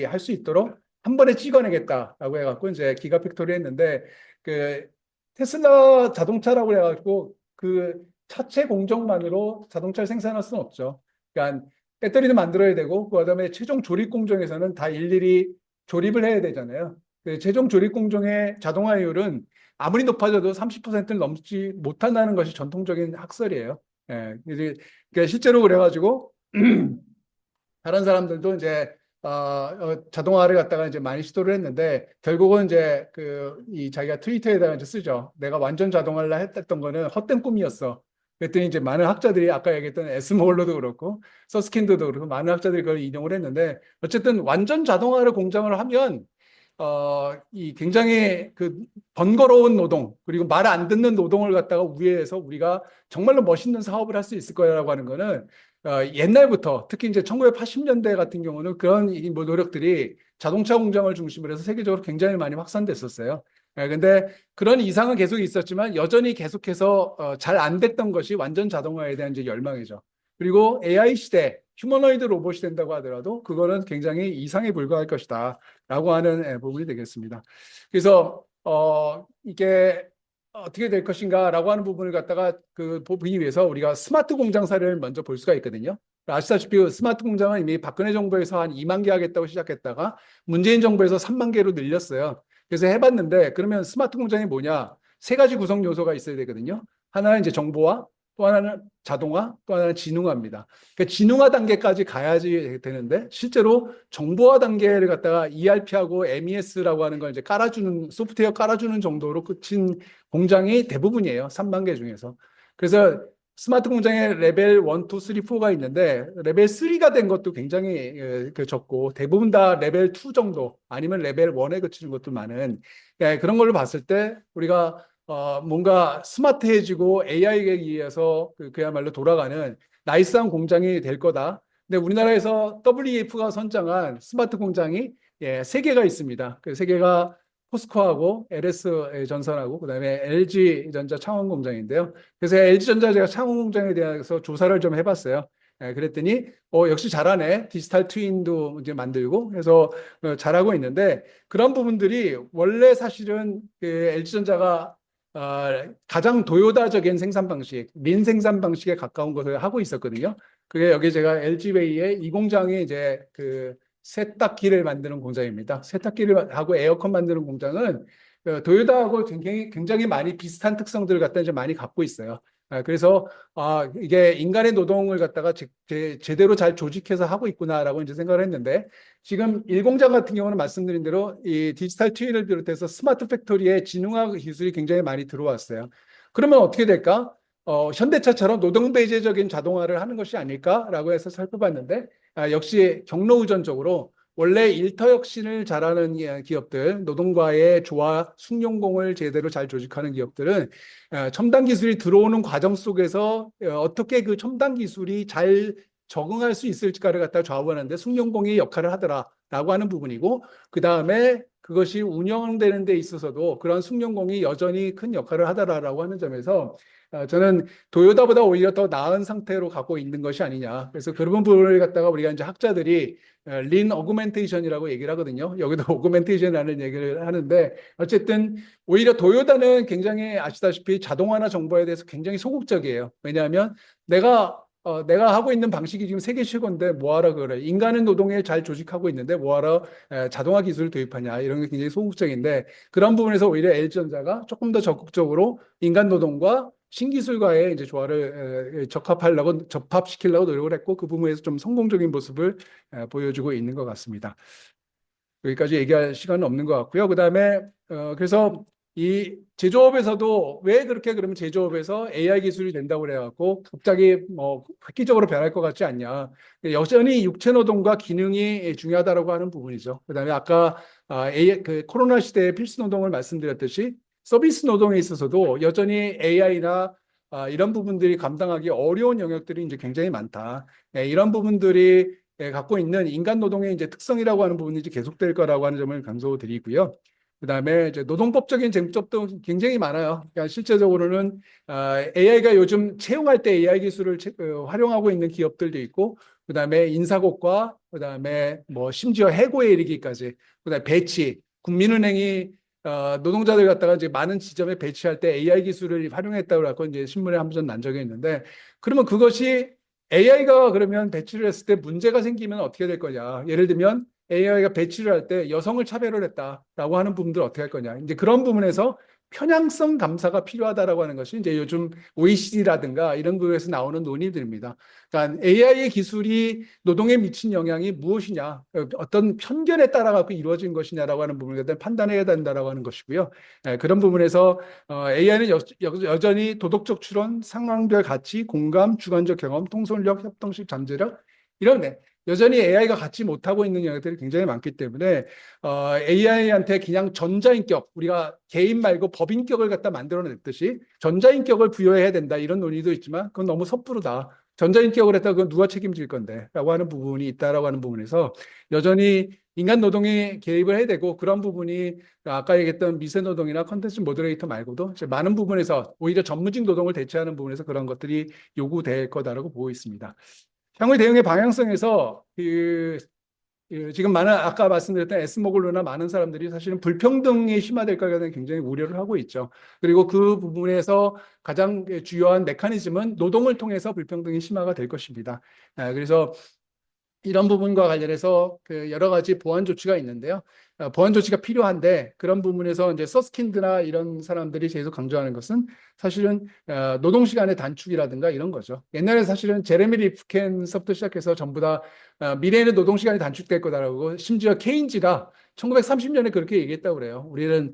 할 수 있도록 한 번에 찍어내겠다라고 해갖고 이제 기가 팩토리 했는데 그 테슬라 자동차라고 해가지고 그 차체 공정만으로 자동차를 생산할 수는 없죠. 그러니까 배터리도 만들어야 되고 그다음에 최종 조립 공정에서는 다 일일이 조립을 해야 되잖아요. 그 최종 조립 공정의 자동화율은 아무리 높아져도 30%를 넘지 못한다는 것이 전통적인 학설이에요. 예, 그러니까 실제로 그래가지고 다른 사람들도 이제 자동화를 갖다가 이제 많이 시도를 했는데 결국은 이제 이 자기가 트위터에다가 이제 쓰죠. 내가 완전 자동화를 했던 거는 헛된 꿈이었어. 그랬더니 이제 많은 학자들이 아까 얘기했던 에스모홀로도 그렇고 서스킨드도 그렇고 많은 학자들이 그걸 인용을 했는데 어쨌든 완전 자동화를 공정을 하면 이 굉장히 그 번거로운 노동 그리고 말 안 듣는 노동을 갖다가 우회해서 우리가 정말로 멋있는 사업을 할 수 있을 거라고 하는 거는 옛날부터 특히 이제 1980년대 같은 경우는 그런 뭐 노력들이 자동차 공장을 중심으로 해서 세계적으로 굉장히 많이 확산됐었어요. 근데 그런 이상은 계속 있었지만 여전히 계속해서 잘 안 됐던 것이 완전 자동화에 대한 이제 열망이죠. 그리고 AI 시대, 휴머노이드 로봇이 된다고 하더라도 그거는 굉장히 이상에 불과할 것이다 라고 하는 부분이 되겠습니다. 그래서 이게 어떻게 될 것인가 라고 하는 부분을 갖다가 보기 위해서 우리가 스마트 공장 사례를 먼저 볼 수가 있거든요. 아시다시피 스마트 공장은 이미 박근혜 정부에서 한 2만 개 하겠다고 시작했다가 문재인 정부에서 3만 개로 늘렸어요. 그래서 해봤는데 그러면 스마트 공장이 뭐냐? 세 가지 구성 요소가 있어야 되거든요. 하나는 이제 정보화, 또 하나는 자동화, 또 하나는 지능화입니다. 그러니까 지능화 단계까지 가야지 되는데 실제로 정보화 단계를 갖다가 ERP하고 MES라고 하는 걸 이제 깔아주는 소프트웨어 깔아주는 정도로 끝인 공장이 대부분이에요. 3만 개 중에서. 그래서 스마트 공장에 레벨 1, 2, 3, 4가 있는데 레벨 3가 된 것도 굉장히 적고 대부분 다 레벨 2 정도 아니면 레벨 1에 그치는 것도 많은 그런 걸로 봤을 때 우리가 뭔가 스마트해지고 AI에 의해서 그야말로 돌아가는 나이스한 공장이 될 거다. 근데 우리나라에서 WEF가 선정한 스마트 공장이 3개가 있습니다. 그 3개가 포스코하고 LS전선하고 그다음에 LG전자 창원 공장인데요. 그래서 LG전자 제가 창원 공장에 대해서 조사를 좀 해봤어요. 그랬더니 역시 잘하네. 디지털 트윈도 이제 만들고 해서 잘하고 있는데 그런 부분들이 원래 사실은 LG전자가 가장 도요다적인 생산 방식, 린 생산 방식에 가까운 것을 하고 있었거든요. 그게 여기 제가 LG웨이의 이 공장이 이제 세탁기를 만드는 공장입니다. 세탁기를 하고 에어컨 만드는 공장은 도요타하고 굉장히 많이 비슷한 특성들을 갖다 이제 많이 갖고 있어요. 그래서 이게 인간의 노동을 갖다가 제대로 잘 조직해서 하고 있구나라고 이제 생각을 했는데 지금 1공장 같은 경우는 말씀드린 대로 이 디지털 트윈을 비롯해서 스마트 팩토리에 지능화 기술이 굉장히 많이 들어왔어요. 그러면 어떻게 될까? 현대차처럼 노동 배제적인 자동화를 하는 것이 아닐까라고 해서 살펴봤는데 역시 경로 의존적으로 원래 일터혁신을 잘하는 기업들, 노동과의 조화, 숙련공을 제대로 잘 조직하는 기업들은 첨단 기술이 들어오는 과정 속에서 어떻게 그 첨단 기술이 잘 적응할 수 있을지를 갖다 좌우하는데 숙련공이 역할을 하더라라고 하는 부분이고, 그 다음에 그것이 운영되는 데 있어서도 그런 숙련공이 여전히 큰 역할을 하더라라고 하는 점에서 저는 도요타보다 오히려 더 나은 상태로 가고 있는 것이 아니냐. 그래서 그런 부분을 갖다가 우리가 이제 학자들이 린 어그멘테이션이라고 얘기를 하거든요. 여기도 어그멘테이션이라는 얘기를 하는데, 어쨌든 오히려 도요타는 굉장히 아시다시피 자동화나 정보에 대해서 굉장히 소극적이에요. 왜냐하면 내가 하고 있는 방식이 지금 세계 최고인데 뭐하러 그래? 인간은 노동에 잘 조직하고 있는데 뭐하러 자동화 기술을 도입하냐? 이런 게 굉장히 소극적인데, 그런 부분에서 오히려 LG전자가 조금 더 적극적으로 인간 노동과 신기술과의 이제 조화를 접합시키려고 노력을 했고, 그 부분에서 좀 성공적인 모습을 보여주고 있는 것 같습니다. 여기까지 얘기할 시간은 없는 것 같고요. 그다음에 그래서 이 제조업에서도 왜 그렇게 그러면 제조업에서 AI 기술이 된다고 그래갖고 갑자기 뭐 획기적으로 변할 것 같지 않냐. 여전히 육체 노동과 기능이 중요하다라고 하는 부분이죠. 그다음에 아까 그 코로나 시대의 필수 노동을 말씀드렸듯이 서비스 노동에 있어서도 여전히 AI나 이런 부분들이 감당하기 어려운 영역들이 이제 굉장히 많다. 이런 부분들이 갖고 있는 인간 노동의 이제 특성이라고 하는 부분이 이제 계속될 거라고 하는 점을 강조드리고요. 그다음에 이제 노동법적인 쟁점도 굉장히 많아요. 그러니까 실제적으로는 AI가 요즘 채용할 때 AI 기술을 활용하고 있는 기업들도 있고, 그다음에 인사고과 그다음에 뭐 심지어 해고에 이르기까지, 그다음에 배치, 국민은행이 노동자들 갖다가 이제 많은 지점에 배치할 때 AI 기술을 활용했다고 하고 이제 신문에 한 번 난 적이 있는데, 그러면 그것이 AI가 그러면 배치를 했을 때 문제가 생기면 어떻게 될 거냐? 예를 들면 AI가 배치를 할 때 여성을 차별을 했다라고 하는 부분들 어떻게 할 거냐? 이제 그런 부분에서 편향성 감사가 필요하다라고 하는 것이 이제 요즘 OECD라든가 이런 부분에서 나오는 논의들입니다. 그러니까 AI의 기술이 노동에 미친 영향이 무엇이냐, 어떤 편견에 따라 갖고 이루어진 것이냐라고 하는 부분에 대한 판단해야 된다라고 하는 것이고요. 그런 부분에서 AI는 여전히 도덕적 추론, 상황별 가치, 공감, 주관적 경험, 통솔력, 협동식 잠재력 이런 여전히 AI가 갖지 못하고 있는 영역들이 굉장히 많기 때문에 AI한테 그냥 전자인격, 우리가 개인 말고 법인격을 갖다 만들어냈듯이 전자인격을 부여해야 된다 이런 논의도 있지만 그건 너무 섣부르다. 전자인격을 했다가 그건 누가 책임질 건데 라고 하는 부분이 있다라고 하는 부분에서 여전히 인간 노동에 개입을 해야 되고, 그런 부분이 아까 얘기했던 미세노동이나 컨텐츠 모더레이터 말고도 이제 많은 부분에서 오히려 전무직 노동을 대체하는 부분에서 그런 것들이 요구될 거다라고 보고 있습니다. 향후 대응의 방향성에서 지금 아까 말씀드렸던 에스모글루나 많은 사람들이 사실은 불평등이 심화될 거에 대한 굉장히 우려를 하고 있죠. 그리고 그 부분에서 가장 주요한 메커니즘은 노동을 통해서 불평등이 심화가 될 것입니다. 그래서 이런 부분과 관련해서 여러 가지 보완 조치가 있는데요. 보완 조치가 필요한데, 그런 부분에서 이제 서스킨드나 이런 사람들이 계속 강조하는 것은 사실은 노동 시간의 단축이라든가 이런 거죠. 옛날에 사실은 제레미 리프켄서부터 시작해서 전부 다 미래에는 노동 시간이 단축될 거다라고, 심지어 케인즈가 1930년에 그렇게 얘기했다고 그래요. 우리는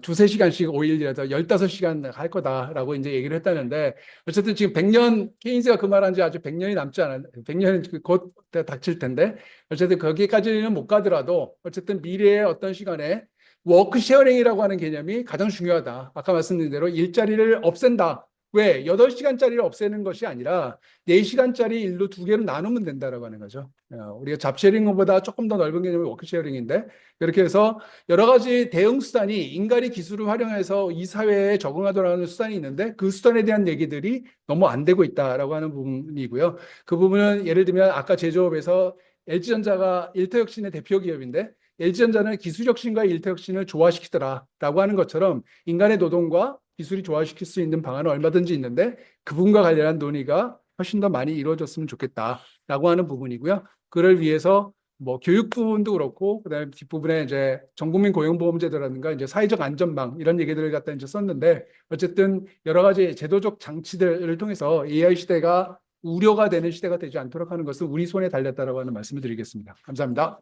두세 시간씩 5일이라도 15시간 할 거다라고 이제 얘기를 했다는데, 어쨌든 지금 100년, 케인즈가 그 말한 지 아주 100년이 남지 않았, 100년이 곧 닥칠 텐데, 어쨌든 거기까지는 못 가더라도 어쨌든 미래의 어떤 시간에 워크 쉐어링이라고 하는 개념이 가장 중요하다. 아까 말씀드린 대로 일자리를 없앤다. 왜? 8시간짜리를 없애는 것이 아니라 4시간짜리 일로 2개로 나누면 된다라고 하는 거죠. 우리가 잡쉐어링보다 조금 더 넓은 개념이 워크쉐어링인데, 그렇게 해서 여러 가지 대응 수단이, 인간이 기술을 활용해서 이 사회에 적응하도록 하는 수단이 있는데, 그 수단에 대한 얘기들이 너무 안 되고 있다라고 하는 부분이고요. 그 부분은 예를 들면 아까 제조업에서 LG전자가 일터혁신의 대표 기업인데, LG전자는 기술혁신과 일터혁신을 조화시키더라라고 하는 것처럼 인간의 노동과 기술이 조화시킬 수 있는 방안은 얼마든지 있는데, 그 부분과 관련한 논의가 훨씬 더 많이 이루어졌으면 좋겠다라고 하는 부분이고요. 그를 위해서 뭐 교육 부분도 그렇고, 그다음에 뒷부분에 이제 전국민 고용보험제도라든가 이제 사회적 안전망 이런 얘기들을 갖다 이제 썼는데, 어쨌든 여러 가지 제도적 장치들을 통해서 AI 시대가 우려가 되는 시대가 되지 않도록 하는 것은 우리 손에 달렸다라고 하는 말씀을 드리겠습니다. 감사합니다.